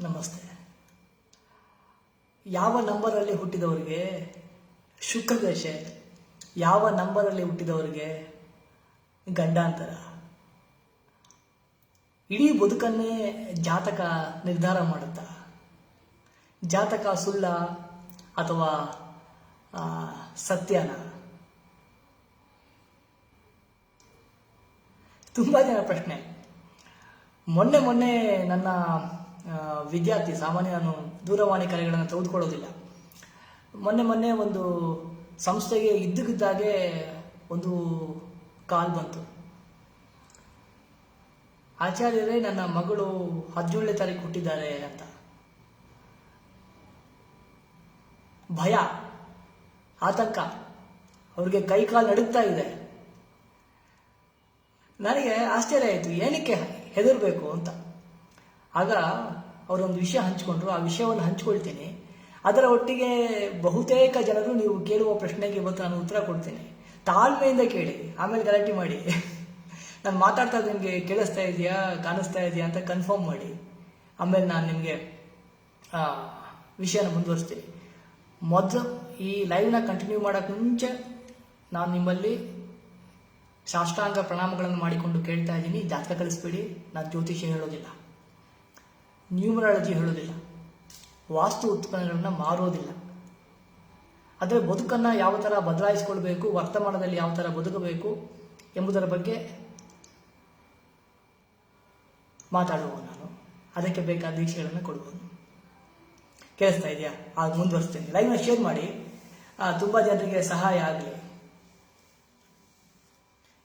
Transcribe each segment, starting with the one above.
ನಮಸ್ತೆ. ಯಾವ ನಂಬರಲ್ಲಿ ಹುಟ್ಟಿದವರಿಗೆ ಶುಕ್ರದಶೆ, ಯಾವ ನಂಬರಲ್ಲಿ ಹುಟ್ಟಿದವರಿಗೆ ಗಂಡಾಂತರ, ಇಡೀ ಬದುಕನ್ನೇ ಜಾತಕ ನಿರ್ಧಾರ ಮಾಡುತ್ತಾ? ಜಾತಕ ಸುಳ್ಳ ಅಥವಾ ಸತ್ಯನ? ತುಂಬ ಜನ ಪ್ರಶ್ನೆ. ಮೊನ್ನೆ ನನ್ನ ವಿದ್ಯಾರ್ಥಿ, ಸಾಮಾನ್ಯ ನಾನು ದೂರವಾಣಿ ಕರೆಗಳನ್ನು ತೆಗೆದುಕೊಳ್ಳೋದಿಲ್ಲ, ಮೊನ್ನೆ ಒಂದು ಸಂಸ್ಥೆಗೆ ಇದ್ದಕ್ಕಿದ್ದಾಗೆ ಒಂದು ಕಾಲ್ ಬಂತು. ಆಚಾರ್ಯರೇ, ನನ್ನ ಮಗಳು 17ನೇ ತಾರೀಕು ಹುಟ್ಟಿದ್ದಾರೆ ಅಂತ. ಭಯ, ಆತಂಕ, ಅವ್ರಿಗೆ ಕೈ ಕಾಲು ನಡುಗ್ತಾ ಇದೆ. ನನಗೆ ಆಶ್ಚರ್ಯ ಆಯಿತು, ಏನಕ್ಕೆ ಹೆದರಬೇಕು ಅಂತ. ಆಗ ಅವರೊಂದು ವಿಷಯ ಹಂಚಿಕೊಂಡ್ರು. ಆ ವಿಷಯವನ್ನು ಹಂಚ್ಕೊಳ್ತೀನಿ. ಅದರ ಒಟ್ಟಿಗೆ ಬಹುತೇಕ ಜನರು ನೀವು ಕೇಳುವ ಪ್ರಶ್ನೆಗೆ ಇವತ್ತು ನಾನು ಉತ್ತರ ಕೊಡ್ತೀನಿ. ತಾಳ್ಮೆಯಿಂದ ಕೇಳಿ, ಆಮೇಲೆ ಗಲಾಟೆ ಮಾಡಿ. ನಾನು ಮಾತಾಡ್ತಾ ಇದ್ದು ನಿಮಗೆ ಕೇಳಿಸ್ತಾ ಇದೆಯಾ, ಕಾಣಿಸ್ತಾ ಇದೆಯಾ ಅಂತ ಕನ್ಫರ್ಮ್ ಮಾಡಿ. ಆಮೇಲೆ ನಾನು ನಿಮಗೆ ವಿಷಯನ ಮುಂದುವರಿಸ್ತೀನಿ. ಮೊದಲು ಈ ಲೈವ್ನ ಕಂಟಿನ್ಯೂ ಮಾಡೋಕ್ಕೆ ಮುಂಚೆ ನಾನು ನಿಮ್ಮಲ್ಲಿ ಸಾಷ್ಟಾಂಗ ಪ್ರಣಾಮಗಳನ್ನು ಮಾಡಿಕೊಂಡು ಕೇಳ್ತಾ ಇದ್ದೀನಿ, ಜಾತಕ ಕಳಿಸ್ಬೇಡಿ. ನಾನು ಜ್ಯೋತಿಷ್ಯ ಹೇಳೋದಿಲ್ಲ, ನ್ಯೂಮರಾಲಜಿ ಹೇಳೋದಿಲ್ಲ, ವಾಸ್ತು ಉತ್ಪನ್ನಗಳನ್ನು ಮಾರೋದಿಲ್ಲ. ಆದರೆ ಬದುಕನ್ನು ಯಾವ ಥರ ಬದಲಾಯಿಸಿಕೊಳ್ಬೇಕು, ವರ್ತಮಾನದಲ್ಲಿ ಯಾವ ಥರ ಬದುಕಬೇಕು ಎಂಬುದರ ಬಗ್ಗೆ ಮಾತಾಡುವ ನಾನು. ಅದಕ್ಕೆ ಬೇಕಾದ ದೀಕ್ಷೆಗಳನ್ನು ಕೊಡ್ಬೋದು. ಕೇಳಿಸ್ತಾ ಇದೆಯಾ? ಆಗ ಮುಂದುವರಿಸ್ತೀನಿ. ಲೈವ್ನ ಶೇರ್ ಮಾಡಿ, ತುಂಬ ಜನರಿಗೆ ಸಹಾಯ ಆಗಲಿ.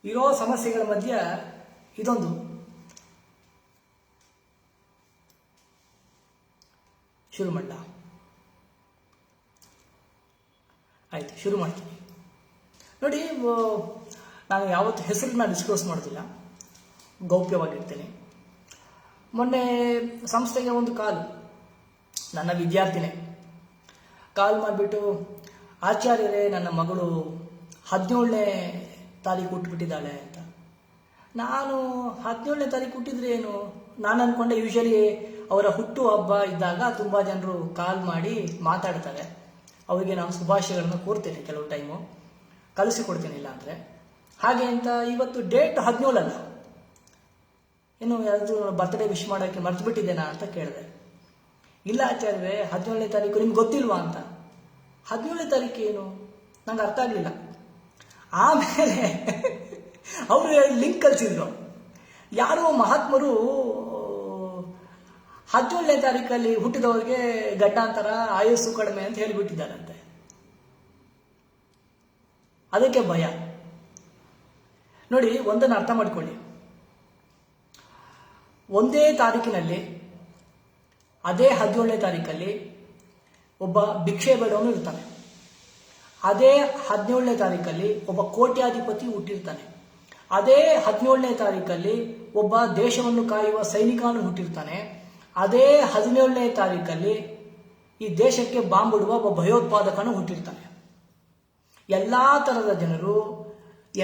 ಇರೋ ಸಮಸ್ಯೆಗಳ ಮಧ್ಯೆ ಇದೊಂದು. ಶುರು ಮಾಡಲ? ಆಯ್ತು, ಶುರು ಮಾಡ್ತೀನಿ. ನೋಡಿ, ನಾನು ಯಾವತ್ತು ಹೆಸರನ್ನ ಡಿಸ್ಕ್ಲೋಸ್ ಮಾಡೋದಿಲ್ಲ, ಗೌಪ್ಯವಾಗಿರ್ತೀನಿ. ಮೊನ್ನೆ ಸಂಸ್ಥೆಗೆ ಒಂದು ಕಾಲ್, ನನ್ನ ವಿದ್ಯಾರ್ಥಿನೇ ಕಾಲ್ ಮಾಡಿಬಿಟ್ಟು, ಆಚಾರ್ಯರೇ, ನನ್ನ ಮಗಳು 17ನೇ ತಾರೀಕು ಹುಟ್ಟುಬಿಟ್ಟಿದ್ದಾಳೆ ಅಂತ. ನಾನು 17ನೇ ತಾರೀಕು ಹುಟ್ಟಿದ್ರೆ ಏನು ನಾನು ಅಂದ್ಕೊಂಡೆ. ಯೂಶಲಿ ಅವರ ಹುಟ್ಟು ಹಬ್ಬ ಇದ್ದಾಗ ತುಂಬ ಜನರು ಕಾಲ್ ಮಾಡಿ ಮಾತಾಡ್ತಾರೆ. ಅವರಿಗೆ ನಾನು ಶುಭಾಶಯಗಳನ್ನು ಕೋರ್ತೇನೆ, ಕೆಲವು ಟೈಮು ಕಳಿಸಿಕೊಡ್ತೇನೆ, ಇಲ್ಲ ಅಂದರೆ ಹಾಗೆ ಅಂತ. ಇವತ್ತು ಡೇಟ್ 17 ಅಲ್ಲ, ಇನ್ನು ಯಾವುದು ಬರ್ತ್ಡೇ ವಿಶ್ ಮಾಡೋಕ್ಕೆ ಮರ್ತು ಬಿಟ್ಟಿದ್ದೇನಾ ಅಂತ ಕೇಳಿದೆ. ಇಲ್ಲ ಆಚಾರ್ಯವೇ, 17ನೇ ತಾರೀಕು ನಿಮ್ಗೆ ಗೊತ್ತಿಲ್ವಾ ಅಂತ. 17ನೇ ತಾರೀಕು ಏನು ನಂಗೆ ಅರ್ಥ ಆಗಲಿಲ್ಲ. ಆಮೇಲೆ ಅವರು ಲಿಂಕ್ ಕಳಿಸಿದ್ರು. ಯಾರೋ ಮಹಾತ್ಮರು 17ನೇ ತಾರೀಕಲ್ಲಿ ಹುಟ್ಟಿದವರಿಗೆ ಗಂಡಾಂತರ, ಆಯಸ್ಸು ಕಡಿಮೆ ಅಂತ ಹೇಳಿಬಿಟ್ಟಿದ್ದಾರಂತೆ. ಅದಕ್ಕೆ ಭಯ. ನೋಡಿ, ಒಂದನ್ನು ಅರ್ಥ ಮಾಡಿಕೊಳ್ಳಿ. ಒಂದೇ ತಾರೀಕಿನಲ್ಲಿ, ಅದೇ 17ನೇ ತಾರೀಕಲ್ಲಿ ಒಬ್ಬ ಭಿಕ್ಷೆ ಬೇಡವನು ಇರ್ತಾನೆ. ಅದೇ 17ನೇ ತಾರೀಕಲ್ಲಿ ಒಬ್ಬ ಕೋಟ್ಯಾಧಿಪತಿ ಹುಟ್ಟಿರ್ತಾನೆ. ಅದೇ 17ನೇ ತಾರೀಕಲ್ಲಿ ಒಬ್ಬ ದೇಶವನ್ನು ಕಾಯುವ ಸೈನಿಕನು ಹುಟ್ಟಿರ್ತಾನೆ. ಅದೇ 17ನೇ ತಾರೀಕಲ್ಲಿ ಈ ದೇಶಕ್ಕೆ ಬಾಂಬ್ ಇಡುವ ಒಬ್ಬ ಭಯೋತ್ಪಾದಕನು ಹುಟ್ಟಿರ್ತಾನೆ. ಎಲ್ಲ ಥರದ ಜನರು,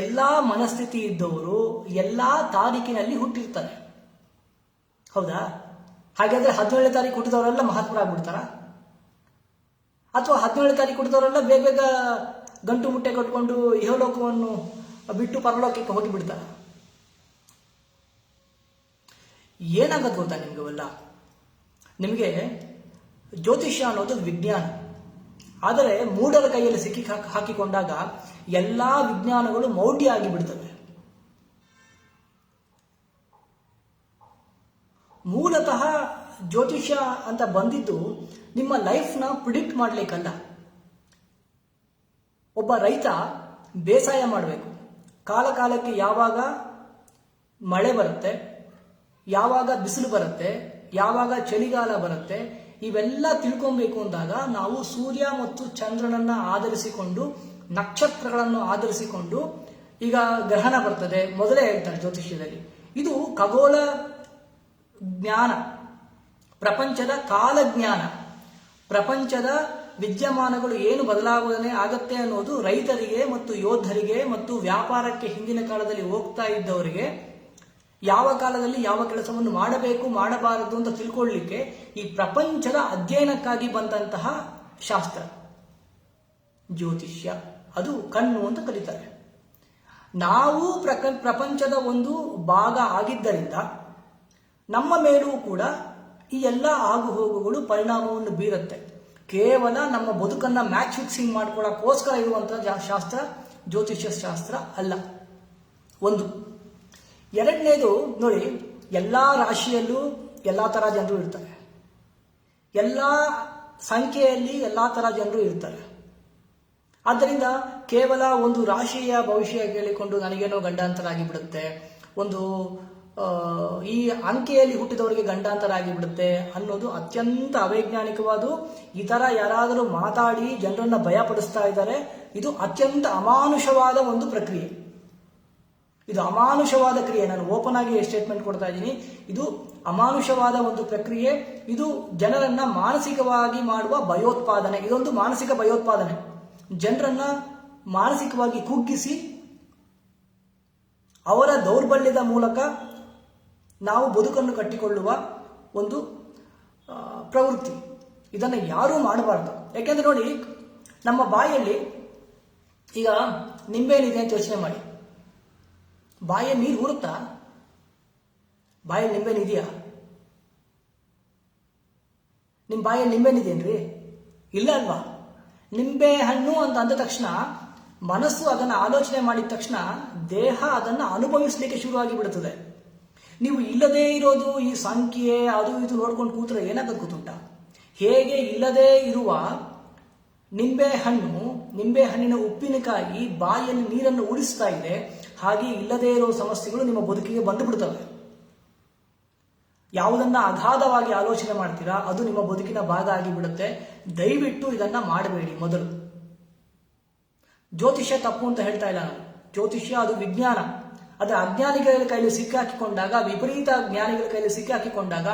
ಎಲ್ಲ ಮನಸ್ಥಿತಿ ಇದ್ದವರು ಎಲ್ಲ ತಾರೀಕಿನಲ್ಲಿ ಹುಟ್ಟಿರ್ತಾರೆ. ಹೌದಾ? ಹಾಗಾದ್ರೆ 17ನೇ ತಾರೀಕು ಹುಟ್ಟಿದವರೆಲ್ಲ ಮಹಾತ್ಮರಾಗ್ಬಿಡ್ತಾರ? ಅಥವಾ 17ನೇ ತಾರೀಕು ಹುಟ್ಟಿದವರೆಲ್ಲ ಬೇಗ ಗಂಟು ಮುಟ್ಟೆ ಕಟ್ಕೊಂಡು ಇಹಲೋಕವನ್ನು ಬಿಟ್ಟು ಪರಲೋಕಕ್ಕೆ ಹೋಗಿಬಿಡ್ತಾರ? ಏನಾಗತ್ತೆ ಗೊತ್ತಾ ನಿಮಗೆಲ್ಲ? ನಿಮಗೆ ಜ್ಯೋತಿಷ್ಯ ಅನ್ನೋದು ವಿಜ್ಞಾನ. ಆದರೆ ಮೂಢರ ಕೈಯಲ್ಲಿ ಸಿಕ್ಕಿ ಹಾಕಿಕೊಂಡಾಗ ಎಲ್ಲ ವಿಜ್ಞಾನಗಳು ಮೌಢ್ಯ ಆಗಿಬಿಡ್ತವೆ. ಮೂಲತಃ ಜ್ಯೋತಿಷ್ಯ ಅಂತ ಬಂದಿದ್ದು ನಿಮ್ಮ ಲೈಫ್ನ ಪ್ರಿಡಿಕ್ಟ್ ಮಾಡಲಿಕ್ಕಲ್ಲ. ಒಬ್ಬ ರೈತ ಬೇಸಾಯ ಮಾಡಬೇಕು. ಕಾಲಕ್ಕೆ ಯಾವಾಗ ಮಳೆ ಬರುತ್ತೆ, ಯಾವಾಗ ಬಿಸಿಲು ಬರುತ್ತೆ, ಯಾವಾಗ ಚಳಿಗಾಲ ಬರುತ್ತೆ, ಇವೆಲ್ಲ ತಿಳ್ಕೊಬೇಕು ಅಂದಾಗ ನಾವು ಸೂರ್ಯ ಮತ್ತು ಚಂದ್ರನನ್ನ ಆಧರಿಸಿಕೊಂಡು, ನಕ್ಷತ್ರಗಳನ್ನು ಆಧರಿಸಿಕೊಂಡು, ಈಗ ಗ್ರಹಣ ಬರ್ತದೆ ಮೊದಲೇ ಹೇಳ್ತಾರೆ ಜ್ಯೋತಿಷ್ಯದಲ್ಲಿ. ಇದು ಖಗೋಳ ಜ್ಞಾನ, ಪ್ರಪಂಚದ ಕಾಲಜ್ಞಾನ, ಪ್ರಪಂಚದ ವಿದ್ಯಮಾನಗಳು ಏನು ಬದಲಾವಣೆ ಆಗತ್ತೆ ಅನ್ನೋದು ರೈತರಿಗೆ ಮತ್ತು ಯೋಧರಿಗೆ ಮತ್ತು ವ್ಯಾಪಾರಕ್ಕೆ ಹಿಂದಿನ ಕಾಲದಲ್ಲಿ ಹೋಗ್ತಾ ಇದ್ದವರಿಗೆ ಯಾವ ಕಾಲದಲ್ಲಿ ಯಾವ ಕೆಲಸವನ್ನು ಮಾಡಬೇಕು ಮಾಡಬಾರದು ಅಂತ ತಿಳ್ಕೊಳ್ಳಿಕ್ಕೆ ಈ ಪ್ರಪಂಚದ ಅಧ್ಯಯನಕ್ಕಾಗಿ ಬಂದಂತಹ ಶಾಸ್ತ್ರ ಜ್ಯೋತಿಷ್ಯ. ಅದು ಕಣ್ಣು ಅಂತ ಕರೀತಾರೆ. ನಾವು ಪ್ರಪಂಚದ ಒಂದು ಭಾಗ ಆಗಿದ್ದರಿಂದ ನಮ್ಮ ಮೇಲೂ ಕೂಡ ಈ ಎಲ್ಲ ಆಗುಹೋಗುಗಳು ಪರಿಣಾಮವನ್ನು ಬೀರುತ್ತೆ. ಕೇವಲ ನಮ್ಮ ಬದುಕನ್ನ ಮ್ಯಾಚ್ ಫಿಕ್ಸಿಂಗ್ ಮಾಡ್ಕೊಳ್ಳೋಕ್ಕೋಸ್ಕರ ಇರುವಂತಹ ಶಾಸ್ತ್ರ ಜ್ಯೋತಿಷ್ಯ ಶಾಸ್ತ್ರ ಅಲ್ಲ. ಒಂದು. ಎರಡನೇದು ನೋಡಿ, ಎಲ್ಲ ರಾಶಿಯಲ್ಲೂ ಎಲ್ಲ ಥರ ಜನರು ಇರ್ತಾರೆ, ಎಲ್ಲ ಸಂಖ್ಯೆಯಲ್ಲಿ ಎಲ್ಲ ಥರ ಜನರು ಇರ್ತಾರೆ. ಆದ್ದರಿಂದ ಕೇವಲ ಒಂದು ರಾಶಿಯ ಭವಿಷ್ಯ ಕೇಳಿಕೊಂಡು ನನಗೇನೋ ಗಂಡಾಂತರ ಆಗಿಬಿಡುತ್ತೆ, ಒಂದು ಈ ಅಂಕೆಯಲ್ಲಿ ಹುಟ್ಟಿದವರಿಗೆ ಗಂಡಾಂತರ ಆಗಿಬಿಡುತ್ತೆ ಅನ್ನೋದು ಅತ್ಯಂತ ಅವೈಜ್ಞಾನಿಕವಾದ. ಈ ಥರ ಯಾರಾದರೂ ಮಾತಾಡಿ ಜನರನ್ನ ಭಯಪಡಿಸ್ತಾ ಇದ್ದಾರೆ. ಇದು ಅತ್ಯಂತ ಅಮಾನುಷವಾದ ಒಂದು ಪ್ರಕ್ರಿಯೆ. ಇದು ಅಮಾನುಷವಾದ ಕ್ರಿಯೆ. ನಾನು ಓಪನ್ ಆಗಿ ಸ್ಟೇಟ್ಮೆಂಟ್ ಕೊಡ್ತಾ ಇದ್ದೀನಿ. ಇದು ಅಮಾನುಷವಾದ ಒಂದು ಪ್ರಕ್ರಿಯೆ. ಇದು ಜನರನ್ನ ಮಾನಸಿಕವಾಗಿ ಮಾಡುವ ಭಯೋತ್ಪಾದನೆ. ಇದೊಂದು ಮಾನಸಿಕ ಭಯೋತ್ಪಾದನೆ. ಜನರನ್ನ ಮಾನಸಿಕವಾಗಿ ಕುಗ್ಗಿಸಿ ಅವರ ದೌರ್ಬಲ್ಯದ ಮೂಲಕ ನಾವು ಬದುಕನ್ನು ಕಟ್ಟಿಕೊಳ್ಳುವ ಒಂದು ಪ್ರವೃತ್ತಿ. ಇದನ್ನು ಯಾರೂ ಮಾಡಬಾರ್ದು. ಯಾಕೆಂದ್ರೆ ನೋಡಿ, ನಮ್ಮ ಬಾಯಲ್ಲಿ ಈಗ ನಿಂಬೆಹಣ್ಣಿದೆ ಅಂತ ಯೋಚನೆ ಮಾಡಿ. ಬಾಯಲ್ಲಿ ನೀರು ಊರುತ್ತಾ? ಬಾಯಲ್ಲಿ ನಿಂಬೆಹಣ್ಣು ಇದೆಯಾ? ನಿಮ್ಮ ಬಾಯಲ್ಲಿ ನಿಂಬೆಹಣ್ಣು ಇದೆಯೇನ್ರಿ? ಇಲ್ಲ ಅಲ್ವಾ? ನಿಂಬೆ ಹಣ್ಣು ಅಂತ ಅಂದ ತಕ್ಷಣ ಮನಸ್ಸು ಅದನ್ನು ಆಲೋಚನೆ ಮಾಡಿದ ತಕ್ಷಣ ದೇಹ ಅದನ್ನು ಅನುಭವಿಸಲಿಕ್ಕೆ ಶುರುವಾಗಿ ಬಿಡುತ್ತದೆ. ನೀವು ಇಲ್ಲದೇ ಇರೋದು ಈ ಸಂಖ್ಯೆ ಅದು ಇದು ನೋಡ್ಕೊಂಡು ಕೂತ್ರೆ ಏನಾಗುತ್ತೆ ಗೊತ್ತುಂಟ? ಹೇಗೆ ಇಲ್ಲದೇ ಇರುವ ನಿಂಬೆ ಹಣ್ಣಿನ ಉಪ್ಪಿನಕಾಯಿ ಬಾಯಲ್ಲಿ ನೀರನ್ನು ಉರಿಸ್ತಾ ಇದೆ, ಹಾಗೆ ಇಲ್ಲದೇ ಇರೋ ಸಮಸ್ಯೆಗಳು ನಿಮ್ಮ ಬದುಕಿಗೆ ಬಂದು ಬಿಡ್ತವೆ. ಯಾವುದನ್ನ ಅಗಾಧವಾಗಿ ಆಲೋಚನೆ ಮಾಡ್ತೀರಾ ಅದು ನಿಮ್ಮ ಬದುಕಿನ ಭಾಗ ಆಗಿಬಿಡುತ್ತೆ. ದಯವಿಟ್ಟು ಇದನ್ನ ಮಾಡಬೇಡಿ. ಮೊದಲು ಜ್ಯೋತಿಷ್ಯ ತಪ್ಪು ಅಂತ ಹೇಳ್ತಾ ಇಲ್ಲ ನಾನು. ಜ್ಯೋತಿಷ್ಯ ಅದು ವಿಜ್ಞಾನ. ಅದರ ಅಜ್ಞಾನಿಗಳ ಕೈಯಲ್ಲಿ ಸಿಕ್ಕಿ ಹಾಕಿಕೊಂಡಾಗ, ವಿಪರೀತ ಜ್ಞಾನಿಗಳ ಕೈಯಲ್ಲಿ ಸಿಕ್ಕಿ ಹಾಕಿಕೊಂಡಾಗ,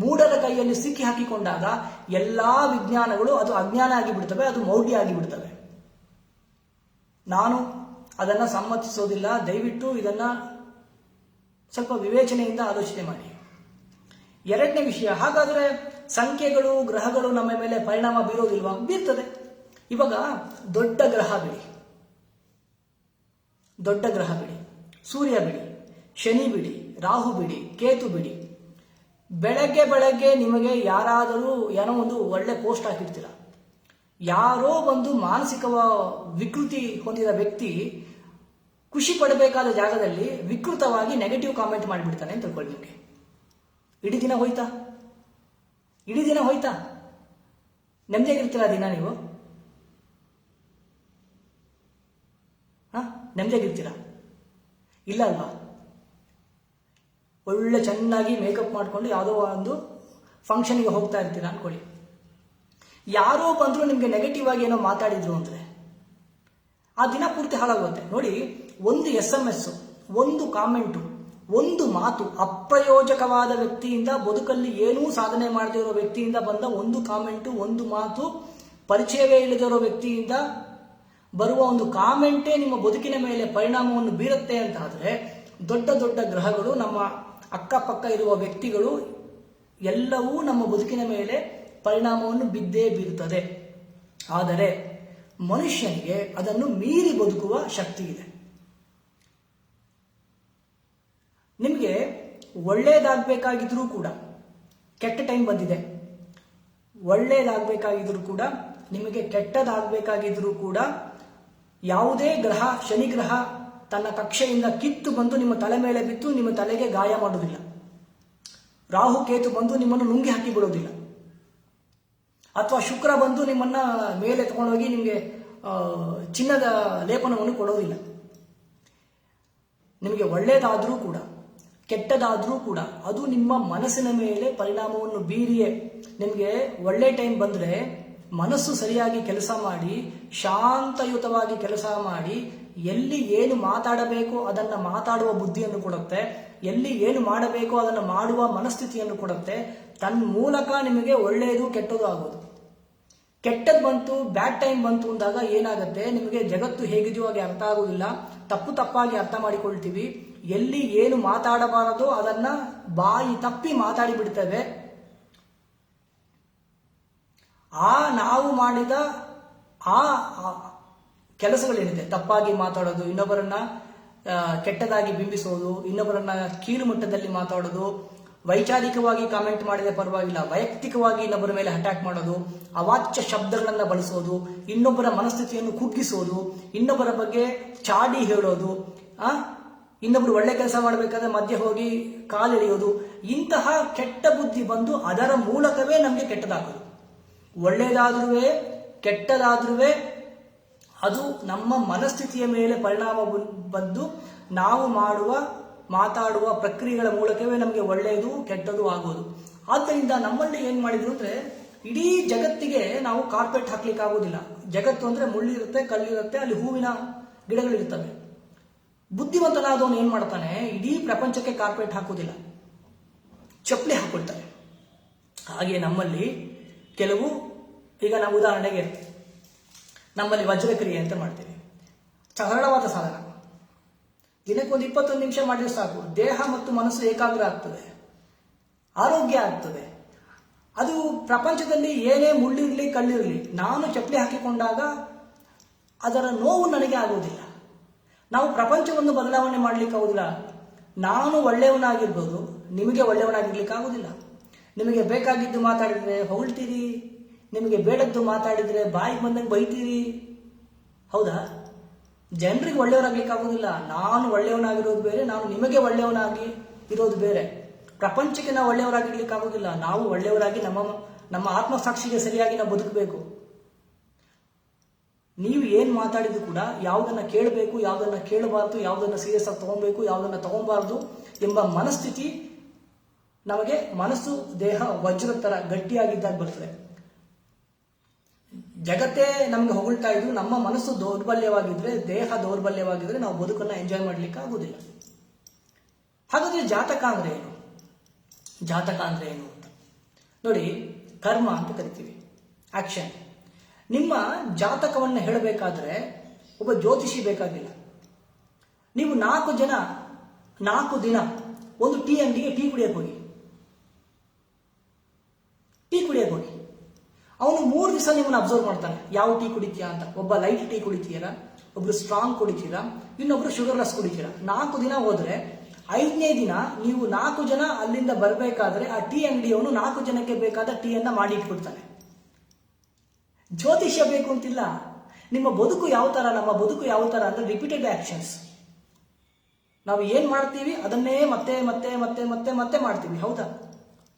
ಮೂಢರ ಕೈಯಲ್ಲಿ ಸಿಕ್ಕಿ ಹಾಕಿಕೊಂಡಾಗ ಎಲ್ಲಾ ವಿಜ್ಞಾನಗಳು ಅದು ಅಜ್ಞಾನ ಆಗಿಬಿಡ್ತವೆ, ಅದು ಮೌಢ್ಯ ಆಗಿಬಿಡ್ತವೆ. ನಾನು ಅದನ್ನ ಸಮ್ಮತಿಸೋದಿಲ್ಲ. ದಯವಿಟ್ಟು ಇದನ್ನ ಸ್ವಲ್ಪ ವಿವೇಚನೆಯಿಂದ ಆಲೋಚನೆ ಮಾಡಿ. ಎರಡನೇ ವಿಷಯ, ಹಾಗಾದ್ರೆ ಸಂಖ್ಯೆಗಳು ಗ್ರಹಗಳು ನಮ್ಮ ಮೇಲೆ ಪರಿಣಾಮ ಬೀರೋದಿಲ್ವಾ? ಬೀರ್ತದೆ. ಇವಾಗ ದೊಡ್ಡ ಗ್ರಹ ಬಿಡಿ, ಸೂರ್ಯ ಬಿಡಿ, ಶನಿ ಬಿಡಿ, ರಾಹು ಬಿಡಿ, ಕೇತು ಬಿಡಿ. ಬೆಳಗ್ಗೆ ನಿಮಗೆ ಯಾರಾದರೂ ಏನೋ ಒಂದು ಒಳ್ಳೆ ಪೋಸ್ಟ್ ಹಾಕಿರ್ತೀರ. ಯಾರೋ ಒಂದು ಮಾನಸಿಕ ವಿಕೃತಿ ಹೊಂದಿದ ವ್ಯಕ್ತಿ ಖುಷಿ ಪಡಬೇಕಾದ ಜಾಗದಲ್ಲಿ ವಿಕೃತವಾಗಿ ನೆಗೆಟಿವ್ ಕಾಮೆಂಟ್ ಮಾಡಿಬಿಡ್ತಾನೆ ಅಂತ ತಿಳ್ಕೊಳ್ಳಿ. ನಿಮಗೆ ಇಡೀ ದಿನ ಹೋಯ್ತಾ? ನೆಮ್ಮದಿಯಾಗಿರ್ತೀರಾ ದಿನ ನೀವು? ನೆಮ್ಮದಿಯಾಗಿರ್ತೀರಾ? ಇಲ್ಲ ಅಲ್ವಾ? ಒಳ್ಳೆ ಚೆನ್ನಾಗಿ ಮೇಕಪ್ ಮಾಡ್ಕೊಂಡು ಯಾವುದೋ ಒಂದು ಫಂಕ್ಷನ್ಗೆ ಹೋಗ್ತಾ ಇರ್ತೀರಾ ಅನ್ಕೊಳ್ಳಿ. ಯಾರೋ ಬಂದ್ರು ನಿಮ್ಗೆ ನೆಗೆಟಿವ್ ಆಗಿ ಏನೋ ಮಾತಾಡಿದ್ರು ಅಂದ್ರೆ ಆ ದಿನ ಪೂರ್ತಿ ಹಾಳಾಗುತ್ತೆ. ನೋಡಿ, ಒಂದು SMS, ಒಂದು ಕಾಮೆಂಟು, ಒಂದು ಮಾತು, ಅಪ್ರಯೋಜಕವಾದ ವ್ಯಕ್ತಿಯಿಂದ, ಬದುಕಲ್ಲಿ ಏನೂ ಸಾಧನೆ ಮಾಡದೇ ಇರೋ ವ್ಯಕ್ತಿಯಿಂದ ಬಂದ ಒಂದು ಕಾಮೆಂಟು, ಒಂದು ಮಾತು, ಪರಿಚಯವೇ ಇಲ್ಲದಿರೋ ವ್ಯಕ್ತಿಯಿಂದ ಬರುವ ಒಂದು ಕಾಮೆಂಟೇ ನಿಮ್ಮ ಬದುಕಿನ ಮೇಲೆ ಪರಿಣಾಮವನ್ನು ಬೀರುತ್ತೆ ಅಂತ ಆದ್ರೆ, ದೊಡ್ಡ ದೊಡ್ಡ ಗ್ರಹಗಳು, ನಮ್ಮ ಅಕ್ಕಪಕ್ಕ ಇರುವ ವ್ಯಕ್ತಿಗಳು ಎಲ್ಲವೂ ನಮ್ಮ ಬದುಕಿನ ಮೇಲೆ ಪರಿಣಾಮವನ್ನು ಬಿದ್ದೇ ಬೀರುತ್ತದೆ. ಆದರೆ ಮನುಷ್ಯನಿಗೆ ಅದನ್ನು ಮೀರಿ ಬದುಕುವ ಶಕ್ತಿ ಇದೆ. ನಿಮಗೆ ಒಳ್ಳೇದಾಗಬೇಕಾಗಿದ್ರೂ ಕೂಡ ಕೆಟ್ಟ ಟೈಮ್ ಬಂದಿದೆ. ಒಳ್ಳೇದಾಗಬೇಕಾಗಿದ್ರೂ ಕೂಡ, ನಿಮಗೆ ಕೆಟ್ಟದಾಗಬೇಕಾಗಿದ್ರೂ ಕೂಡ ಯಾವುದೇ ಗ್ರಹ, ಶನಿ ಗ್ರಹ ತನ್ನ ಕಕ್ಷೆಯಿಂದ ಕಿತ್ತು ಬಂದು ನಿಮ್ಮ ತಲೆ ಮೇಲೆ ಬಿದ್ದು ನಿಮ್ಮ ತಲೆಗೆ ಗಾಯ ಮಾಡುವುದಿಲ್ಲ. ರಾಹು ಕೇತು ಬಂದು ನಿಮ್ಮನ್ನು ನುಂಗಿ ಹಾಕಿ ಬಿಡೋದಿಲ್ಲ. ಅಥವಾ ಶುಕ್ರ ಬಂದು ನಿಮ್ಮನ್ನ ಮೇಲೆ ತಗೊಂಡೋಗಿ ನಿಮಗೆ ಚಿನ್ನದ ಲೇಪನವನ್ನು ಕೊಡೋದಿಲ್ಲ. ನಿಮಗೆ ಒಳ್ಳೇದಾದ್ರೂ ಕೂಡ ಕೆಟ್ಟದಾದ್ರೂ ಕೂಡ ಅದು ನಿಮ್ಮ ಮನಸ್ಸಿನ ಮೇಲೆ ಪರಿಣಾಮವನ್ನು ಬೀರಿಯೇ. ನಿಮಗೆ ಒಳ್ಳೆ ಟೈಮ್ ಬಂದ್ರೆ ಮನಸ್ಸು ಸರಿಯಾಗಿ ಕೆಲಸ ಮಾಡಿ, ಶಾಂತಯುತವಾಗಿ ಕೆಲಸ ಮಾಡಿ, ಎಲ್ಲಿ ಏನು ಮಾತಾಡಬೇಕು ಅದನ್ನು ಮಾತಾಡುವ ಬುದ್ಧಿಯನ್ನು ಕೊಡುತ್ತೆ, ಎಲ್ಲಿ ಏನು ಮಾಡಬೇಕು ಅದನ್ನು ಮಾಡುವ ಮನಸ್ಥಿತಿಯನ್ನು ಕೊಡುತ್ತೆ. ತನ್ನ ಮೂಲಕ ನಿಮಗೆ ಒಳ್ಳೆಯದು ಕೆಟ್ಟದು ಆಗೋದು. ಕೆಟ್ಟದ್ದು ಬಂತು, ಬ್ಯಾಡ್ ಟೈಮ್ ಬಂತು ಅಂದಾಗ ಏನಾಗುತ್ತೆ, ನಿಮಗೆ ಜಗತ್ತು ಹೇಗಿದೆಯೋ ಹಾಗೆ ಅರ್ಥ ಆಗುವುದಿಲ್ಲ. ತಪ್ಪಾಗಿ ಅರ್ಥ ಮಾಡಿಕೊಳ್ತೀವಿ. ಎಲ್ಲಿ ಏನು ಮಾತಾಡಬಾರದೋ ಅದನ್ನ ಬಾಯಿ ತಪ್ಪಿ ಮಾತಾಡಿ ಬಿಡ್ತೇವೆ. ನಾವು ಮಾಡಿದ ಆ ಕೆಲಸಗಳೇನಿದೆ, ತಪ್ಪಾಗಿ ಮಾತಾಡೋದು, ಇನ್ನೊಬ್ಬರನ್ನ ಕೆಟ್ಟದಾಗಿ ಬಿಂಬಿಸೋದು, ಇನ್ನೊಬ್ಬರನ್ನ ಕೀಳು ಮಟ್ಟದಲ್ಲಿ ಮಾತಾಡೋದು, ವೈಚಾರಿಕವಾಗಿ ಕಾಮೆಂಟ್ ಮಾಡಿದ್ರೆ ಪರವಾಗಿಲ್ಲ, ವೈಯಕ್ತಿಕವಾಗಿ ಇನ್ನೊಬ್ಬರ ಮೇಲೆ ಅಟ್ಯಾಕ್ ಮಾಡೋದು, ಅವಾಚ್ಯ ಶಬ್ದಗಳನ್ನ ಬಳಸೋದು, ಇನ್ನೊಬ್ಬರ ಮನಸ್ಥಿತಿಯನ್ನು ಕುಗ್ಗಿಸೋದು, ಇನ್ನೊಬ್ಬರ ಬಗ್ಗೆ ಚಾಡಿ ಹೇಳೋದು, ಇನ್ನೊಬ್ರು ಒಳ್ಳೆ ಕೆಲಸ ಮಾಡಬೇಕಾದ್ರೆ ಮಧ್ಯೆ ಹೋಗಿ ಕಾಲೆಳೆಯೋದು, ಇಂತಹ ಕೆಟ್ಟ ಬುದ್ಧಿ ಬಂದು ಅದರ ಮೂಲಕವೇ ನಮಗೆ ಕೆಟ್ಟದಾಗೋದು. ಒಳ್ಳೆಯದಾದ್ರೂ ಕೆಟ್ಟದಾದ್ರೂ ಅದು ನಮ್ಮ ಮನಸ್ಥಿತಿಯ ಮೇಲೆ ಪರಿಣಾಮ ಬಂದು ನಾವು ಮಾತಾಡುವ ಪ್ರಕ್ರಿಯೆಗಳ ಮೂಲಕವೇ ನಮಗೆ ಒಳ್ಳೆಯದು ಕೆಟ್ಟದು ಆಗೋದು. ಆದ್ದರಿಂದ ನಮ್ಮಲ್ಲಿ ಏನ್ ಮಾಡಿದ್ರು ಅಂದ್ರೆ, ಇಡೀ ಜಗತ್ತಿಗೆ ನಾವು ಕಾರ್ಪೆಟ್ ಹಾಕ್ಲಿಕ್ಕೆ ಆಗೋದಿಲ್ಲ. ಜಗತ್ತು ಅಂದ್ರೆ ಮುಳ್ಳಿರುತ್ತೆ, ಕಲ್ಲಿರುತ್ತೆ, ಅಲ್ಲಿ ಹೂವಿನ ಗಿಡಗಳಿರ್ತವೆ. ಬುದ್ಧಿವಂತನಾದವನು ಏನ್ ಮಾಡ್ತಾನೆ, ಇಡೀ ಪ್ರಪಂಚಕ್ಕೆ ಕಾರ್ಪೆಟ್ ಹಾಕೋದಿಲ್ಲ, ಚಪ್ಪಲಿ ಹಾಕೊಳ್ತಾನೆ. ಹಾಗೆ ನಮ್ಮಲ್ಲಿ ಕೆಲವು, ಈಗ ನಾವು ಉದಾಹರಣೆಗೆ ನಮ್ಮಲ್ಲಿ ವಜ್ರಕ್ರಿಯೆ ಅಂತ ಮಾಡ್ತೀವಿ, ಸರಳವಾದ ಸಾಧನ. ದಿನಕ್ಕೊಂದು 21 ನಿಮಿಷ ಮಾಡಿದ್ರೆ ಸಾಕು, ದೇಹ ಮತ್ತು ಮನಸ್ಸು ಏಕಾಗ್ರ ಆಗ್ತದೆ, ಆರೋಗ್ಯ ಆಗ್ತದೆ. ಅದು ಪ್ರಪಂಚದಲ್ಲಿ ಏನೇ ಮುಳ್ಳಿರಲಿ ಕಲ್ಲಿರಲಿ, ನಾನು ಚಪ್ಪಲಿ ಹಾಕಿಕೊಂಡಾಗ ಅದರ ನೋವು ನನಗೆ ಆಗೋದಿಲ್ಲ. ನಾವು ಪ್ರಪಂಚವನ್ನು ಬದಲಾವಣೆ ಮಾಡ್ಲಿಕ್ಕೆ ಆಗೋದಿಲ್ಲ. ನಾನು ಒಳ್ಳೆಯವನಾಗಿರ್ಬೋದು, ನಿಮಗೆ ಒಳ್ಳೆಯವನಾಗಿರ್ಲಿಕ್ಕೆ ಆಗೋದಿಲ್ಲ. ನಿಮಗೆ ಬೇಕಾಗಿದ್ದು ಮಾತಾಡಿದ್ರೆ ಹೊಗಳ್ತೀರಿ, ನಿಮಗೆ ಬೇಡದ್ದು ಮಾತಾಡಿದ್ರೆ ಬಾಯಿಗೆ ಬಂದಂಗೆ ಬೈತೀರಿ. ಹೌದಾ? ಜನರಿಗೆ ಒಳ್ಳೆಯವರಾಗ್ಲಿಕ್ಕಾಗೋದಿಲ್ಲ. ನಾನು ಒಳ್ಳೆಯವನಾಗಿರೋದು ಬೇರೆ, ನಾನು ನಿಮಗೆ ಒಳ್ಳೆಯವನಾಗಿ ಇರೋದು ಬೇರೆ. ಪ್ರಪಂಚಕ್ಕೆ ನಾವು ಒಳ್ಳೆಯವರಾಗಿರ್ಲಿಕ್ಕಾಗೋದಿಲ್ಲ. ನಾವು ಒಳ್ಳೆಯವರಾಗಿ ನಮ್ಮ ಆತ್ಮಸಾಕ್ಷಿಗೆ ಸರಿಯಾಗಿ ನಾವು ಬದುಕಬೇಕು. ನೀವು ಏನ್ ಮಾತಾಡಿದ್ರು ಕೂಡ ಯಾವುದನ್ನ ಕೇಳಬೇಕು, ಯಾವುದನ್ನ ಕೇಳಬಾರ್ದು, ಯಾವುದನ್ನ ಸೀರಿಯಸ್ ಆಗಿ ತಗೊಬೇಕು, ಯಾವುದನ್ನ ತಗೊಬಾರ್ದು ಎಂಬ ಮನಸ್ಥಿತಿ ನಮಗೆ, ಮನಸ್ಸು ದೇಹ ವಜ್ರದ ತರ ಗಟ್ಟಿಯಾಗಿದ್ದಾಗ ಬರ್ತದೆ. ಜಗತ್ತೇ ನಮ್ಗೆ ಹೊಗಳ್ತಾ ಇದ್ರು, ನಮ್ಮ ಮನಸ್ಸು ದೌರ್ಬಲ್ಯವಾಗಿದ್ರೆ, ದೇಹ ದೌರ್ಬಲ್ಯವಾಗಿದ್ರೆ ನಾವು ಬದುಕನ್ನ ಎಂಜಾಯ್ ಮಾಡ್ಲಿಕ್ಕೆ ಆಗುದಿಲ್ಲ. ಹಾಗಾದ್ರೆ ಜಾತಕ ಅಂದ್ರೆ ಏನು? ಜಾತಕ ಅಂದ್ರೆ ಏನು ಅಂತ ನೋಡಿ, ಕರ್ಮ ಅಂತ ಕರಿತೀವಿ, ಆಕ್ಷನ್. ನಿಮ್ಮ ಜಾತಕವನ್ನು ಹೇಳಬೇಕಾದ್ರೆ ಒಬ್ಬ ಜ್ಯೋತಿಷಿ ಬೇಕಾಗಿಲ್ಲ. ನೀವು 4 ದಿನ ಒಂದು ಟೀ ಅಂಗಡಿಗೆ ಟೀ ಕುಡಿಯಕ್ಕೆ ಹೋಗಿ, ಅವನು 3 ದಿವಸ ನಿಮ್ಮನ್ನು ಅಬ್ಸರ್ವ್ ಮಾಡ್ತಾನೆ, ಯಾವ ಟೀ ಕುಡಿತೀಯಾ ಅಂತ. ಒಬ್ಬ ಲೈಟ್ ಟೀ ಕುಡಿತೀರಾ, ಒಬ್ರು ಸ್ಟ್ರಾಂಗ್ ಕುಡಿತೀರಾ, ಇನ್ನೊಬ್ರು ಶುಗರ್ಲೆಸ್ ಕುಡಿತೀರಾ. 4 ದಿನ ಹೋದ್ರೆ 5ನೇ ದಿನ ನೀವು 4 ಜನ ಅಲ್ಲಿಂದ ಬರಬೇಕಾದ್ರೆ ಆ ಟೀ ಅಂಗಡಿಯವನು 4 ಜನಕ್ಕೆ ಬೇಕಾದ ಟೀಯನ್ನ ಮಾಡಿ ಇಟ್ಬಿಡ್ತಾನೆ. ಜ್ಯೋತಿಷ್ಯ ಬೇಕು ಅಂತಿಲ್ಲ. ನಿಮ್ಮ ಬದುಕು ಯಾವ ತರ, ನಮ್ಮ ಬದುಕು ಯಾವ ತರ ಅಂದ್ರೆ ರಿಪೀಟೆಡ್ ಆಕ್ಷನ್ಸ್. ನಾವು ಏನ್ ಮಾಡ್ತೀವಿ ಅದನ್ನೇ ಮತ್ತೆ ಮತ್ತೆ ಮತ್ತೆ ಮತ್ತೆ ಮತ್ತೆ ಮಾಡ್ತೀವಿ. ಹೌದಾ?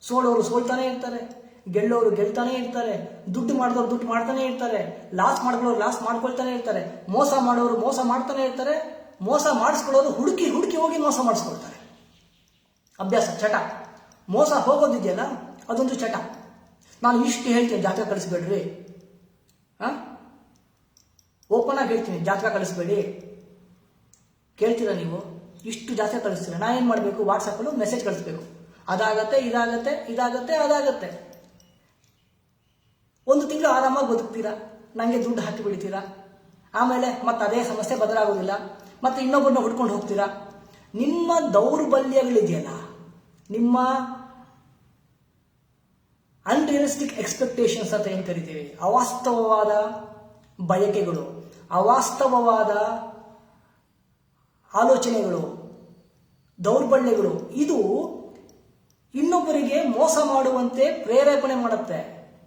ಸೋಲೋರು ಸೋಲ್ತಾನೆ ಇರ್ತಾರೆ, ಗೆಲ್ಲೋರು ಗೆಲ್ತಾನೆ ಇರ್ತಾರೆ, ದುಡ್ಡು ಮಾಡಿದವರು ದುಡ್ಡು ಮಾಡ್ತಾನೆ ಇರ್ತಾರೆ, ಲಾಸ್ ಮಾಡ್ಕೊಳ್ಳೋರು ಲಾಸ್ ಮಾಡ್ಕೊಳ್ತಾನೆ ಇರ್ತಾರೆ, ಮೋಸ ಮಾಡೋರು ಮೋಸ ಮಾಡ್ತಾನೆ ಇರ್ತಾರೆ, ಮೋಸ ಮಾಡಿಸ್ಕೊಳ್ಳೋರು ಹುಡುಕಿ ಹೋಗಿ ಮೋಸ ಮಾಡಿಸ್ಕೊಳ್ತಾರೆ. ಅಭ್ಯಾಸ, ಚಟ. ಮೋಸ ಹೋಗೋದಿದೆಯಲ್ಲ ಅದೊಂದು ಚಟ. ನಾನು ಇಷ್ಟು ಹೇಳ್ತೀನಿ, ಜಾತಕ ಕಳಿಸ್ಬೇಡ್ರಿ, ಓಪನ್ ಆಗಿ ಹೇಳ್ತೀನಿ, ಜಾತಕ ಕಳಿಸ್ಬೇಡಿ. ಕೇಳ್ತೀರಾ ನೀವು? ಇಷ್ಟು ಜಾತಕ ಕಳಿಸ್ತೀರಾ, ನಾ ಏನ್ ಮಾಡ್ಬೇಕು? ವಾಟ್ಸಪ್ಪಲ್ಲೂ ಮೆಸೇಜ್ ಕಳಿಸ್ಬೇಕು, ಅದಾಗತ್ತೆ ಅದಾಗತ್ತೆ. 1 ತಿಂಗಳು ಆರಾಮಾಗಿ ಬದುಕ್ತೀರಾ, ನಂಗೆ ದುಡ್ಡು ಹಾಕಿ ಬಿಡ್ತೀರಾ, ಆಮೇಲೆ ಮತ್ತೆ ಅದೇ ಸಮಸ್ಯೆ ಬದಲಾಗೋದಿಲ್ಲ, ಮತ್ತೆ ಇನ್ನೊಬ್ಬರನ್ನ ಹುಡ್ಕೊಂಡು ಹೋಗ್ತೀರಾ. ನಿಮ್ಮ ದೌರ್ಬಲ್ಯಗಳಿದೆಯಲ್ಲ, ನಿಮ್ಮ ಅನ್ರಿಯಲಿಸ್ಟಿಕ್ ಎಕ್ಸ್ಪೆಕ್ಟೇಷನ್ಸ್ ಅಂತ ಏನ್ ಕರಿತೀವಿ, ಅವಾಸ್ತವವಾದ ಬಯಕೆಗಳು, ಅವಾಸ್ತವವಾದ ಆಲೋಚನೆಗಳು, ದೌರ್ಬಲ್ಯಗಳು, ಇದು ಇನ್ನೊಬ್ಬರಿಗೆ ಮೋಸ ಮಾಡುವಂತೆ ಪ್ರೇರೇಪಣೆ ಮಾಡುತ್ತೆ.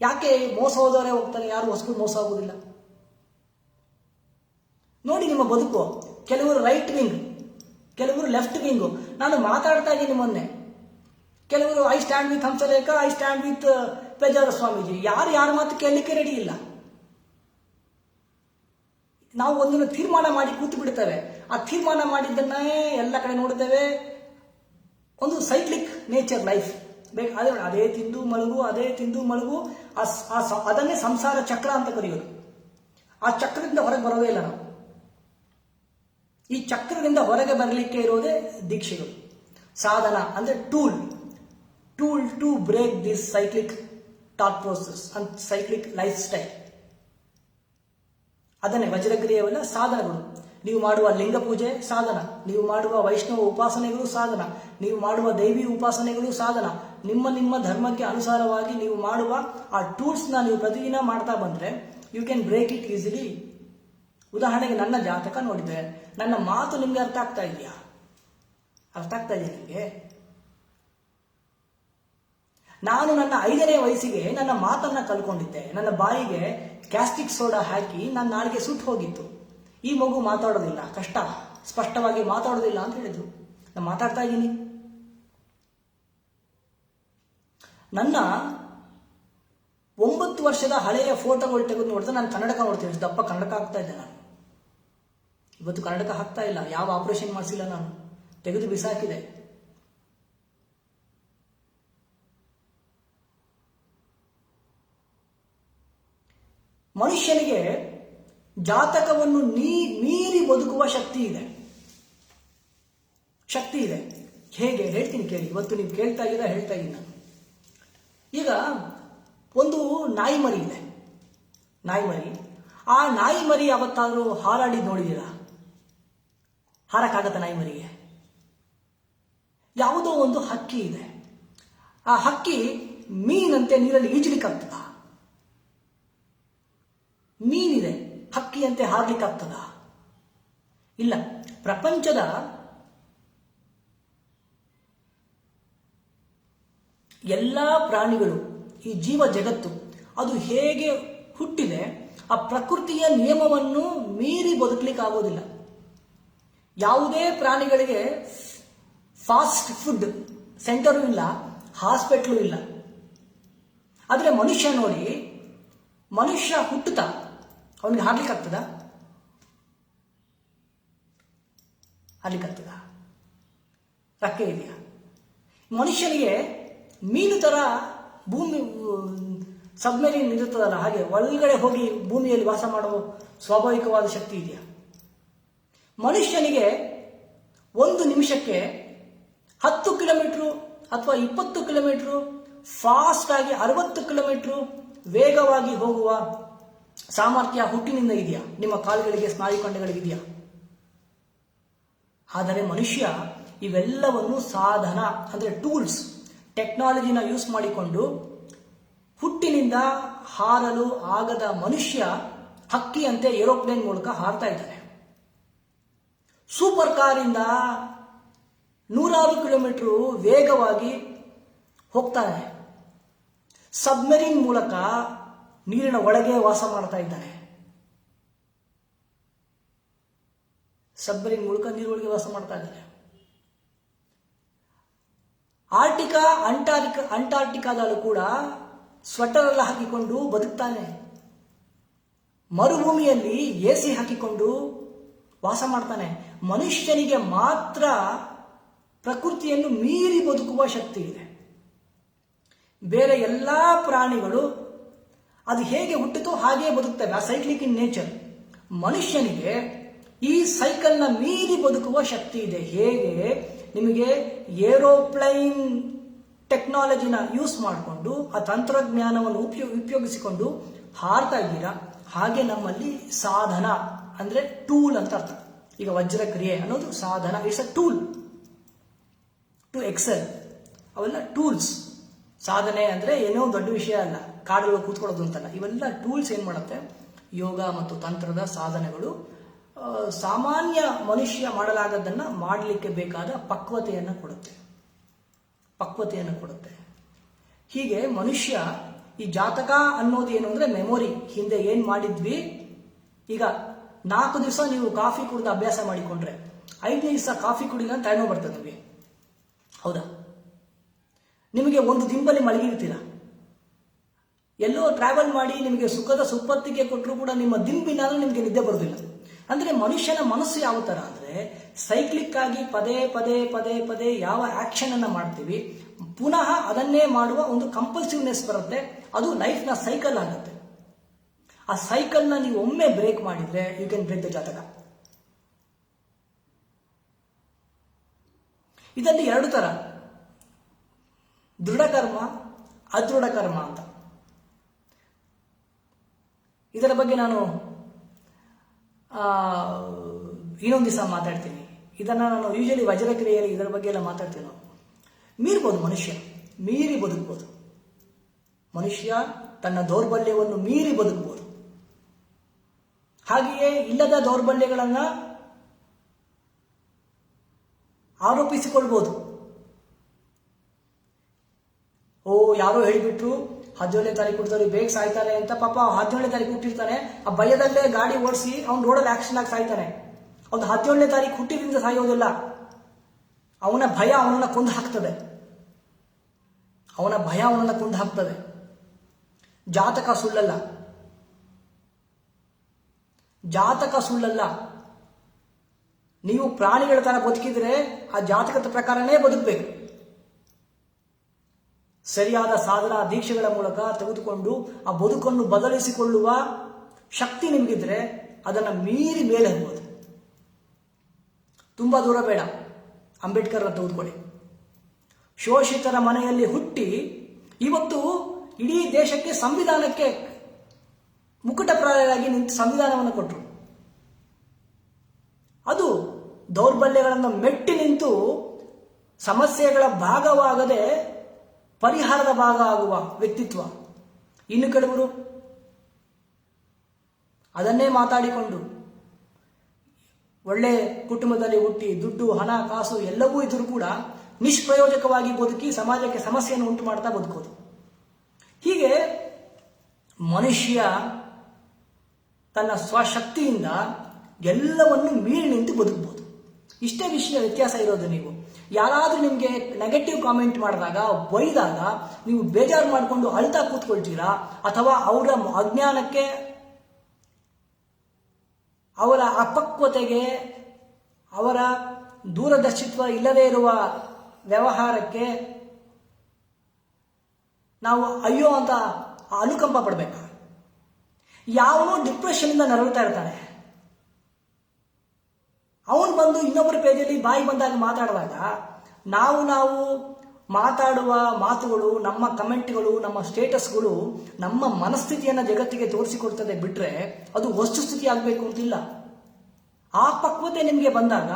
ಯಾಕೆ? ಮೋಸ ಹೋದವರೇ ಹೋಗ್ತಾರೆ, ಯಾರು ಹೊಸಬರು ಮೋಸ ಆಗುವುದಿಲ್ಲ. ನೋಡಿ ನಿಮ್ಮ ಬದುಕು, ಕೆಲವರು ರೈಟ್ ವಿಂಗ್, ಕೆಲವರು ಲೆಫ್ಟ್ ವಿಂಗ್. ನಾನು ಮಾತಾಡ್ತಾ ಇದ್ದೀನಿ ಮೊನ್ನೆ, ಕೆಲವರು I stand with Hamsalekha, I stand with Pejavara Swamiji. ಯಾರ ಮಾತು ಕೇಳಲಿಕ್ಕೆ ರೆಡಿ ಇಲ್ಲ. ನಾವು ಒಂದನ್ನು ತೀರ್ಮಾನ ಮಾಡಿ ಕೂತು ಬಿಡ್ತೇವೆ. ಆ ತೀರ್ಮಾನ ಮಾಡಿದ್ದನ್ನೇ ಎಲ್ಲ ಕಡೆ ನೋಡ್ತೇವೆ. ಒಂದು ಸೈಕ್ಲಿಕ್ ನೇಚರ್ ಲೈಫ್ ಅದೇ ತಿಂದು ಮಲಗು, ಅದನ್ನೇ ಸಂಸಾರ ಚಕ್ರ ಅಂತ ಕರೆಯೋದು. ಆ ಚಕ್ರದಿಂದ ಹೊರಗೆ ಬರೋದೇ ಇಲ್ಲ ನಾವು. ಈ ಚಕ್ರದಿಂದ ಹೊರಗೆ ಬರಲಿಕ್ಕೆ ಇರೋದೇ ದೀಕ್ಷೆಗಳು, ಸಾಧನ ಅಂದ್ರೆ tool to break this cyclic thought process and cyclic lifestyle. ಅದನ್ನೇ ವಜ್ರಕ್ರಿಯೆವೆಲ್ಲ ಸಾಧನಗಳು. ನೀವು ಮಾಡುವ ಲಿಂಗ ಪೂಜೆ ಸಾಧನ, ನೀವು ಮಾಡುವ ವೈಷ್ಣವ ಉಪಾಸನೆಗಳು ಸಾಧನ, ನೀವು ಮಾಡುವ ದೈವಿ ಉಪಾಸನೆಗಳು ಸಾಧನ. ನಿಮ್ಮ ನಿಮ್ಮ ಧರ್ಮಕ್ಕೆ ಅನುಸಾರವಾಗಿ ನೀವು ಮಾಡುವ ಆ ಟೂಲ್ಸ್ನ ನೀವು ಪ್ರತಿದಿನ ಮಾಡ್ತಾ ಬಂದರೆ you can break it easily. ಉದಾಹರಣೆಗೆ ನನ್ನ ಜಾತಕ ನೋಡಿದ್ರೆ ನನ್ನ ಮಾತು ನಿಮಗೆ ಅರ್ಥ ಆಗ್ತಾ ಇದೆಯಾ? ಅರ್ಥ ಆಗ್ತಾ ಇದೆಯಾ ನಿಮಗೆ? ನಾನು ನನ್ನ 5ನೇ ವಯಸ್ಸಿಗೆ ನನ್ನ ಮಾತನ್ನ ಕಲ್ಕೊಂಡಿದ್ದೆ. ನನ್ನ ಬಾಯಿಗೆ ಕ್ಯಾಸ್ಟಿಕ್ ಸೋಡಾ ಹಾಕಿ ನನ್ನ ನಾಲಿಗೆ ಸುಟ್ಟು ಹೋಗಿತ್ತು. ಈ ಮಗು ಮಾತಾಡೋದಿಲ್ಲ, ಕಷ್ಟ, ಸ್ಪಷ್ಟವಾಗಿ ಮಾತಾಡೋದಿಲ್ಲ ಅಂತ ಹೇಳಿದ್ರು. ನಾನು ಮಾತಾಡ್ತಾ ಇದ್ದೀನಿ. ನನ್ನ 9 ವರ್ಷದ ಹಳೆಯ ಫೋಟೋಗಳು ತೆಗೆದು ನೋಡಿದ್ರೆ ನಾನು ಕನ್ನಡಕ ನೋಡ್ತೀನಿ. ಎಷ್ಟು ದಪ್ಪ ಕನ್ನಡಕ ಹಾಕ್ತಾ ಇದ್ದೆ ನಾನು. ಇವತ್ತು ಕನ್ನಡಕ ಹಾಕ್ತಾ ಇಲ್ಲ. ಯಾವ ಆಪರೇಷನ್ ಮಾಡಿಸಿಲ್ಲ ನಾನು, ತೆಗೆದು ಬಿಸಾಕಿದೆ. ಮನುಷ್ಯನಿಗೆ ಜಾತಕವನ್ನು ಮೀರಿ ಬದುಕುವ ಶಕ್ತಿ ಇದೆ. ಹೇಗೆ ಹೇಳ್ತೀನಿ ಕೇಳಿ. ಇವತ್ತು ನೀವು ಕೇಳ್ತಾ ಇದ್ದೀರಾ, ಹೇಳ್ತಾ ಇದ್ದೀನಿ ನಾನು. ಈಗ ಒಂದು ನಾಯಿ ಮರಿ ಇದೆ. ಆ ನಾಯಿ ಮರಿ ಯಾವತ್ತಾದ್ರೂ ಹಾರಾಡಿದ್ ನೋಡಿದ್ದೀರಾ? ಹಾರಕ್ಕಾಗತ್ತ ನಾಯಿ ಮರಿಗೆ? ಯಾವುದೋ ಒಂದು ಹಕ್ಕಿ ಇದೆ. ಆ ಹಕ್ಕಿ ಮೀನಂತೆ ನೀರಲ್ಲಿ ಈಜಲಿಕ್ಕಾಗ್ತದ? ಮೀನಿದೆ, ಹಕ್ಕಿಯಂತೆ ಹಾರ್ಲಿಕ್ಕಾಗ್ತದ? ಇಲ್ಲ. ಪ್ರಪಂಚದ ಎಲ್ಲ ಪ್ರಾಣಿಗಳು, ಈ ಜೀವ ಜಗತ್ತು, ಅದು ಹೇಗೆ ಹುಟ್ಟಿದೆ, ಆ ಪ್ರಕೃತಿಯ ನಿಯಮವನ್ನು ಮೀರಿ ಬದುಕಲಿಕ್ಕಾಗೋದಿಲ್ಲ. ಯಾವುದೇ ಪ್ರಾಣಿಗಳಿಗೆ ಫಾಸ್ಟ್ ಫುಡ್ ಸೆಂಟರು ಇಲ್ಲ, ಹಾಸ್ಪಿಟ್ಲು ಇಲ್ಲ. ಆದರೆ ಮನುಷ್ಯ ನೋಡಿ, ಮನುಷ್ಯ ಹುಟ್ಟುತ್ತಾ ಅವನಿಗೆ ಹಾರ್ಲಿಕ್ಕಾಗ್ತದ? ರಕ್ಕೆ ಇದೆಯಾ? ಮನುಷ್ಯನಿಗೆ ಮೀನು ತರ ಭೂಮಿ ಸಬ್ಮೆರೀನ್ ಇರುತ್ತದಲ್ಲ, ಹಾಗೆ ಒಳಗಡೆ ಹೋಗಿ ಭೂಮಿಯಲ್ಲಿ ವಾಸ ಮಾಡುವ ಸ್ವಾಭಾವಿಕವಾದ ಶಕ್ತಿ ಇದೆಯಾ? ಮನುಷ್ಯನಿಗೆ 1 ನಿಮಿಷಕ್ಕೆ 10 ಕಿಲೋಮೀಟರ್ ಅಥವಾ 20 ಕಿಲೋಮೀಟರ್ ಫಾಸ್ಟ್ ಆಗಿ 60 ಕಿಲೋಮೀಟರ್ ವೇಗವಾಗಿ ಹೋಗುವ ಸಾಮರ್ಥ್ಯ ಹುಟ್ಟಿನಿಂದ ಇದೆಯಾ? ನಿಮ್ಮ ಕಾಲುಗಳಿಗೆ, ಸ್ನಾಯುಖಂಡಗಳಿಗಿದೆಯಾ? ಆದರೆ ಮನುಷ್ಯ ಇವೆಲ್ಲವನ್ನು ಸಾಧನ ಅಂದರೆ ಟೂಲ್ಸ್, ಟೆಕ್ನಾಲಜಿನ ಯೂಸ್ ಮಾಡಿಕೊಂಡು ಹುಟ್ಟಿನಿಂದ ಹಾರಲು ಆಗದ ಮನುಷ್ಯ ಹಕ್ಕಿಯಂತೆ ಏರೋಪ್ಲೇನ್ ಮೂಲಕ ಹಾರ್ತಾ ಇದ್ದಾನೆ. ಸೂಪರ್ ಕಾರಿಂದ 100 ಕಿಲೋಮೀಟರ್ ವೇಗವಾಗಿ ಹೋಗ್ತಾನೆ. ಸಬ್ಮೆರೀನ್ ಮೂಲಕ ನೀರಿನ ಒಳಗೆ ವಾಸ ಮಾಡ್ತಾ ಇದ್ದಾನೆ. ಸಬ್ಮೆರೀನ್ ಮೂಲಕ ನೀರೊಳಗೆ ವಾಸ ಮಾಡ್ತಾ ಇದ್ದಾನೆ. ಅಂಟಾರ್ಟಿಕಾದಲ್ಲೂ ಕೂಡ ಸ್ವೆಟರ್ ಎಲ್ಲ ಹಾಕಿಕೊಂಡು ಬದುಕ್ತಾನೆ. ಮರುಭೂಮಿಯಲ್ಲಿ AC ಹಾಕಿಕೊಂಡು ವಾಸ ಮಾಡ್ತಾನೆ. ಮನುಷ್ಯನಿಗೆ ಮಾತ್ರ ಪ್ರಕೃತಿಯನ್ನು ಮೀರಿ ಬದುಕುವ ಶಕ್ತಿ ಇದೆ. ಬೇರೆ ಎಲ್ಲಾ ಪ್ರಾಣಿಗಳು ಅದು ಹೇಗೆ ಹುಟ್ಟಿತೋ ಹಾಗೆ ಬದುಕ್ತವೆ. ಆ ಸೈಕ್ಲಿಕ್ ಇನ್ ನೇಚರ್. ಮನುಷ್ಯನಿಗೆ ಈ ಸೈಕಲ್ನ ಮೀರಿ ಬದುಕುವ ಶಕ್ತಿ ಇದೆ. ಹೇಗೆ ನಿಮಗೆ ಏರೋಪ್ಲೈನ್ ಟೆಕ್ನಾಲಜಿನ ಯೂಸ್ ಮಾಡಿಕೊಂಡು ಆ ತಂತ್ರಜ್ಞಾನವನ್ನು ಉಪಯೋಗಿಸಿಕೊಂಡು ಹಾರ್ತಾ ಇದ್ದೀರಾ, ಹಾಗೆ ನಮ್ಮಲ್ಲಿ ಸಾಧನ ಅಂದ್ರೆ ಟೂಲ್ ಅಂತ ಅರ್ಥ. ಈಗ ವಜ್ರಕ್ರಿಯೆ ಅನ್ನೋದು ಸಾಧನ, it's a tool to excel. ಅವೆಲ್ಲ ಟೂಲ್ಸ್. ಸಾಧನೆ ಅಂದ್ರೆ ಏನೋ ದೊಡ್ಡ ವಿಷಯ ಅಲ್ಲ, ಕಾಡಲ್ಲಿ ಕೂತ್ಕೊಳ್ಳೋದು ಅಂತಲ್ಲ. ಇವೆಲ್ಲ ಟೂಲ್ಸ್ ಏನ್ ಮಾಡುತ್ತೆ, ಯೋಗ ಮತ್ತು ತಂತ್ರದ ಸಾಧನೆಗಳು ಸಾಮಾನ್ಯ ಮನುಷ್ಯ ಮಾಡಲಾಗದನ್ನ ಮಾಡಲಿಕ್ಕೆ ಬೇಕಾದ ಪಕ್ವತೆಯನ್ನು ಕೊಡುತ್ತೆ. ಹೀಗೆ ಮನುಷ್ಯ ಈ ಜಾತಕ ಅನ್ನೋದು ಏನು ಅಂದ್ರೆ ಮೆಮೊರಿ. ಹಿಂದೆ ಏನ್ ಮಾಡಿದ್ವಿ, ಈಗ 4 ದಿವಸ ನೀವು ಕಾಫಿ ಕುಡಿದು ಅಭ್ಯಾಸ ಮಾಡಿಕೊಂಡ್ರೆ 5ನೇ ದಿವಸ ಕಾಫಿ ಕುಡಿಲ್ಲ ಅಂತ ತಲೆನೋವು ಬರ್ತದೆ ನಿಮಗೆ. ಹೌದಾ? ನಿಮಗೆ ಒಂದು ದಿಂಬಲ್ಲಿ ಮಲಗಿರ್ತೀರ, ಎಲ್ಲೋ ಟ್ರಾವೆಲ್ ಮಾಡಿ ನಿಮಗೆ ಸುಖದ ಸುಪ್ಪತ್ತಿಗೆ ಕೊಟ್ಟರು ಕೂಡ ನಿಮ್ಮ ದಿಂಬಿನಾದ್ರೂ ನಿಮಗೆ ನಿದ್ದೆ ಬರುವುದಿಲ್ಲ. ಅಂದ್ರೆ ಮನುಷ್ಯನ ಮನಸ್ಸು ಯಾವ ತರ ಅಂದ್ರೆ ಸೈಕ್ಲಿಕ್ ಆಗಿ ಪದೇ ಪದೇ ಯಾವ ಆಕ್ಷನ್ ಅನ್ನ ಮಾಡ್ತೀವಿ, ಪುನಃ ಅದನ್ನೇ ಮಾಡುವ ಒಂದು ಕಂಪಲ್ಸಿವ್ನೆಸ್ ಬರುತ್ತೆ. ಅದು ಲೈಫ್ನ ಸೈಕಲ್ ಆಗುತ್ತೆ. ಆ ಸೈಕಲ್ನ ನೀವು ಒಮ್ಮೆ ಬ್ರೇಕ್ ಮಾಡಿದ್ರೆ ಯು ಕ್ಯಾನ್ ಬ್ರೇಕ್ ದ ಜಾತಕ. ಇದರಲ್ಲಿ 2 ತರ, ದೃಢ ಕರ್ಮ, ಅದೃಢ ಕರ್ಮ ಅಂತ. ಇದರ ಬಗ್ಗೆ ನಾನು ಇನ್ನೊಂದು ದಿವಸ ಮಾತಾಡ್ತೀನಿ. ಇದನ್ನು ನಾನು ಯೂಶಲಿ ವಜ್ರಕ್ರಿಯೆಯಲ್ಲಿ ಇದರ ಬಗ್ಗೆ ಎಲ್ಲ ಮಾತಾಡ್ತೀನಿ. ನಾವು ಮೀರ್ಬೋದು, ಮನುಷ್ಯ ಮೀರಿ ಬದುಕ್ಬೋದು. ಮನುಷ್ಯ ತನ್ನ ದೌರ್ಬಲ್ಯವನ್ನು ಮೀರಿ ಬದುಕ್ಬೋದು. ಹಾಗೆಯೇ ಇಲ್ಲದ ದೌರ್ಬಲ್ಯಗಳನ್ನು ಆರೋಪಿಸಿಕೊಳ್ಬೋದು. ಯಾರೋ ಹೇಳಿಬಿಟ್ರು 17ನೇ ತಾರೀಕು ಹುಟ್ಟಿದವ್ರಿಗೆ ಬೇಗ ಸಾಯ್ತಾರೆ ಅಂತ. ಪಾಪ 17ನೇ ತಾರೀಕು ಹುಟ್ಟಿರ್ತಾನೆ, ಆ ಭಯದಲ್ಲೇ ಗಾಡಿ ಓಡಿಸಿ ಅವ್ನು ರೋಡಲ್ಲಿ ಆಕ್ಸಿಡೆಂಟ್ ಆಗಿ ಸಾಯ್ತಾನೆ. ಅವ್ನು 17ನೇ ತಾರೀಕು ಹುಟ್ಟಿದ್ರಿಂದ ಸಾಯೋದಿಲ್ಲ. ಅವನ ಭಯ ಅವನನ್ನ ಕೊಂದು ಹಾಕ್ತದೆ. ಅವನ ಭಯ ಅವನನ್ನ ಕೊಂದು ಹಾಕ್ತದೆ. ಜಾತಕ ಸುಳ್ಳಲ್ಲ, ಜಾತಕ ಸುಳ್ಳಲ್ಲ. ನೀವು ಪ್ರಾಣಿಗಳ ತರ ಬದುಕಿದ್ರೆ ಆ ಜಾತಕದ ಪ್ರಕಾರನೇ ಬದುಕಬೇಕು. ಸರಿಯಾದ ಸಾಧನಾ ದೀಕ್ಷೆಗಳ ಮೂಲಕ ತೆಗೆದುಕೊಂಡು ಆ ಬದುಕನ್ನು ಬದಲಿಸಿಕೊಳ್ಳುವ ಶಕ್ತಿ ನಿಮಗಿದ್ರೆ ಅದನ್ನು ಮೀರಿ ಮೇಲೆ ಹೋಗ್ಬೋದು. ತುಂಬಾ ದೂರ ಬೇಡ, ಅಂಬೇಡ್ಕರ್ ತೆಗೆದುಕೊಳ್ಳಿ. ಶೋಷಿತರ ಮನೆಯಲ್ಲಿ ಹುಟ್ಟಿ ಇವತ್ತು ಇಡೀ ದೇಶಕ್ಕೆ ಸಂವಿಧಾನಕ್ಕೆ ಮುಕುಟಪ್ರಾಯರಾಗಿ ನಿಂತು ಸಂವಿಧಾನವನ್ನು ಕೊಟ್ಟರು. ಅದು ದೌರ್ಬಲ್ಯಗಳನ್ನು ಮೆಟ್ಟಿ ನಿಂತು ಸಮಸ್ಯೆಗಳ ಭಾಗವಾಗದೆ ಪರಿಹಾರದ ಭಾಗ ಆಗುವ ವ್ಯಕ್ತಿತ್ವ. ಇನ್ನು ಕೆಲವರು ಅದನ್ನೇ ಮಾತಾಡಿಕೊಂಡು ಒಳ್ಳೆ ಕುಟುಂಬದಲ್ಲಿ ಹುಟ್ಟಿ ದುಡ್ಡು ಹಣ ಕಾಸು ಎಲ್ಲವೂ ಇದ್ರೂ ಕೂಡ ನಿಷ್ಪ್ರಯೋಜಕವಾಗಿ ಬದುಕಿ ಸಮಾಜಕ್ಕೆ ಸಮಸ್ಯೆಯನ್ನು ಉಂಟು ಮಾಡ್ತಾ ಬದುಕೋದು. ಹೀಗೆ ಮನುಷ್ಯ ತನ್ನ ಸ್ವಶಕ್ತಿಯಿಂದ ಎಲ್ಲವನ್ನು ಮೀರಿ ನಿಂತು ಬದುಕಬಹುದು. ಇಷ್ಟೇ ವಿಷಯ ವ್ಯತ್ಯಾಸ ಇರೋದು. ನೀವು ಯಾರಾದ್ರೂ ನಿಮಗೆ ನೆಗೆಟಿವ್ ಕಾಮೆಂಟ್ ಮಾಡಿದಾಗ, ಬೈದಾಗ ನೀವು ಬೇಜಾರು ಮಾಡಿಕೊಂಡು ಅಳ್ತಾ ಕೂತ್ಕೊಳ್ತೀರಾ, ಅಥವಾ ಅವರ ಅಜ್ಞಾನಕ್ಕೆ, ಅವರ ಅಪಕ್ವತೆಗೆ, ಅವರ ದೂರದರ್ಶಿತ್ವ ಇಲ್ಲದೇ ಇರುವ ವ್ಯವಹಾರಕ್ಕೆ ನಾವು ಅಯ್ಯೋ ಅಂತ ಅನುಕಂಪ ಪಡಬೇಕಾ? ಯಾವನೋ ಡಿಪ್ರೆಷನ್ ಇಂದ ನರಳುತ್ತಾ ಇರ್ತಾನೆ, ಅವನು ಬಂದು ಇನ್ನೊಬ್ಬರ ಪೇಜಲ್ಲಿ ಬಾಯಿ ಬಂದಾಗ ಮಾತಾಡಿದಾಗ ನಾವು ಮಾತಾಡುವ ಮಾತುಗಳು, ನಮ್ಮ ಕಮೆಂಟ್ಗಳು, ನಮ್ಮ ಸ್ಟೇಟಸ್ಗಳು ನಮ್ಮ ಮನಸ್ಥಿತಿಯನ್ನು ಜಗತ್ತಿಗೆ ತೋರಿಸಿಕೊಡ್ತದೆ ಬಿಟ್ರೆ ಅದು ವಸ್ತುಸ್ಥಿತಿ ಆಗಬೇಕು ಅಂತಿಲ್ಲ. ಆ ಪಕ್ವತೆ ನಿಮಗೆ ಬಂದಾಗ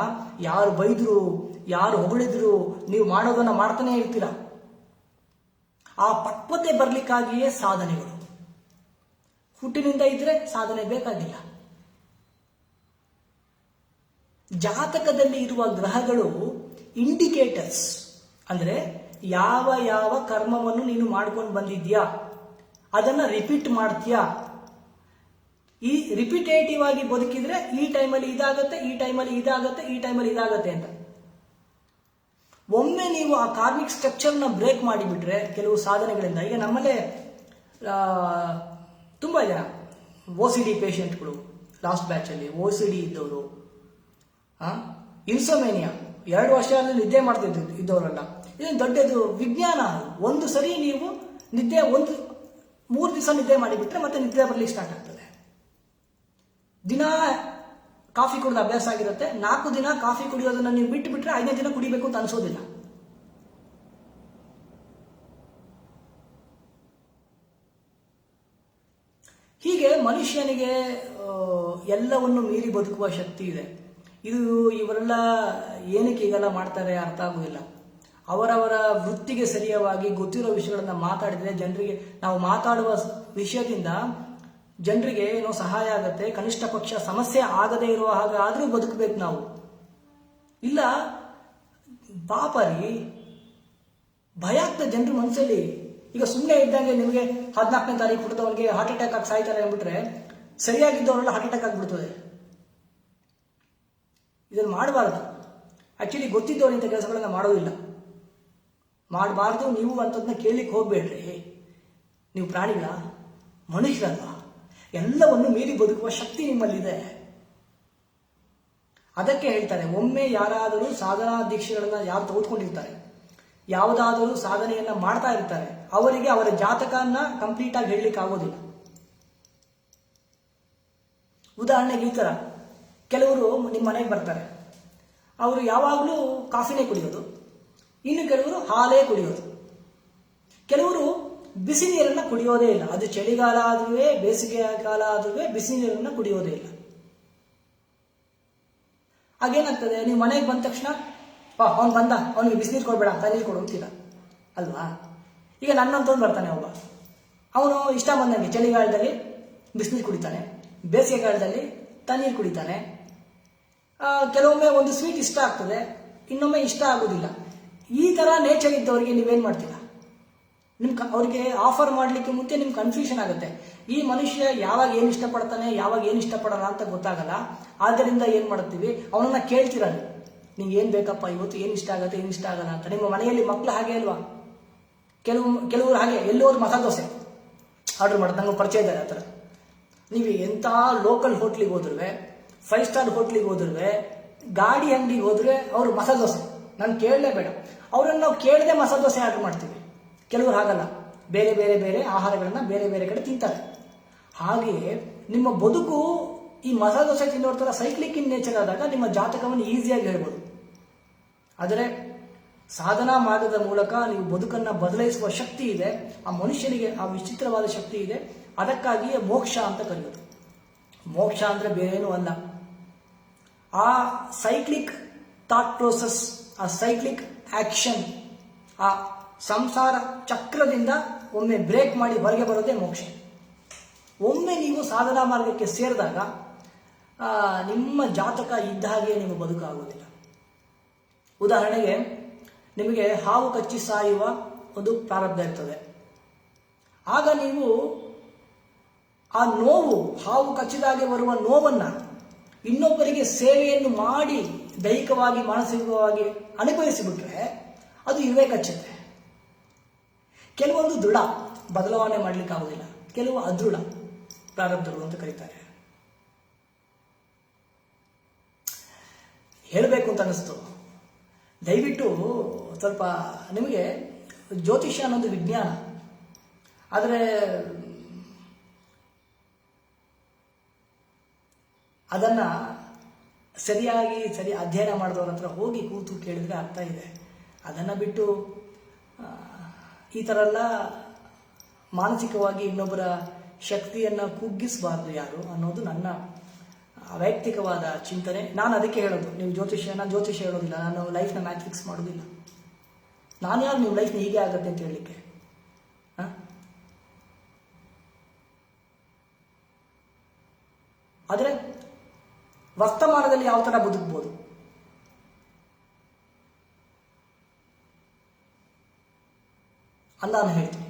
ಯಾರು ಬೈದ್ರು, ಯಾರು ಹೊಗಳಿದ್ರು, ನೀವು ಮಾಡೋದನ್ನ ಮಾಡ್ತಾನೆ ಇರ್ತೀರ. ಆ ಪಕ್ವತೆ ಬರಲಿಕ್ಕಾಗಿಯೇ ಸಾಧನೆಗಳು. ಹುಟ್ಟಿನಿಂದ ಇದ್ರೆ ಸಾಧನೆ ಬೇಕಾಗಿಲ್ಲ. ಜಾತಕದಲ್ಲಿ ಇರುವ ಗ್ರಹಗಳು ಇಂಡಿಕೇಟರ್ಸ್, ಅಂದ್ರೆ ಯಾವ ಯಾವ ಕರ್ಮವನ್ನು ನೀನು ಮಾಡ್ಕೊಂಡು ಬಂದಿದ್ಯಾ ಅದನ್ನ ರಿಪೀಟ್ ಮಾಡ್ತೀಯಾ. ಈ ರಿಪಿಟೇಟಿವ್ ಆಗಿ ಬದುಕಿದ್ರೆ ಈ ಟೈಮಲ್ಲಿ ಇದಾಗತ್ತೆ, ಈ ಟೈಮಲ್ಲಿ ಇದಾಗತ್ತೆ, ಈ ಟೈಮಲ್ಲಿ ಇದಾಗತ್ತೆ ಅಂತ. ಒಮ್ಮೆ ನೀವು ಆ ಕಾರ್ಮಿಕ್ ಸ್ಟ್ರಕ್ಚರ್ನ ಬ್ರೇಕ್ ಮಾಡಿಬಿಟ್ರೆ ಕೆಲವು ಸಾಧನೆಗಳಿಂದ, ಈಗ ನಮ್ಮಲ್ಲೇ ತುಂಬ ಜನ OCD ಪೇಷಂಟ್ಗಳು, ಲಾಸ್ಟ್ ಬ್ಯಾಚಲ್ಲಿ OCD ಇದ್ದವರು, ಇನ್ಸೋಮೇನಿಯಾ 2 ವರ್ಷದಲ್ಲಿ ನಿದ್ದೆ ಮಾಡ್ತಿದ್ದು ಇದ್ದವರಲ್ಲ. ಇದೊಂದು ದೊಡ್ಡದು ವಿಜ್ಞಾನ. ಒಂದು ಸರಿ ನೀವು ನಿದ್ದೆ 3 ದಿವಸ ನಿದ್ದೆ ಮಾಡಿಬಿಟ್ರೆ ಮತ್ತೆ ನಿದ್ದೆ ಬರಲಿಕ್ಕೆ ಸ್ಟಾರ್ಟ್ ಆಗ್ತದೆ. ದಿನ ಕಾಫಿ ಕುಡಿದ ಅಭ್ಯಾಸ ಆಗಿರುತ್ತೆ, 4 ದಿನ ಕಾಫಿ ಕುಡಿಯೋದನ್ನ ನೀವು ಬಿಟ್ಟು ಬಿಟ್ರೆ 5ನೇ ದಿನ ಕುಡಿಬೇಕು ಅಂತ ಅನ್ಸೋದಿಲ್ಲ. ಹೀಗೆ ಮನುಷ್ಯನಿಗೆ ಎಲ್ಲವನ್ನು ಮೀರಿ ಬದುಕುವ ಶಕ್ತಿ ಇದೆ. ಇವರೆಲ್ಲ ಏನಕ್ಕೆ ಈಗೆಲ್ಲ ಮಾಡ್ತಾರೆ ಅರ್ಥ ಆಗುವುದಿಲ್ಲ. ಅವರವರ ವೃತ್ತಿಗೆ ಸರಿಯಾಗಿ ಗೊತ್ತಿರೋ ವಿಷಯಗಳನ್ನ ಮಾತಾಡಿದ್ರೆ ಜನರಿಗೆ, ನಾವು ಮಾತಾಡುವ ವಿಷಯದಿಂದ ಜನರಿಗೆ ಏನೋ ಸಹಾಯ ಆಗತ್ತೆ, ಕನಿಷ್ಠ ಪಕ್ಷ ಸಮಸ್ಯೆ ಆಗದೇ ಇರುವ ಹಾಗೆ ಆದ್ರೂ ಬದುಕಬೇಕು ನಾವು. ಇಲ್ಲ ಪಾಪರಿ ಭಯ ಆಗ್ತದೆ ಜನರ ಮನಸ್ಸಲ್ಲಿ. ಈಗ ಸುಮ್ಮನೆ ಇದ್ದಂಗೆ ನಿಮಗೆ 14ನೇ ತಾರೀಕು ಹುಟ್ಟಿದವನಿಗೆ ಹಾರ್ಟ್ ಅಟ್ಯಾಕ್ ಆಗಿ ಸಾಯ್ತಾರೆ ಅಂದ್ಬಿಟ್ರೆ ಸರಿಯಾಗಿದ್ದವರೆಲ್ಲ ಹಾರ್ಟ್ ಅಟ್ಯಾಕ್ ಆಗಿಬಿಡ್ತದೆ. ಇದನ್ನು ಮಾಡಬಾರ್ದು. ಆಕ್ಚುಲಿ ಗೊತ್ತಿದ್ದವರು ಇಂಥ ಕೆಲಸಗಳನ್ನ ಮಾಡೋದಿಲ್ಲ, ಮಾಡಬಾರ್ದು. ನೀವು ಅಂಥದ್ದನ್ನ ಕೇಳಲಿಕ್ಕೆ ಹೋಗ್ಬೇಡ್ರಿ. ನೀವು ಪ್ರಾಣಿಗಳ, ಮನುಷ್ಯರಲ್ಲ. ಎಲ್ಲವನ್ನು ಮೀರಿ ಬದುಕುವ ಶಕ್ತಿ ನಿಮ್ಮಲ್ಲಿದೆ. ಅದಕ್ಕೆ ಹೇಳ್ತಾರೆ, ಒಮ್ಮೆ ಯಾರಾದರೂ ಸಾಧನಾ ದೀಕ್ಷೆಗಳನ್ನ ಯಾರು ತೆಗೆದುಕೊಂಡಿರ್ತಾರೆ, ಯಾವುದಾದರೂ ಸಾಧನೆಯನ್ನ ಮಾಡ್ತಾ ಇರ್ತಾರೆ, ಅವರಿಗೆ ಅವರ ಜಾತಕನ್ನ ಕಂಪ್ಲೀಟ್ ಆಗಿ ಹೇಳಲಿಕ್ಕೆ ಆಗೋದಿಲ್ಲ. ಉದಾಹರಣೆಗೆ ಈ ತರ ಕೆಲವರು ನಿಮ್ಮ ಮನೆಗೆ ಬರ್ತಾರೆ, ಅವರು ಯಾವಾಗಲೂ ಕಾಫಿನೇ ಕುಡಿಯೋದು, ಇನ್ನು ಕೆಲವರು ಹಾಲೇ ಕುಡಿಯೋದು, ಕೆಲವರು ಬಿಸಿ ನೀರನ್ನ ಕುಡಿಯೋದೇ ಇಲ್ಲ. ಅದು ಚಳಿಗಾಲ ಆದ್ರೂ ಬೇಸಿಗೆ ಕಾಲ ಆದ್ರೂ ಬಿಸಿ ನೀರನ್ನ ಕುಡಿಯೋದೇ ಇಲ್ಲ. ಆಗೇನಾಗ್ತದೆ, ನೀವು ಮನೆಗೆ ಬಂದ ತಕ್ಷಣ ಅವ್ನು ಬಂದ, ಅವನಿಗೆ ಬಿಸಿನೀರು ಕೊಡಬೇಡ, ತಣ್ಣೀರು ಕೊಡು ಅಂತೀರ ಅಲ್ವಾ? ಈಗ ನನ್ನಂತವ್ನು ಬರ್ತಾನೆ ಒಬ್ಬ, ಅವನು ಇಷ್ಟ ಬಂದಂಗೆ ಚಳಿಗಾಲದಲ್ಲಿ ಬಿಸಿನೀರು ಕುಡಿತಾನೆ, ಬೇಸಿಗೆಗಾಲದಲ್ಲಿ ತಣ್ಣೀರು ಕುಡಿತಾನೆ. ಕೆಲವೊಮ್ಮೆ ಒಂದು ಸ್ವೀಟ್ ಇಷ್ಟ ಆಗ್ತದೆ, ಇನ್ನೊಮ್ಮೆ ಇಷ್ಟ ಆಗೋದಿಲ್ಲ. ಈ ಥರ ನೇಚರ್ ಇದ್ದವರಿಗೆ ನೀವೇನು ಮಾಡ್ತೀರಾ? ಅವ್ರಿಗೆ ಆಫರ್ ಮಾಡಲಿಕ್ಕೆ ಮುಂಚೆ ನಿಮ್ಗೆ ಕನ್ಫ್ಯೂಷನ್ ಆಗುತ್ತೆ. ಈ ಮನುಷ್ಯ ಯಾವಾಗ ಏನು ಇಷ್ಟಪಡ್ತಾನೆ, ಯಾವಾಗ ಏನು ಇಷ್ಟಪಡಲ್ಲ ಅಂತ ಗೊತ್ತಾಗಲ್ಲ. ಆದ್ದರಿಂದ ಏನು ಮಾಡ್ತೀವಿ, ಅವನನ್ನ ಕೇಳ್ತೀರ, ನಿಂಗೆ ಏನು ಬೇಕಪ್ಪ ಇವತ್ತು, ಏನು ಇಷ್ಟ ಆಗುತ್ತೆ, ಏನು ಇಷ್ಟ ಆಗಲ್ಲ ಅಂತ. ನಿಮ್ಮ ಮನೆಯಲ್ಲಿ ಮಕ್ಕಳು ಹಾಗೆ ಅಲ್ವಾ? ಕೆಲವರು ಹಾಗೆ ಎಲ್ಲೋರು ಮಸಾಲೆ ದೋಸೆ ಆರ್ಡರ್ ಮಾಡೋದು, ನಂಗೆ ಪರಿಚಯ ಇದ್ದಾರೆ ಆ ಥರ. ನೀವು ಎಂಥ ಲೋಕಲ್ ಹೋಟ್ಲಿಗೆ ಹೋದ್ರೂ, 5 ಸ್ಟಾರ್ ಹೋಟ್ಲಿಗೆ ಹೋದ್ರೂ, ಗಾಡಿ ಅಂಗಡಿಗೆ ಹೋದ್ರೆ ಅವರು ಮಸಾಲೆ ದೋಸೆ ನಾನು ಕೇಳಲೇಬೇಡ, ಅವರನ್ನು ನಾವು ಕೇಳದೆ ಮಸಾಲೆ ದೋಸೆ ಆರ್ಡರ್ ಮಾಡ್ತೀವಿ. ಕೆಲವರು ಹಾಗಲ್ಲ, ಬೇರೆ ಬೇರೆ ಬೇರೆ ಆಹಾರಗಳನ್ನು ಬೇರೆ ಬೇರೆ ಕಡೆ ತಿಂತಾರೆ. ಹಾಗೆಯೇ ನಿಮ್ಮ ಬದುಕು ಈ ಮಸಾಲೆ ದೋಸೆ ತಿನ್ನೋರ ಥರ ಸೈಕ್ಲಿಕ್ ಇನ್ ನೇಚರ್ ಆದಾಗ ನಿಮ್ಮ ಜಾತಕವನ್ನು ಈಸಿಯಾಗಿ ಹೇಳ್ಬೋದು. ಆದರೆ ಸಾಧನಾ ಮಾರ್ಗದ ಮೂಲಕ ನೀವು ಬದುಕನ್ನು ಬದಲಾಯಿಸುವ ಶಕ್ತಿ ಇದೆ. ಆ ಮನುಷ್ಯನಿಗೆ ಆ ವಿಚಿತ್ರವಾದ ಶಕ್ತಿ ಇದೆ. ಅದಕ್ಕಾಗಿಯೇ ಮೋಕ್ಷ ಅಂತ ಕರೆಯೋದು. ಮೋಕ್ಷ ಅಂದರೆ ಬೇರೇನೂ ಅಲ್ಲ, ಆ ಸೈಕ್ಲಿಕ್ ಥಾಟ್ ಪ್ರೋಸೆಸ್, ಆ ಸೈಕ್ಲಿಕ್ ಆಕ್ಷನ್, ಆ ಸಂಸಾರ ಚಕ್ರದಿಂದ ಒಮ್ಮೆ ಬ್ರೇಕ್ ಮಾಡಿ ಹೊರಗೆ ಬರೋದೇ ಮೋಕ್ಷ. ಒಮ್ಮೆ ನೀವು ಸಾಧನಾ ಮಾರ್ಗಕ್ಕೆ ಸೇರಿದಾಗ ನಿಮ್ಮ ಜಾತಕ ಇದ್ದ ಹಾಗೆ ನಿಮ್ಮ ಬದುಕಾಗುವುದಿಲ್ಲ. ಉದಾಹರಣೆಗೆ, ನಿಮಗೆ ಹಾವು ಕಚ್ಚಿ ಸಾಯುವ ಒಂದು ಪ್ರಾರಬ್ಧ ಇರ್ತದೆ. ಆಗ ನೀವು ಆ ನೋವು, ಹಾವು ಕಚ್ಚಿದಾಗೆ ಬರುವ ನೋವನ್ನು ಇನ್ನೊಬ್ಬರಿಗೆ ಸೇವೆಯನ್ನು ಮಾಡಿ ದೈಹಿಕವಾಗಿ ಮಾನಸಿಕವಾಗಿ ಅನುಭವಿಸಿಬಿಟ್ರೆ ಅದು ಇವೇ ಕಚ್ಚುತ್ತೆ. ಕೆಲವೊಂದು ದೃಢ, ಬದಲಾವಣೆ ಮಾಡಲಿಕ್ಕೆ ಆಗುವುದಿಲ್ಲ. ಕೆಲವು ಅದೃಢ ಪ್ರಾರಬ್ಧಗಳು ಅಂತ ಕರೀತಾರೆ. ಹೇಳಬೇಕು ಅಂತ ಅನಿಸ್ತು. ದಯವಿಟ್ಟು ಸ್ವಲ್ಪ ನಿಮಗೆ ಜ್ಯೋತಿಷ್ಯ ಅನ್ನೋದು ವಿಜ್ಞಾನ, ಆದರೆ ಅದನ್ನು ಸರಿ ಅಧ್ಯಯನ ಮಾಡಿದವ್ರ ಹತ್ರ ಹೋಗಿ ಕೂತು ಕೇಳಿದ್ರೆ ಅರ್ಥ ಇದೆ. ಅದನ್ನು ಬಿಟ್ಟು ಈ ಥರ ಎಲ್ಲ ಮಾನಸಿಕವಾಗಿ ಇನ್ನೊಬ್ಬರ ಶಕ್ತಿಯನ್ನು ಕುಗ್ಗಿಸಬಾರ್ದು ಯಾರು ಅನ್ನೋದು ನನ್ನ ವೈಯಕ್ತಿಕವಾದ ಚಿಂತನೆ. ನಾನು ಅದಕ್ಕೆ ಹೇಳೋದು, ನೀವು ಜ್ಯೋತಿಷ್ಯ ಹೇಳೋದಿಲ್ಲ, ನಾನು ಲೈಫ್ನ ಮ್ಯಾಚ್ ಫಿಕ್ಸ್ ಮಾಡೋದಿಲ್ಲ. ನಾನು ಯಾರು ನಿಮ್ಮ ಲೈಫ್ನ ಹೀಗೆ ಆಗುತ್ತೆ ಅಂತ ಹೇಳಲಿಕ್ಕೆ? ಆದರೆ ವರ್ತಮಾನದಲ್ಲಿ ಯಾವ ಥರ ಬದುಕ್ಬೋದು ಅಂತ ನಾನು ಹೇಳ್ತೀನಿ.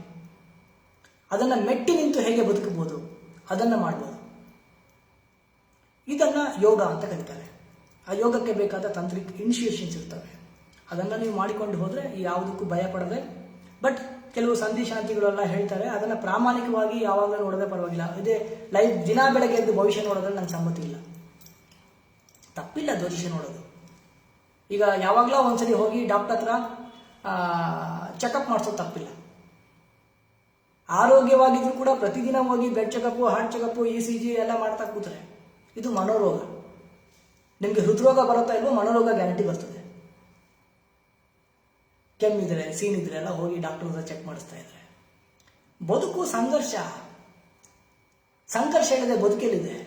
ಅದನ್ನು ಮೆಟ್ಟಿ ನಿಂತು ಹೇಗೆ ಬದುಕಬಹುದು ಅದನ್ನು ಮಾಡ್ಬೋದು. ಇದನ್ನು ಯೋಗ ಅಂತ ಕರೀತಾರೆ. ಆ ಯೋಗಕ್ಕೆ ಬೇಕಾದ ತಾಂತ್ರಿಕ ಇನಿಷಿಯೇಷನ್ಸ್ ಇರ್ತವೆ. ಅದನ್ನು ನೀವು ಮಾಡಿಕೊಂಡು ಹೋದರೆ ಯಾವುದಕ್ಕೂ ಭಯ ಪಡದೆ, ಬಟ್ ಕೆಲವು ಸಂಧಿ ಶಾಂತಿಗಳೆಲ್ಲ ಹೇಳ್ತಾರೆ, ಅದನ್ನು ಪ್ರಾಮಾಣಿಕವಾಗಿ ಯಾವಾಗಲೂ ನೋಡೋದೇ ಪರವಾಗಿಲ್ಲ. ಇದೇ ಲೈಫ್ ದಿನ ಬೆಳಗ್ಗೆ ಎದ್ದು ಭವಿಷ್ಯ ನೋಡೋದ್ರಲ್ಲಿ ನಂಗೆ ಸಮ್ಮತಿ ಇಲ್ಲ. ತಪ್ಪಿಲ್ಲ ಜ್ಯೋತಿಷ್ಯ ನೋಡೋದು. ಈಗ ಯಾವಾಗಲೂ ಒಂದ್ಸರಿ ಹೋಗಿ ಡಾಕ್ಟರ್ ಹತ್ರ ಚೆಕಪ್ ಮಾಡಿಸೋದು ತಪ್ಪಿಲ್ಲ. ಆರೋಗ್ಯವಾಗಿದ್ರು ಕೂಡ ಪ್ರತಿದಿನ ಹೋಗಿ blood checkup, heart checkup, ECG ಎಲ್ಲ ಮಾಡ್ತಾ ಕೂತ್ರೆ ಇದು ಮನೋರೋಗ. ನಿಮಗೆ ಹೃದ್ರೋಗ ಬರುತ್ತಾ ಇಲ್ವೋ, ಮನೋರೋಗ ಗ್ಯಾರಂಟಿ ಬರ್ತದೆ. ಕೆಮ್ಮಿದ್ರೆ, ಸೀನಿದ್ರೆ ಎಲ್ಲ ಹೋಗಿ ಡಾಕ್ಟರ್ ಹತ್ರ ಚೆಕ್ ಮಾಡಿಸ್ತಾ ಇದ್ದಾರೆ. ಬದುಕು ಸಂಘರ್ಷ ಇಲ್ಲದೆ ಬದುಕಲ್ಲಿದೆ.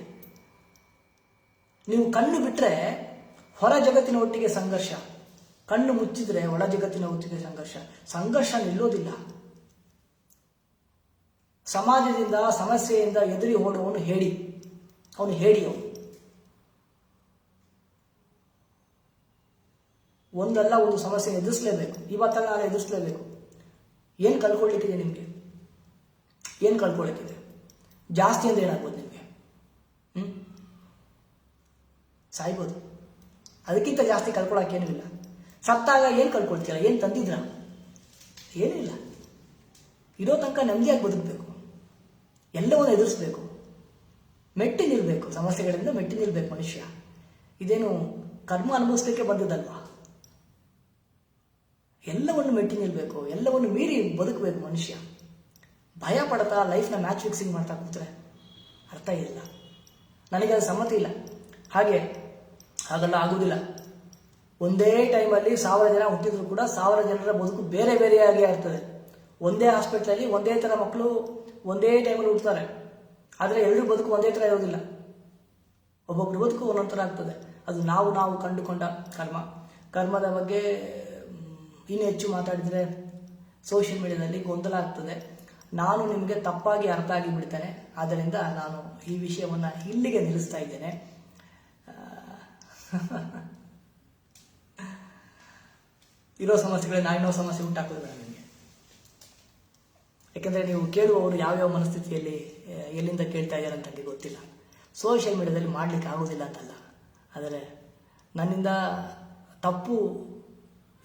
ನೀವು ಕಣ್ಣು ಬಿಟ್ಟರೆ ಹೊರ ಜಗತ್ತಿನ ಒಟ್ಟಿಗೆ ಸಂಘರ್ಷ, ಕಣ್ಣು ಮುಚ್ಚಿದ್ರೆ ಒಳ ಜಗತ್ತಿನ ಒಟ್ಟಿಗೆ ಸಂಘರ್ಷ ನಿಲ್ಲೋದಿಲ್ಲ. ಸಮಾಜದಿಂದ, ಸಮಸ್ಯೆಯಿಂದ ಎದುರಿ ಓಡುವವನು ಹೇಳಿ, ಅವನು ಒಂದಲ್ಲ ಒಂದು ಸಮಸ್ಯೆ ಎದುರಿಸಲೇಬೇಕು. ಇವತ್ತಲ್ಲ ನಾಳೆ ಎದುರಿಸಲೇಬೇಕು. ಏನು ಕಳ್ಕೊಳ್ಳಿಕ್ಕಿದೆ ನಿಮಗೆ? ಏನು ಕಳ್ಕೊಳ್ಳಿಕ್ಕಿದೆ? ಜಾಸ್ತಿ ಅಂದ್ರೆ ಏನಾಗ್ಬೋದು ನಿಮಗೆ? ಸಾಯ್ಬೋದು. ಅದಕ್ಕಿಂತ ಜಾಸ್ತಿ ಕಳ್ಕೊಳ್ಳೋಕ್ಕೇನೂ ಇಲ್ಲ. ಸತ್ತಾಗ ಏನು ಕಳ್ಕೊಳ್ತೀರ? ಏನು ತಂದಿದ್ರ? ಏನೂ ಇಲ್ಲ. ಇರೋ ತನಕ ನೆಮ್ಮದಿಯಾಗಿ ಬದುಕಬೇಕು. ಎಲ್ಲವನ್ನು ಎದುರಿಸಬೇಕು, ಮೆಟ್ಟಿ ನಿಲ್ಲಬೇಕು. ಸಮಸ್ಯೆಗಳಿಂದ ಮೆಟ್ಟಿ ನಿಲ್ಲಬೇಕು ಮನುಷ್ಯ. ಇದೇನು ಕರ್ಮ ಅನುಭವಿಸ್ಲಿಕ್ಕೆ ಬಂದದಲ್ವಾ? ಎಲ್ಲವನ್ನು ಮೆಟ್ಟಿ ನಿಲ್ಲಬೇಕು, ಎಲ್ಲವನ್ನು ಮೀರಿ ಬದುಕಬೇಕು ಮನುಷ್ಯ. ಭಯ ಪಡ್ತಾ ಲೈಫ್ನ ಮ್ಯಾಚ್ ಫಿಕ್ಸಿಂಗ್ ಮಾಡ್ತಾ ಕೂತ್ರೆ ಅರ್ಥ ಇಲ್ಲ. ನನಗೆ ಅದು ಸಮ್ಮತಿ ಇಲ್ಲ. ಹಾಗೆಲ್ಲ ಆಗುವುದಿಲ್ಲ. ಒಂದೇ ಟೈಮಲ್ಲಿ 1000 ಜನ ಹುಟ್ಟಿದ್ರು ಕೂಡ 1000 ಜನರ ಬದುಕು ಬೇರೆ ಬೇರೆಯಾಗಿ ಇರ್ತದೆ. ಒಂದೇ ಹಾಸ್ಪಿಟ್ಲಲ್ಲಿ ಒಂದೇ ಥರ ಮಕ್ಕಳು ಒಂದೇ ಟೈಮಲ್ಲಿ ಹುಡ್ತಾರೆ, ಆದರೆ ಎಲ್ಲರೂ ಬದುಕು ಒಂದೇ ಥರ ಇರೋದಿಲ್ಲ. ಒಬ್ಬೊಬ್ರು ಬದುಕು ಒಂದೊಂದು ಥರ ಆಗ್ತದೆ. ಅದು ನಾವು ಕಂಡುಕೊಂಡ ಕರ್ಮದ ಬಗ್ಗೆ ಇನ್ನೂ ಹೆಚ್ಚು ಮಾತಾಡಿದರೆ ಸೋಷಿಯಲ್ ಮೀಡಿಯಾದಲ್ಲಿ ಗೊಂದಲ ಆಗ್ತದೆ. ನಾನು ನಿಮಗೆ ತಪ್ಪಾಗಿ ಅರ್ಥ ಆಗಿ ಬಿಡ್ತೇನೆ. ಆದ್ದರಿಂದ ನಾನು ಈ ವಿಷಯವನ್ನು ಇಲ್ಲಿಗೆ ನಿಲ್ಲಿಸ್ತಾ ಇದ್ದೇನೆ. ಇರೋ ಸಮಸ್ಯೆಗಳೇ ನಾವಿನ್ನೋ ಸಮಸ್ಯೆ ಉಂಟಾಕೋದಿಲ್ಲ ನಿಮಗೆ. ಯಾಕೆಂದರೆ ನೀವು ಕೇಳುವವರು ಯಾವ್ಯಾವ ಮನಸ್ಥಿತಿಯಲ್ಲಿ ಎಲ್ಲಿಂದ ಕೇಳ್ತಾ ಇದ್ದಾರೆ ಅಂತ ನನಗೆ ಗೊತ್ತಿಲ್ಲ. ಸೋಷಿಯಲ್ ಮೀಡಿಯಾದಲ್ಲಿ ಮಾಡಲಿಕ್ಕೆ ಆಗೋದಿಲ್ಲ ಅಂತಲ್ಲ, ಆದರೆ ನನ್ನಿಂದ ತಪ್ಪು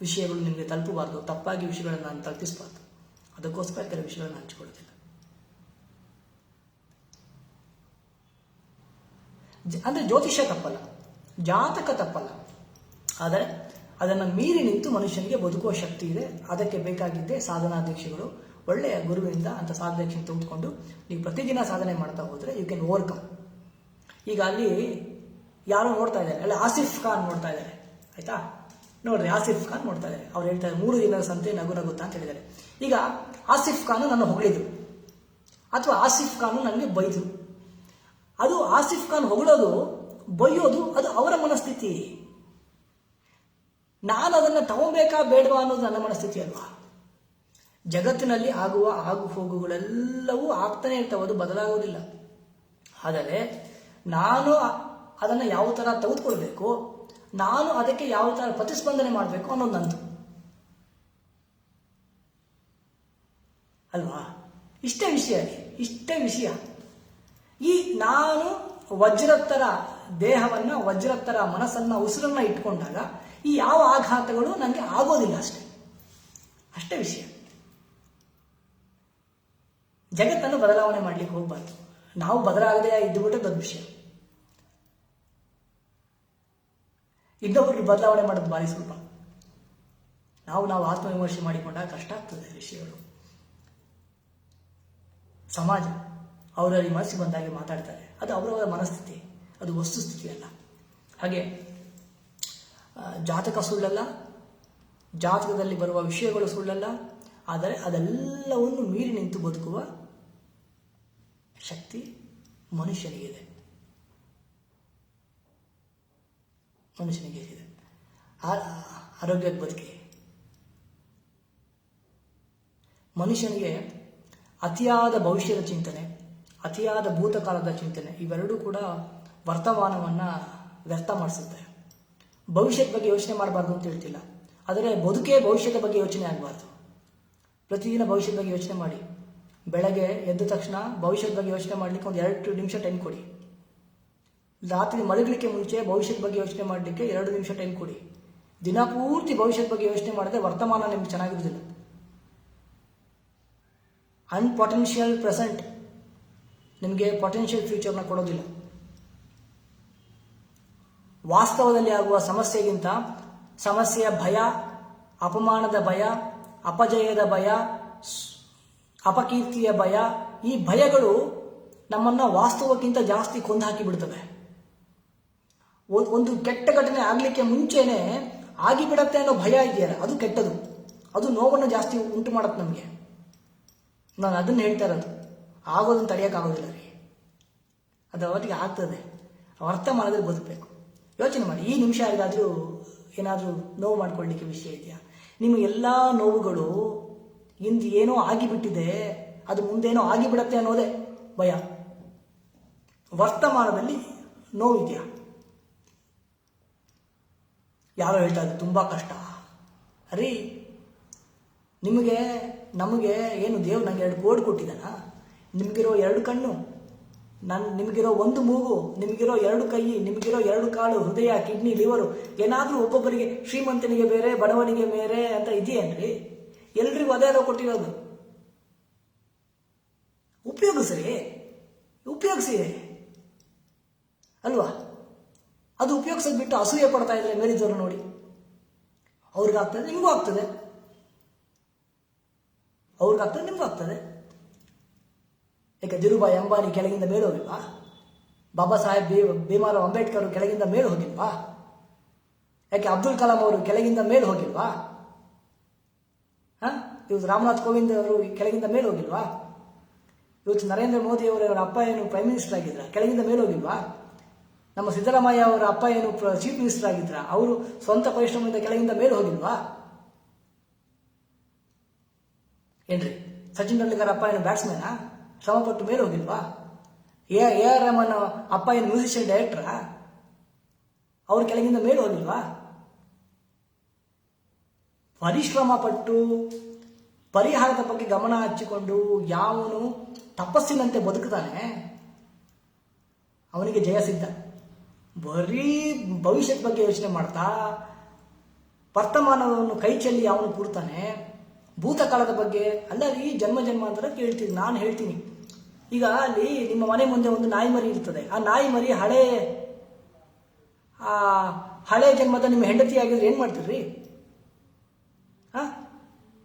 ವಿಷಯಗಳು ನಿಮಗೆ ತಲುಪಬಾರ್ದು, ತಪ್ಪಾಗಿ ವಿಷಯಗಳನ್ನು ನಾನು ತಲುಪಿಸಬಾರ್ದು. ಅದಕ್ಕೋಸ್ಕರ ಕೆಲವು ವಿಷಯಗಳನ್ನು ಹಂಚಿಕೊಳ್ಳೋದಿಲ್ಲ. ಅಂದರೆ ಜ್ಯೋತಿಷ್ಯ ತಪ್ಪಲ್ಲ, ಜಾತಕ ತಪ್ಪಲ್ಲ, ಆದರೆ ಅದನ್ನು ಮೀರಿ ನಿಂತು ಮನುಷ್ಯನಿಗೆ ಬದುಕುವ ಶಕ್ತಿ ಇದೆ. ಅದಕ್ಕೆ ಬೇಕಾಗಿದ್ದೇ ಸಾಧನಾಧ್ಯಕ್ಷಗಳು. ಒಳ್ಳೆಯ ಗುರುವಿನಿಂದ ಅಂತ ಸಾಧನಾಧ್ಯಕ್ಷ ತೆಗೆದುಕೊಂಡು ನೀವು ಪ್ರತಿದಿನ ಸಾಧನೆ ಮಾಡ್ತಾ ಹೋದರೆ ಯು ಕ್ಯಾನ್ ಓವರ್ಕಮ್. ಈಗ ಅಲ್ಲಿ ಯಾರೋ ನೋಡ್ತಾ ಇದ್ದಾರೆ, ಅಲ್ಲಿ ಆಸಿಫ್ ಖಾನ್ ನೋಡ್ತಾ ಇದ್ದಾರೆ, ಆಯ್ತಾ? ನೋಡ್ರಿ, ಆಸಿಫ್ ಖಾನ್ ನೋಡ್ತಾ ಇದ್ದಾರೆ. ಅವ್ರು ಹೇಳ್ತಾರೆ 3 ದಿನದ ಸಂತೆ ನಗುತ್ತಾ ಅಂತ ಹೇಳಿದ್ದಾರೆ. ಈಗ ಆಸಿಫ್ ಖಾನ್ ನನ್ನ ಹೊಗಳಿದ್ರು ಅಥವಾ ಆಸಿಫ್ ಖಾನ್ ನನಗೆ ಬೈದ್ರು. ಅದು ಆಸಿಫ್ ಖಾನ್ ಹೊಗಳೋದು ಬೈಯೋದು ಅದು ಅವರ ಮನಸ್ಥಿತಿ. ನಾನು ಅದನ್ನು ತಗೋಬೇಕಾ ಬೇಡವಾ ಅನ್ನೋದು ನನ್ನ ಮನಸ್ಥಿತಿ ಅಲ್ವಾ? ಜಗತ್ತಿನಲ್ಲಿ ಆಗುವ ಆಗು ಹೋಗುಗಳೆಲ್ಲವೂ ಆಗ್ತಾನೆ ಇರ್ತವೆ, ಅದು ಬದಲಾಗೋದಿಲ್ಲ. ಆದರೆ ನಾನು ಅದನ್ನು ಯಾವ ಥರ ತೆಗೆದುಕೊಳ್ಬೇಕು, ನಾನು ಅದಕ್ಕೆ ಯಾವ ಥರ ಪ್ರತಿಸ್ಪಂದನೆ ಮಾಡಬೇಕು ಅನ್ನೋದು ನಂದು ಅಲ್ವಾ? ಇಷ್ಟೇ ವಿಷಯ. ಈ ನಾನು ವಜ್ರತ್ತರ ದೇಹವನ್ನು, ವಜ್ರತ್ತರ ಮನಸ್ಸನ್ನು, ಉಸಿರನ್ನು ಇಟ್ಕೊಂಡಾಗ ಈ ಯಾವ ಆಘಾತಗಳು ನನಗೆ ಆಗೋದಿಲ್ಲ. ಅಷ್ಟೇ ವಿಷಯ. ಜಗತ್ತನ್ನು ಬದಲಾವಣೆ ಮಾಡಲಿಕ್ಕೆ ಹೋಗ್ಬಾರ್ದು. ನಾವು ಬದಲಾಗದೆ ಇದ್ದುಬಿಟ್ಟು ದೊಡ್ಡ ವಿಷಯ. ಇನ್ನೊಬ್ಬರಿಗೆ ಬದಲಾವಣೆ ಮಾಡೋದು ಭಾರಿ ಸ್ವಲ್ಪ. ನಾವು ಆತ್ಮವಿಮರ್ಶೆ ಮಾಡಿಕೊಂಡಾಗ ಕಷ್ಟ ಆಗ್ತದೆ ವಿಷಯಗಳು. ಸಮಾಜ ಅವರಲ್ಲಿ ಮನಸ್ಸಿಗೆ ಬಂದಾಗೆ ಮಾತಾಡ್ತಾರೆ, ಅದು ಅವರವರ ಮನಸ್ಥಿತಿ, ಅದು ವಸ್ತುಸ್ಥಿತಿ ಅಲ್ಲ. ಹಾಗೆ ಜಾತಕ ಸುಳ್ಳಲ್ಲ, ಜಾತಕದಲ್ಲಿ ಬರುವ ವಿಷಯಗಳು ಸುಳ್ಳಲ್ಲ, ಆದರೆ ಅದೆಲ್ಲವನ್ನು ಮೀರಿ ನಿಂತು ಬದುಕುವ ಶಕ್ತಿ ಮನುಷ್ಯನಿಗಿದೆ. ಆರೋಗ್ಯದ ಬದುಕಿ ಮನುಷ್ಯನಿಗೆ ಅತಿಯಾದ ಭವಿಷ್ಯದ ಚಿಂತನೆ, ಅತಿಯಾದ ಭೂತಕಾಲದ ಚಿಂತನೆ ಇವೆರಡೂ ಕೂಡ ವರ್ತಮಾನವನ್ನು ವ್ಯರ್ಥ ಮಾಡಿಸುತ್ತೆ. ಭವಿಷ್ಯದ ಬಗ್ಗೆ ಯೋಚನೆ ಮಾಡಬಾರ್ದು ಅಂತ ಹೇಳ್ತಿಲ್ಲ, ಆದರೆ ಬದುಕೇ ಭವಿಷ್ಯದ ಬಗ್ಗೆ ಯೋಚನೆ ಆಗಬಾರ್ದು. ಪ್ರತಿದಿನ ಭವಿಷ್ಯದ ಬಗ್ಗೆ ಯೋಚನೆ ಮಾಡಿ. ಬೆಳಗ್ಗೆ ಎದ್ದ ತಕ್ಷಣ ಭವಿಷ್ಯದ ಬಗ್ಗೆ ಯೋಚನೆ ಮಾಡಲಿಕ್ಕೆ ಒಂದು 2 ನಿಮಿಷ ಟೈಮ್ ಕೊಡಿ. ರಾತ್ರಿ ಮಲಗಲಿಕ್ಕೆ ಮುಂಚೆ ಭವಿಷ್ಯದ ಬಗ್ಗೆ ಯೋಚನೆ ಮಾಡಲಿಕ್ಕೆ 2 ನಿಮಿಷ ಟೈಮ್ ಕೊಡಿ. ದಿನ ಪೂರ್ತಿ ಭವಿಷ್ಯದ ಬಗ್ಗೆ ಯೋಚನೆ ಮಾಡಿದ್ರೆ ವರ್ತಮಾನ ನಿಮ್ಗೆ ಚೆನ್ನಾಗಿರೋದಿಲ್ಲ. ಅನ್ಪೊಟೆನ್ಷಿಯಲ್ ಪ್ರೆಸೆಂಟ್ ನಿಮಗೆ ಪೊಟೆನ್ಷಿಯಲ್ ಫ್ಯೂಚರ್ನ ಕೊಡೋದಿಲ್ಲ. ವಾಸ್ತವದಲ್ಲಿ ಆಗುವ ಸಮಸ್ಯೆಗಿಂತ ಸಮಸ್ಯೆಯ ಭಯ, ಅಪಮಾನದ ಭಯ, ಅಪಜಯದ ಭಯ, ಅಪಕೀರ್ತಿಯ ಭಯ, ಈ ಭಯಗಳು ನಮ್ಮನ್ನು ವಾಸ್ತವಕ್ಕಿಂತ ಜಾಸ್ತಿ ಕೊಂದು ಹಾಕಿ ಬಿಡ್ತವೆ. ಒಂದು ಕೆಟ್ಟ ಘಟನೆ ಆಗಲಿಕ್ಕೆ ಮುಂಚೆನೆ ಆಗಿಬಿಡತ್ತೆ ಅನ್ನೋ ಭಯ ಇದೆಯಲ್ಲ, ಅದು ಕೆಟ್ಟದು. ಅದು ನೋವನ್ನು ಜಾಸ್ತಿ ಉಂಟು ಮಾಡುತ್ತೆ ನಮಗೆ. ನಾನು ಅದನ್ನು ಹೇಳ್ತಾ ಇರೋದು. ಆಗೋದನ್ನು ತಡೆಯೋಕ್ಕಾಗೋದಿಲ್ಲ ರೀ, ಅದು ಅವತ್ತಿಗೆ ಆಗ್ತದೆ. ವರ್ತಮಾನದಲ್ಲಿ ಬದುಕಬೇಕು. ಯೋಚನೆ ಮಾಡಿ, ಈ ನಿಮಿಷ ಯಾರಿಗಾದರೂ ಏನಾದರೂ ನೋವು ಮಾಡ್ಕೊಳ್ಳಿಕ್ಕೆ ವಿಷಯ ಇದೆಯಾ? ನಿಮ್ಮ ಎಲ್ಲ ನೋವುಗಳು ಇಂದು ಏನೋ ಆಗಿಬಿಟ್ಟಿದೆ, ಅದು ಮುಂದೇನೋ ಆಗಿಬಿಡತ್ತೆ ಅನ್ನೋದೇ ಭಯ. ವರ್ತಮಾನದಲ್ಲಿ ನೋವಿದೆಯಾ? ಯಾರೋ ಹೇಳ್ತಾ ಇದ್ದಾರೆ ತುಂಬ ಕಷ್ಟ. ಅರೀ, ನಮಗೆ ಏನು ದೇವ್ರು ನನಗೆ 2 ಕೋಡ್ ಕೊಟ್ಟಿದ್ದಾನ? ನಿಮಗಿರೋ 2 ಕಣ್ಣು, ನಿಮಗಿರೋ 1 ಮೂಗು, ನಿಮಗಿರೋ 2 ಕೈ, ನಿಮಗಿರೋ 2 ಕಾಲು, ಹೃದಯ, ಕಿಡ್ನಿ, ಲಿವರು, ಏನಾದರೂ ಒಬ್ಬೊಬ್ಬರಿಗೆ ಶ್ರೀಮಂತನಿಗೆ ಬೇರೆ, ಬಡವನಿಗೆ ಬೇರೆ ಅಂತ ಇದೆಯೇನ್ರಿ? ಎಲ್ರಿಗೂ ಅದೇ ಕೊಟ್ಟಿರೋದು. ಉಪಯೋಗಿಸಿ ಅಲ್ವಾ? ಅದು ಉಪಯೋಗಿಸೋದು ಬಿಟ್ಟು ಅಸೂಯೆ ಪಡ್ತಾ ಇದ್ರೆ ಮೇಲಿದ್ದವರು ನೋಡಿ, ಅವ್ರಿಗಾಗ್ತದೆ, ನಿಮಗೂ ಆಗ್ತದೆ. ಅವ್ರಿಗಾಗ್ತದೆ, ನಿಮಗೂ ಆಗ್ತದೆ. ಯಾಕೆ ಧಿರುಭಾಯಿ ಅಂಬಾನಿ ಕೆಳಗಿಂದ ಮೇಲೆ ಹೋಗಿಲ್ವಾ? ಬಾಬಾ ಸಾಹೇಬ್ ಭೀಮರಾವ್ ಅಂಬೇಡ್ಕರ್ ಕೆಳಗಿಂದ ಮೇಲೆ ಹೋಗಿಲ್ವಾ? ಯಾಕೆ ಅಬ್ದುಲ್ ಕಲಾಂ ಅವರು ಕೆಳಗಿಂದ ಮೇಲೆ ಹೋಗಿಲ್ವಾ? ಇವತ್ತು ರಾಮನಾಥ್ ಕೋವಿಂದ್ ಅವರು ಕೆಳಗಿಂದ ಮೇಲೆ ಹೋಗಿಲ್ವಾ? ಇವತ್ತು ನರೇಂದ್ರ ಮೋದಿ ಅವರ ಅಪ್ಪ ಏನು ಪ್ರೈಮ್ ಮಿನಿಸ್ಟರ್ ಆಗಿದ್ರ, ಕೆಳಗಿಂದ ಮೇಲೆ ಹೋಗಿಲ್ವಾ? ನಮ್ಮ ಸಿದ್ದರಾಮಯ್ಯ ಅವರ ಅಪ್ಪ ಏನು ಚೀಫ್ ಮಿನಿಸ್ಟರ್ ಆಗಿದ್ರ? ಅವರು ಸ್ವಂತ ಪರಿಶ್ರಮದಿಂದ ಕೆಳಗಿಂದ ಮೇಲೆ ಹೋಗಿಲ್ವಾ ಏನ್ರಿ? ಸಚಿನ್ ತೆಂಡೂಲ್ಕರ್ ಅಪ್ಪ ಏನು ಬ್ಯಾಟ್ಸ್ಮನ್ ಶ್ರಮಪಟ್ಟು ಮೇಲೆ ಹೋಗಿಲ್ವಾ? ಎ ಆರ್ ರೆಹಮಾನ್ ಅಪ್ಪ ಏನು ಮ್ಯೂಸಿಷಿಯನ್ ಡೈರೆಕ್ಟರಾ? ಅವ್ರ ಕೆಳಗಿಂದ ಮೇಲೆ ಹೋಗಿಲ್ವಾ? ಪರಿಶ್ರಮ ಪಟ್ಟು ಪರಿಹಾರದ ಬಗ್ಗೆ ಗಮನ ಹಚ್ಚಿಕೊಂಡು ಯಾವನು ತಪಸ್ಸಿನಂತೆ ಬದುಕುತ್ತಾನೆ ಅವನಿಗೆ ಜಯ ಸಿದ್ಧ. ಬರೀ ಭವಿಷ್ಯದ ಬಗ್ಗೆ ಯೋಚನೆ ಮಾಡ್ತಾ ವರ್ತಮಾನವನ್ನು ಕೈ ಚೆಲ್ಲಿ ಅವನು ಕೂರ್ತಾನೆ. ಭೂತಕಾಲದ ಬಗ್ಗೆ ಅಲ್ಲ ರೀ, ಜನ್ಮ ಜನ್ಮಾಂತರ ಕೇಳ್ತೀನಿ. ನಾನು ಹೇಳ್ತೀನಿ, ಈಗ ಅಲ್ಲಿ ನಿಮ್ಮ ಮನೆ ಮುಂದೆ ಒಂದು ನಾಯಿ ಮರಿ ಇರ್ತದೆ. ಆ ನಾಯಿ ಮರಿ ಹಳೆ ಜನ್ಮದ ನಿಮ್ಮ ಹೆಂಡತಿ ಆಗಿದ್ರೆ ಏನ್ ಮಾಡ್ತೀರಿ?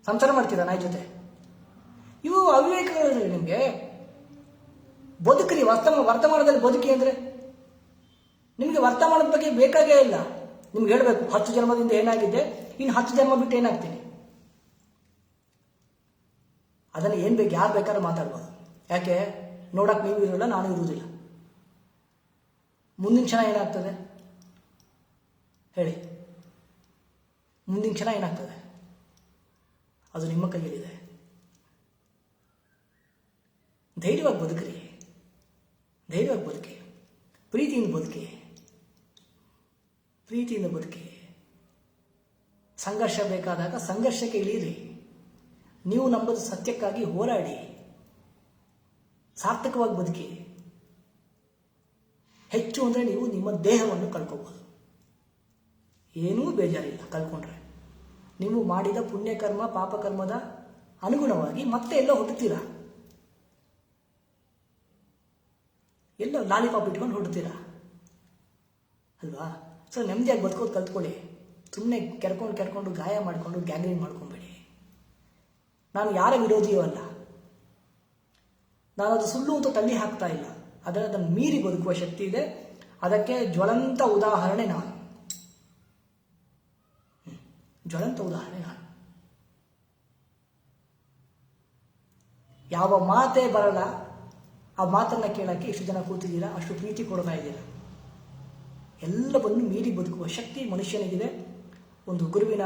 ಸಂಸಾರ ಮಾಡ್ತೀರಾ ನಾಯಿ ಜೊತೆ? ಇವು ಅವಿವೇಕಗಳು ನಿಮ್ಗೆ. ಬದುಕ್ರಿ, ವರ್ತಮಾನದಲ್ಲಿ ಬದುಕಿ ಅಂದ್ರೆ ನಿಮ್ಗೆ ವರ್ತಮಾನದ ಬಗ್ಗೆ ಬೇಕಾಗೇ ಇಲ್ಲ. ನಿಮ್ಗೆ ಹೇಳ್ಬೇಕು 10 ಜನ್ಮದಿಂದ ಏನಾಗಿದೆ, ಇನ್ನು 10 ಜನ್ಮ ಬಿಟ್ಟು ಏನಾಗ್ತೀನಿ. ಅದನ್ನು ಏನ್ ಬೇಕು, ಯಾರು ಬೇಕಾದ್ರೂ ಮಾತಾಡ್ಬೋದು. ಯಾಕೆ? ನೋಡಕ್ ನೀವು ಇರೋಲ್ಲ, ನಾನು ಇರುವುದಿಲ್ಲ. ಮುಂದಿನ ಕ್ಷಣ ಏನಾಗ್ತದೆ ಹೇಳಿ? ಮುಂದಿನ ಕ್ಷಣ ಏನಾಗ್ತದೆ ಅದು ನಿಮ್ಮ ಕೈಯಲ್ಲಿದೆ. ಧೈರ್ಯವಾಗಿ ಬದುಕ್ರಿ, ಧೈರ್ಯವಾಗಿ ಬದುಕಿ, ಪ್ರೀತಿಯಿಂದ ಬದುಕಿ, ಪ್ರೀತಿಯಿಂದ ಬದುಕಿ. ಸಂಘರ್ಷ ಬೇಕಾದಾಗ ಸಂಘರ್ಷಕ್ಕೆ ಇಳೀರಿ. ನೀವು ನಂಬುದು ಸತ್ಯಕ್ಕಾಗಿ ಹೋರಾಡಿ, ಸಾರ್ಥಕವಾಗಿ ಬದುಕಿ. ಹೆಚ್ಚು ಅಂದರೆ ನೀವು ನಿಮ್ಮ ದೇಹವನ್ನು ಕಳ್ಕೋಬಹುದು. ಏನೂ ಬೇಜಾರಿಲ್ಲ ಕಳ್ಕೊಂಡ್ರೆ. ನೀವು ಮಾಡಿದ ಪುಣ್ಯಕರ್ಮ ಪಾಪಕರ್ಮದ ಅನುಗುಣವಾಗಿ ಮತ್ತೆ ಎಲ್ಲೋ ಹುಟ್ಟುತ್ತೀರಾ, ಎಲ್ಲೋ ಲಾಲಿಪಾಪ್ ಇಟ್ಕೊಂಡು ಹುಟ್ಟುತ್ತೀರಾ ಅಲ್ವಾ? ಸೊ ನೆಮ್ಮದಿಯಾಗಿ ಬದುಕೋದು ಕಲ್ತ್ಕೊಳ್ಳಿ. ಸುಮ್ಮನೆ ಕೆರ್ಕೊಂಡು ಗಾಯ ಮಾಡಿಕೊಂಡು ಗ್ಯಾಂಗ್ರೀನ್ ಮಾಡ್ಕೊಂಬೇಡಿ. ನಾನು ಯಾರ ವಿರೋಧಿಯೂ ಅಲ್ಲ. ನಾನು ಅದು ಸುಳ್ಳು ಅಂತ ತಳ್ಳಿ ಹಾಕ್ತಾ ಇಲ್ಲ. ಅದನ್ನು ಮೀರಿ ಬದುಕುವ ಶಕ್ತಿ ಇದೆ. ಅದಕ್ಕೆ ಜ್ವಲಂತ ಉದಾಹರಣೆ ನಾನು. ಜ್ವಲಂತ ಉದಾಹರಣೆ ನಾನು. ಯಾವ ಮಾತೇ ಬರಲ್ಲ, ಆ ಮಾತನ್ನ ಕೇಳಕ್ಕೆ ಇಷ್ಟು ಜನ ಕೂತಿದ್ದೀರಾ, ಅಷ್ಟು ಪ್ರೀತಿ ಕೊಡ್ತಾ ಇದ್ದೀರಾ. ಎಲ್ಲವನ್ನು ಮೀರಿ ಬದುಕುವ ಶಕ್ತಿ ಮನುಷ್ಯನಿಗಿದೆ. ಒಂದು ಗುರುವಿನ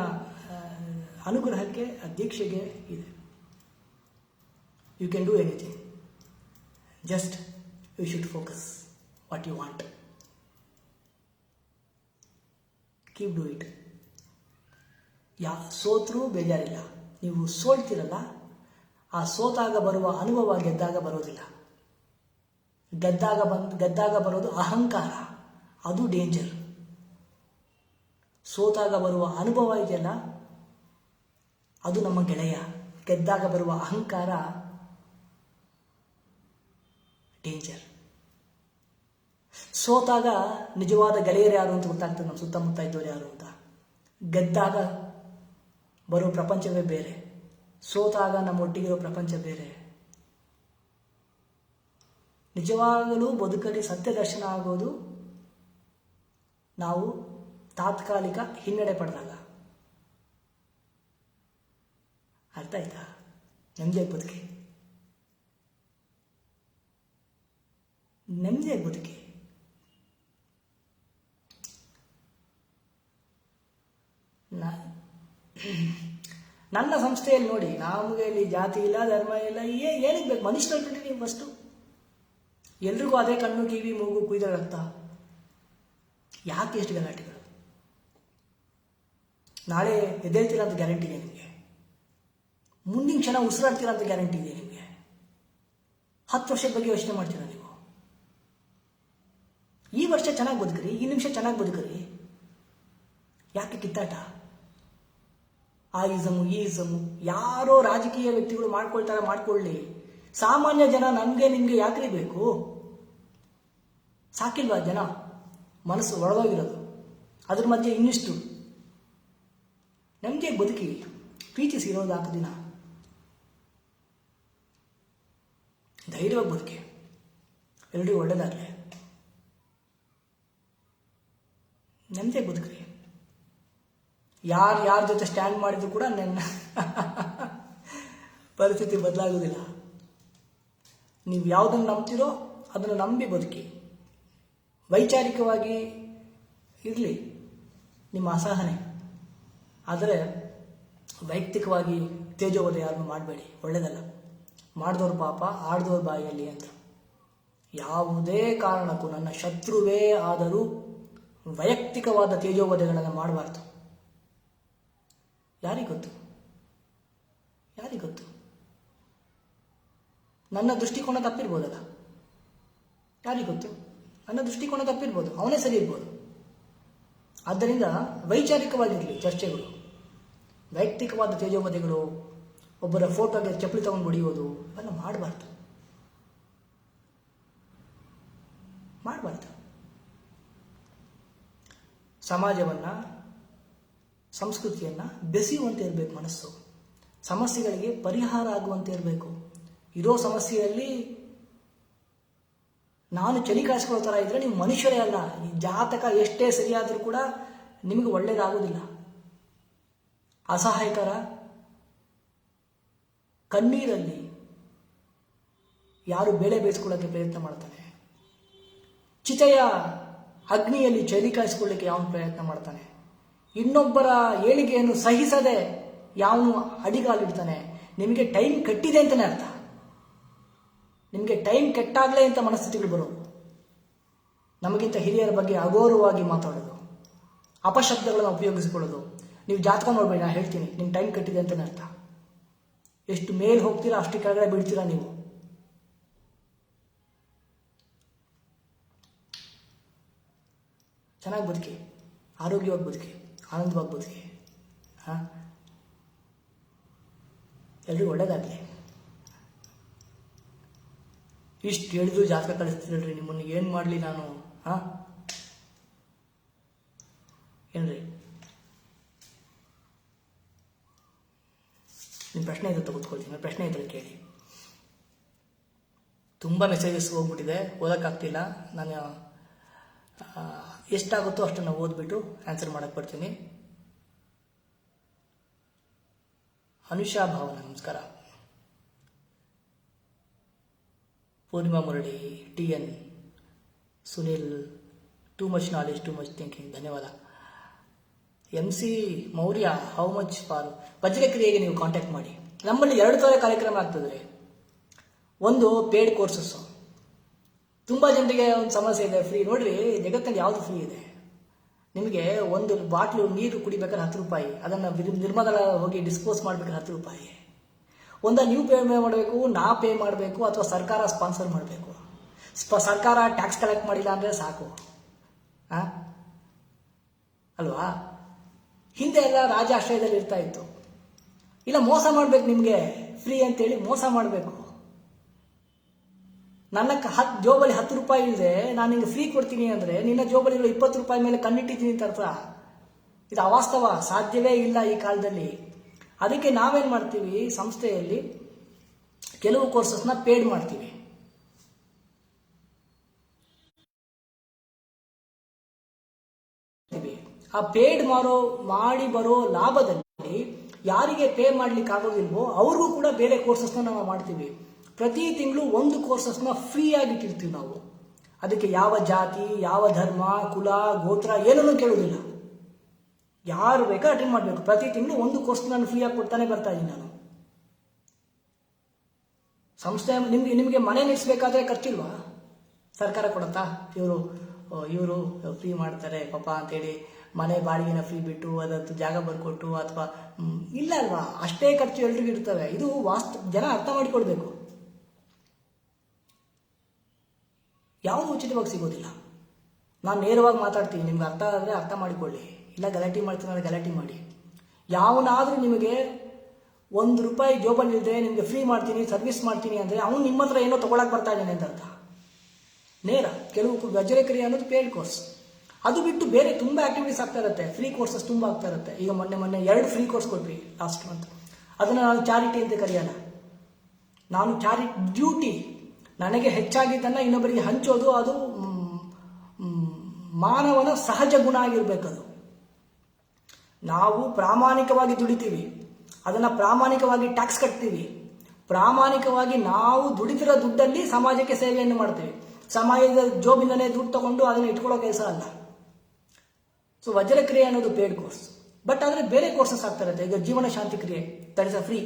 ಅನುಗ್ರಹಕ್ಕೆ, ದೀಕ್ಷೆಗೆ ಇದೆ. You can do anything. Just you should focus what you want. Keep do it. ಸೋತ್ರೂ ಬೇಜಾರಿಲ್ಲ. ನೀವು ಸೋಲ್ತಿರಲ್ಲ, ಆ ಸೋತಾಗ ಬರುವ ಅನುಭವ ಗೆದ್ದಾಗ ಬರೋದಿಲ್ಲ. ಗೆದ್ದಾಗ ಬರೋದು ಅಹಂಕಾರ, ಅದು ಡೇಂಜರ್. ಸೋತಾಗ ಬರುವ ಅನುಭವ ಇದೆಯಲ್ಲ, ಅದು ನಮ್ಮ ಗೆಳೆಯ. ಗೆದ್ದಾಗ ಬರುವ ಅಹಂಕಾರ ಡೇಂಜರ್. ಸೋತಾಗ ನಿಜವಾದ ಗೆಳೆಯರು ಯಾರು ಅಂತ ಗೊತ್ತಾಗ್ತದೆ, ನಮ್ಮ ಸುತ್ತಮುತ್ತ ಇದ್ದವರು ಯಾರು ಅಂತ. ಗೆದ್ದಾಗ ಬರೋ ಪ್ರಪಂಚವೇ ಬೇರೆ, ಸೋತಾಗ ನಮ್ಮ ಒಟ್ಟಿಗಿರೋ ಪ್ರಪಂಚ ಬೇರೆ. ನಿಜವಾಗಲೂ ಬದುಕಲ್ಲಿ ಸತ್ಯ ದರ್ಶನ ಆಗೋದು ನಾವು ತಾತ್ಕಾಲಿಕ ಹಿನ್ನಡೆ ಪಡೆದಾಗ. ಅರ್ಥ ಆಯ್ತಾ? ನೆಮ್ಮದಿಯಾಗಿ ಬದುಕಿ, ನೆಮ್ಮದಿಯಾಗಿ ಬದುಕಿ. ನನ್ನ ಸಂಸ್ಥೆಯಲ್ಲಿ ನೋಡಿ, ನಮಗೆ ಇಲ್ಲಿ ಜಾತಿ ಇಲ್ಲ, ಧರ್ಮ ಇಲ್ಲ, ಏನಕ್ಕೆ ಬೇಕು? ಮನುಷ್ಯರಲ್ಲಿ ನೀವು ಫಸ್ಟು ಎಲ್ರಿಗೂ ಅದೇ ಕಣ್ಣು ಕಿವಿ ಮೂಗು ಕುಯ್ದಾಗತ್ತ. ಯಾಕೆ ಎಷ್ಟು ಗಲಾಟೆಗಳು? ನಾಳೆ ಎದ್ದೇಳ್ತೀರ ಅಂತ ಗ್ಯಾರಂಟಿ ಇದೆ ನಿಮಗೆ. ಮುಂದಿನ ಕ್ಷಣ ಉಸಿರಾಡ್ತೀರ ಅಂತ ಗ್ಯಾರಂಟಿ ಇದೆ ನಿಮಗೆ. 10 ವರ್ಷದ ಬಗ್ಗೆ ಯೋಚನೆ ಮಾಡ್ತೀರಾ ನೀವು? ಈ ವರ್ಷ ಚೆನ್ನಾಗಿ ಬದುಕ್ರಿ, ಈ ನಿಮಿಷ ಚೆನ್ನಾಗಿ ಬದುಕ್ರಿ. ಯಾಕೆ ಕಿತ್ತಾಟ? ಆ ಇಸಮು ಈ ಇಸಮು ಯಾರೋ ರಾಜಕೀಯ ವ್ಯಕ್ತಿಗಳು ಮಾಡ್ಕೊಳ್ತಾರೆ, ಮಾಡ್ಕೊಳ್ಳಿ. ಸಾಮಾನ್ಯ ಜನ ನಮಗೆ ನಿಮಗೆ ಯಾಕ್ರಿ ಬೇಕು? ಸಾಕಿಲ್ವಾ ಜನ ಮನಸ್ಸು ಒಳಗೋಗಿರೋದು? ಅದ್ರ ಮಧ್ಯೆ ಇನ್ನಿಷ್ಟು ನೆಮ್ಮದಿಯಾಗಿ ಬದುಕಿ, ಪ್ರೀತಿಸಿರೋದು 4 ದಿನ. ಧೈರ್ಯವಾಗಿ ಬದುಕಿ, ಎಲ್ರಿಗೂ ಒಳ್ಳೆಯದಾಗಲಿ. ನೆಮ್ಮದಿಯಾಗಿ ಬದುಕ್ರಿ. ಯಾರ ಜೊತೆ ಸ್ಟ್ಯಾಂಡ್ ಮಾಡಿದ್ರು ಕೂಡ ನನ್ನ ಪರಿಸ್ಥಿತಿ ಬದಲಾಗೋದಿಲ್ಲ. ನೀವು ಯಾವುದನ್ನು ನಂಬ್ತೀರೋ ಅದನ್ನು ನಂಬಿ ಬದುಕಿ. ವೈಚಾರಿಕವಾಗಿ ಇರಲಿ ನಿಮ್ಮ ಅಸಹನೆ, ಆದರೆ ವೈಯಕ್ತಿಕವಾಗಿ ತೇಜೋವಧೆ ಯಾರನ್ನು ಮಾಡಬೇಡಿ, ಒಳ್ಳೆಯದಲ್ಲ. ಮಾಡಿದವ್ರ ಪಾಪ ಆಡ್ದವ್ರ ಬಾಯಲ್ಲಿ ಅಂತ. ಯಾವುದೇ ಕಾರಣಕ್ಕೂ ನನ್ನ ಶತ್ರುವೇ ಆದರೂ ವೈಯಕ್ತಿಕವಾದ ತೇಜೋವಧೆಗಳನ್ನು ಮಾಡಬಾರ್ದು. ಯಾರಿಗೊತ್ತು? ನನ್ನ ದೃಷ್ಟಿಕೋನ ತಪ್ಪಿರ್ಬೋದಲ್ಲ, ಯಾರಿಗೊತ್ತು? ನನ್ನ ದೃಷ್ಟಿಕೋನ ತಪ್ಪಿರ್ಬೋದು, ಅವನೇ ಸರಿ ಇರ್ಬೋದು. ಆದ್ದರಿಂದ ವೈಚಾರಿಕವಾಗಿರಲಿ ಚರ್ಚೆಗಳು. ವೈಯಕ್ತಿಕವಾದ ತೇಜೋವಧೆಗಳು, ಒಬ್ಬರ ಫೋಟೋಗೆ ಚಪ್ಪಲಿ ತಗೊಂಡು ಹೊಡೆಯೋದು ಇವೆಲ್ಲ ಮಾಡಬಾರ್ದು. ಸಮಾಜವನ್ನು, ಸಂಸ್ಕೃತಿಯನ್ನು ಬೆಸೆಯುವಂತೆ ಇರಬೇಕು ಮನಸ್ಸು. ಸಮಸ್ಯೆಗಳಿಗೆ ಪರಿಹಾರ ಆಗುವಂತೆ ಇರಬೇಕು. ಇರೋ ಸಮಸ್ಯೆಯಲ್ಲಿ ನಾನು ಚಳಿ ಕಾಯಿಸ್ಕೊಳ್ಳೋ ಥರ ಇದ್ದರೆ ನೀವು ಮನುಷ್ಯರೇ ಅಲ್ಲ. ಈ ಜಾತಕ ಎಷ್ಟೇ ಸರಿಯಾದರೂ ಕೂಡ ನಿಮಗೆ ಒಳ್ಳೆಯದಾಗೋದಿಲ್ಲ. ಅಸಹಾಯಕರ ಕಣ್ಣೀರಲ್ಲಿ ಯಾರು ಬೇಳೆ ಬೇಯಿಸ್ಕೊಳ್ಳೋಕ್ಕೆ ಪ್ರಯತ್ನ ಮಾಡ್ತಾನೆ, ಚಿತೆಯ ಅಗ್ನಿಯಲ್ಲಿ ಚಳಿ ಕಾಯಿಸ್ಕೊಳ್ಳಿಕ್ಕೆ ಯಾವನು ಪ್ರಯತ್ನ ಮಾಡ್ತಾನೆ, ಇನ್ನೊಬ್ಬರ ಏಳಿಗೆಯನ್ನು ಸಹಿಸದೆ ಯಾವನು ಅಡಿಗಾಲಿಡ್ತಾನೆ, ನಿಮಗೆ ಟೈಮ್ ಕಟ್ಟಿದೆ ಅಂತಲೇ ಅರ್ಥ. ನಿಮಗೆ ಟೈಮ್ ಕೆಟ್ಟಾಗಲೇ ಇಂಥ ಮನಸ್ಥಿತಿಗಳು ಬರೋದು. ನಮಗಿಂತ ಹಿರಿಯರ ಬಗ್ಗೆ ಅಗೌರವವಾಗಿ ಮಾತಾಡೋದು, ಅಪಶಬ್ದಗಳನ್ನು ಉಪಯೋಗಿಸಿಕೊಳ್ಳೋದು. ನೀವು ಜಾತಕ ನೋಡ್ಬೇಡಿ, ನಾನು ಹೇಳ್ತೀನಿ, ನಿಮ್ಮ ಟೈಮ್ ಕಟ್ಟಿದೆ ಅಂತಲೇ ಅರ್ಥ. ಎಷ್ಟು ಮೇಲೆ ಹೋಗ್ತೀರಾ ಅಷ್ಟು ಕೆಳಗಡೆ ಬೀಳ್ತೀರಾ ನೀವು. ಚೆನ್ನಾಗಿ ಬದುಕಿ, ಆರೋಗ್ಯವಾಗಿ ಬದುಕಿ, ಆನಂದವಾಗಿ ಬದುಕಿ. ಎಲ್ರಿಗೂ ಒಳ್ಳೇದಾಗಲಿ. ಇಷ್ಟು ಹೇಳಿದ್ರು ಜಾತಕ ಕಳಿಸ್ತೀರಲ್ರಿ, ನಿಮ್ಮನ್ನು ಏನು ಮಾಡಲಿ ನಾನು? ಏನ್ರಿ ನಿಮ್ಮ ಪ್ರಶ್ನೆ ಇದ್ರೆ ತೆಗೆದುಕೊಳ್ತೀನಿ. ಪ್ರಶ್ನೆ ಇದ್ರೆ ಕೇಳಿ. ತುಂಬ ಮೆಸೇಜಸ್ ಹೋಗ್ಬಿಟ್ಟಿದೆ, ಓದೋಕ್ಕಾಗ್ತಿಲ್ಲ. ನಾನು ಎಷ್ಟಾಗುತ್ತೋ ಅಷ್ಟನ್ನು ಓದ್ಬಿಟ್ಟು ಆನ್ಸರ್ ಮಾಡಕ್ಕೆ ಬರ್ತೀನಿ. ಅನುಷಾ ಭಾವನ ನಮಸ್ಕಾರ. Purnima Murali, TN, Sunil, too much knowledge too much thinking, ಧನ್ಯವಾದ. MC Maurya, how much for ವಜ್ರಕ್ರಿಯೆಗೆ ನೀವು ಕಾಂಟ್ಯಾಕ್ಟ್ ಮಾಡಿ. ನಮ್ಮಲ್ಲಿ 2 ಥರ ಕಾರ್ಯಕ್ರಮ ಆಗ್ತದೆ. ಒಂದು ಪೇಡ್ ಕೋರ್ಸಸ್ಸು. ತುಂಬ ಜನರಿಗೆ ಒಂದು ಸಮಸ್ಯೆ ಇದೆ, ಫ್ರೀ ನೋಡ್ರಿ, ಜಗತ್ತಿನಲ್ಲಿ ಯಾವುದು ಫ್ರೀ ಇದೆ? ನಿಮಗೆ ಒಂದು ಬಾಟ್ಲು ನೀರು ಕುಡಿಬೇಕಾದ್ರೆ 10 ರೂಪಾಯಿ, ಅದನ್ನು ನಿರ್ಮಲ ಹೋಗಿ ಡಿಸ್ಪೋಸ್ ಮಾಡ್ಬೇಕಾದ್ರೆ 10 ರೂಪಾಯಿ. ನೀವು ಪೇ ಮಾಡಬೇಕು, ನಾ ಪೇ ಮಾಡಬೇಕು, ಅಥವಾ ಸರ್ಕಾರ ಸ್ಪಾನ್ಸರ್ ಮಾಡಬೇಕು. ಸರ್ಕಾರ ಟ್ಯಾಕ್ಸ್ ಕಲೆಕ್ಟ್ ಮಾಡಿಲ್ಲ ಅಂದರೆ ಸಾಕು ಅಲ್ವಾ? ಹಿಂದೆ ಎಲ್ಲ ರಾಜಾಶ್ರಯದಲ್ಲಿ ಇರ್ತಾ ಇತ್ತು. ಇಲ್ಲ ಮೋಸ ಮಾಡಬೇಕು, ನಿಮಗೆ ಫ್ರೀ ಅಂತೇಳಿ ಮೋಸ ಮಾಡಬೇಕು. ನನ್ನ ಜೋಬಲ್ಲಿ 10 ರೂಪಾಯಿ ಇದೆ, ನಾನು ನಿಂಗೆ ಫ್ರೀ ಕೊಡ್ತೀನಿ ಅಂದರೆ ನಿನ್ನ ಜೋಬಲ್ಲಿ 20 ರೂಪಾಯಿ ಮೇಲೆ ಕಣ್ಣಿಟ್ಟಿದ್ದೀನಿ ಅಂತ ಅರ್ಥ. ಇದು ಅವಾಸ್ತವ, ಸಾಧ್ಯವೇ ಇಲ್ಲ ಈ ಕಾಲದಲ್ಲಿ. ಅದಕ್ಕೆ ನಾವೇನು ಮಾಡ್ತೀವಿ, ಸಂಸ್ಥೆಯಲ್ಲಿ ಕೆಲವು ಕೋರ್ಸಸ್ನ ಪೇಡ್ ಮಾಡ್ತೀವಿ. ಆ ಪೇಡ್ ಮಾಡಿ ಬರೋ ಲಾಭದಲ್ಲಿ ಯಾರಿಗೆ ಪೇ ಮಾಡ್ಲಿಕ್ಕೆ ಆಗೋದಿಲ್ವೋ ಅವ್ರಿಗೂ ಕೂಡ ಬೇರೆ ಕೋರ್ಸಸ್ನ ನಾವು ಮಾಡ್ತೀವಿ. ಪ್ರತಿ ತಿಂಗಳು ಒಂದು ಕೋರ್ಸಸ್ನ ಫ್ರೀ ಆಗಿ ಇಟ್ಟಿರ್ತೀವಿ ನಾವು. ಅದಕ್ಕೆ ಯಾವ ಜಾತಿ, ಯಾವ ಧರ್ಮ, ಕುಲ, ಗೋತ್ರ ಏನನ್ನೂ ಕೇಳೋದಿಲ್ಲ. ಯಾರು ಬೇಕಾ ಅಟೆಂಡ್ ಮಾಡಬೇಕು. ಪ್ರತಿ ತಿಂಗಳು ಒಂದು ಕೋರ್ಸ್ ನಾನು ಫ್ರೀಯಾಗಿ ಕೊಡ್ತಾನೆ ಬರ್ತಾ ಇದ್ದೀನಿ ನಾನು. ಸಂಸ್ಥೆ ನಿಮಗೆ ಮನೆ ನಡೆಸಬೇಕಾದ್ರೆ ಖರ್ಚಿಲ್ವಾ? ಸರ್ಕಾರ ಕೊಡುತ್ತಾ? ಇವರು ಫ್ರೀ ಮಾಡ್ತಾರೆ ಪಾಪ ಅಂತೇಳಿ ಮನೆ ಬಾಡಿಗೆನ ಫ್ರೀ ಬಿಟ್ಟು ಅದತ್ತು ಜಾಗ ಬರ್ಕೊಟ್ಟು ಅಥವಾ ಇಲ್ಲ ಅಲ್ವಾ? ಅಷ್ಟೇ ಖರ್ಚು ಎಲ್ರಿಗೂ ಇರ್ತವೆ. ಇದು ಜನ ಅರ್ಥ ಮಾಡಿಕೊಡ್ಬೇಕು. ಯಾವುದು ಉಚಿತವಾಗಿ ಸಿಗೋದಿಲ್ಲ. ನಾನು ನೇರವಾಗಿ ಮಾತಾಡ್ತೀನಿ, ನಿಮ್ಗೆ ಅರ್ಥ ಆದರೆ ಅರ್ಥ ಮಾಡಿಕೊಳ್ಳಿ, ಇಲ್ಲ ಗಲಾಟೆ ಮಾಡ್ತೀನಿ ಗಲಾಟೆ ಮಾಡಿ. ಯಾವನಾದರೂ ನಿಮಗೆ 1 ರೂಪಾಯಿ ಜೋಬಲ್ಲಿ ಇಲ್ಲದೆ ನಿಮಗೆ ಫ್ರೀ ಮಾಡ್ತೀನಿ, ಸರ್ವಿಸ್ ಮಾಡ್ತೀನಿ ಅಂದರೆ ಅವನು ನಿಮ್ಮ ಹತ್ರ ಏನೋ ತೊಗೊಳಕ್ಕೆ ಬರ್ತಾ ಇದ್ದಾನೆ ಅಂತ ಅರ್ಥ. ನೇರ ಕೆಲವು ವಜ್ರಕ್ರಿಯೆ ಅನ್ನೋದು ಪೇಡ್ ಕೋರ್ಸ್. ಅದು ಬಿಟ್ಟು ಬೇರೆ ತುಂಬ ಆಕ್ಟಿವಿಟೀಸ್ ಆಗ್ತಾ ಇರುತ್ತೆ. ಫ್ರೀ ಕೋರ್ಸಸ್ ತುಂಬ ಆಗ್ತಾ ಇರುತ್ತೆ. ಈಗ ಮೊನ್ನೆ 2 ಫ್ರೀ ಕೋರ್ಸ್ ಕೊಟ್ವಿ ಲಾಸ್ಟ್ ಮಂತ್. ಅದನ್ನು ನಾನು ಚಾರಿಟಿ ಅಂತ ಕರೆಯಲ್ಲ. ನಾನು ಡ್ಯೂಟಿ, ನನಗೆ ಹೆಚ್ಚಾಗಿದ್ದನ್ನು ಇನ್ನೊಬ್ಬರಿಗೆ ಹಂಚೋದು, ಅದು ಮಾನವನ ಸಹಜ ಗುಣ ಆಗಿರ್ಬೇಕದು. ನಾವು ಪ್ರಾಮಾಣಿಕವಾಗಿ ದುಡಿತೀವಿ, ಅದನ್ನು ಪ್ರಾಮಾಣಿಕವಾಗಿ ಟ್ಯಾಕ್ಸ್ ಕಟ್ತೀವಿ, ಪ್ರಾಮಾಣಿಕವಾಗಿ ನಾವು ದುಡಿದಿರೋ ದುಡ್ಡಲ್ಲಿ ಸಮಾಜಕ್ಕೆ ಸೇವೆಯನ್ನು ಮಾಡ್ತೀವಿ. ಸಮಾಜದ ಜೋಬಿಂದಲೇ ದುಡ್ಡು ತಗೊಂಡು ಅದನ್ನು ಇಟ್ಕೊಳ್ಳೋ ಕೆಲಸ ಅಲ್ಲ. ಸೊ ವಜ್ರಕ್ರಿಯೆ ಅನ್ನೋದು ಪೇಡ್ ಕೋರ್ಸ್, ಬಟ್ ಆದರೆ ಬೇರೆ ಕೋರ್ಸಸ್ ಆಗ್ತಾ ಇರುತ್ತೆ. ಈಗ ಜೀವನ ಶಾಂತಿ ಕ್ರಿಯೆ that is a free,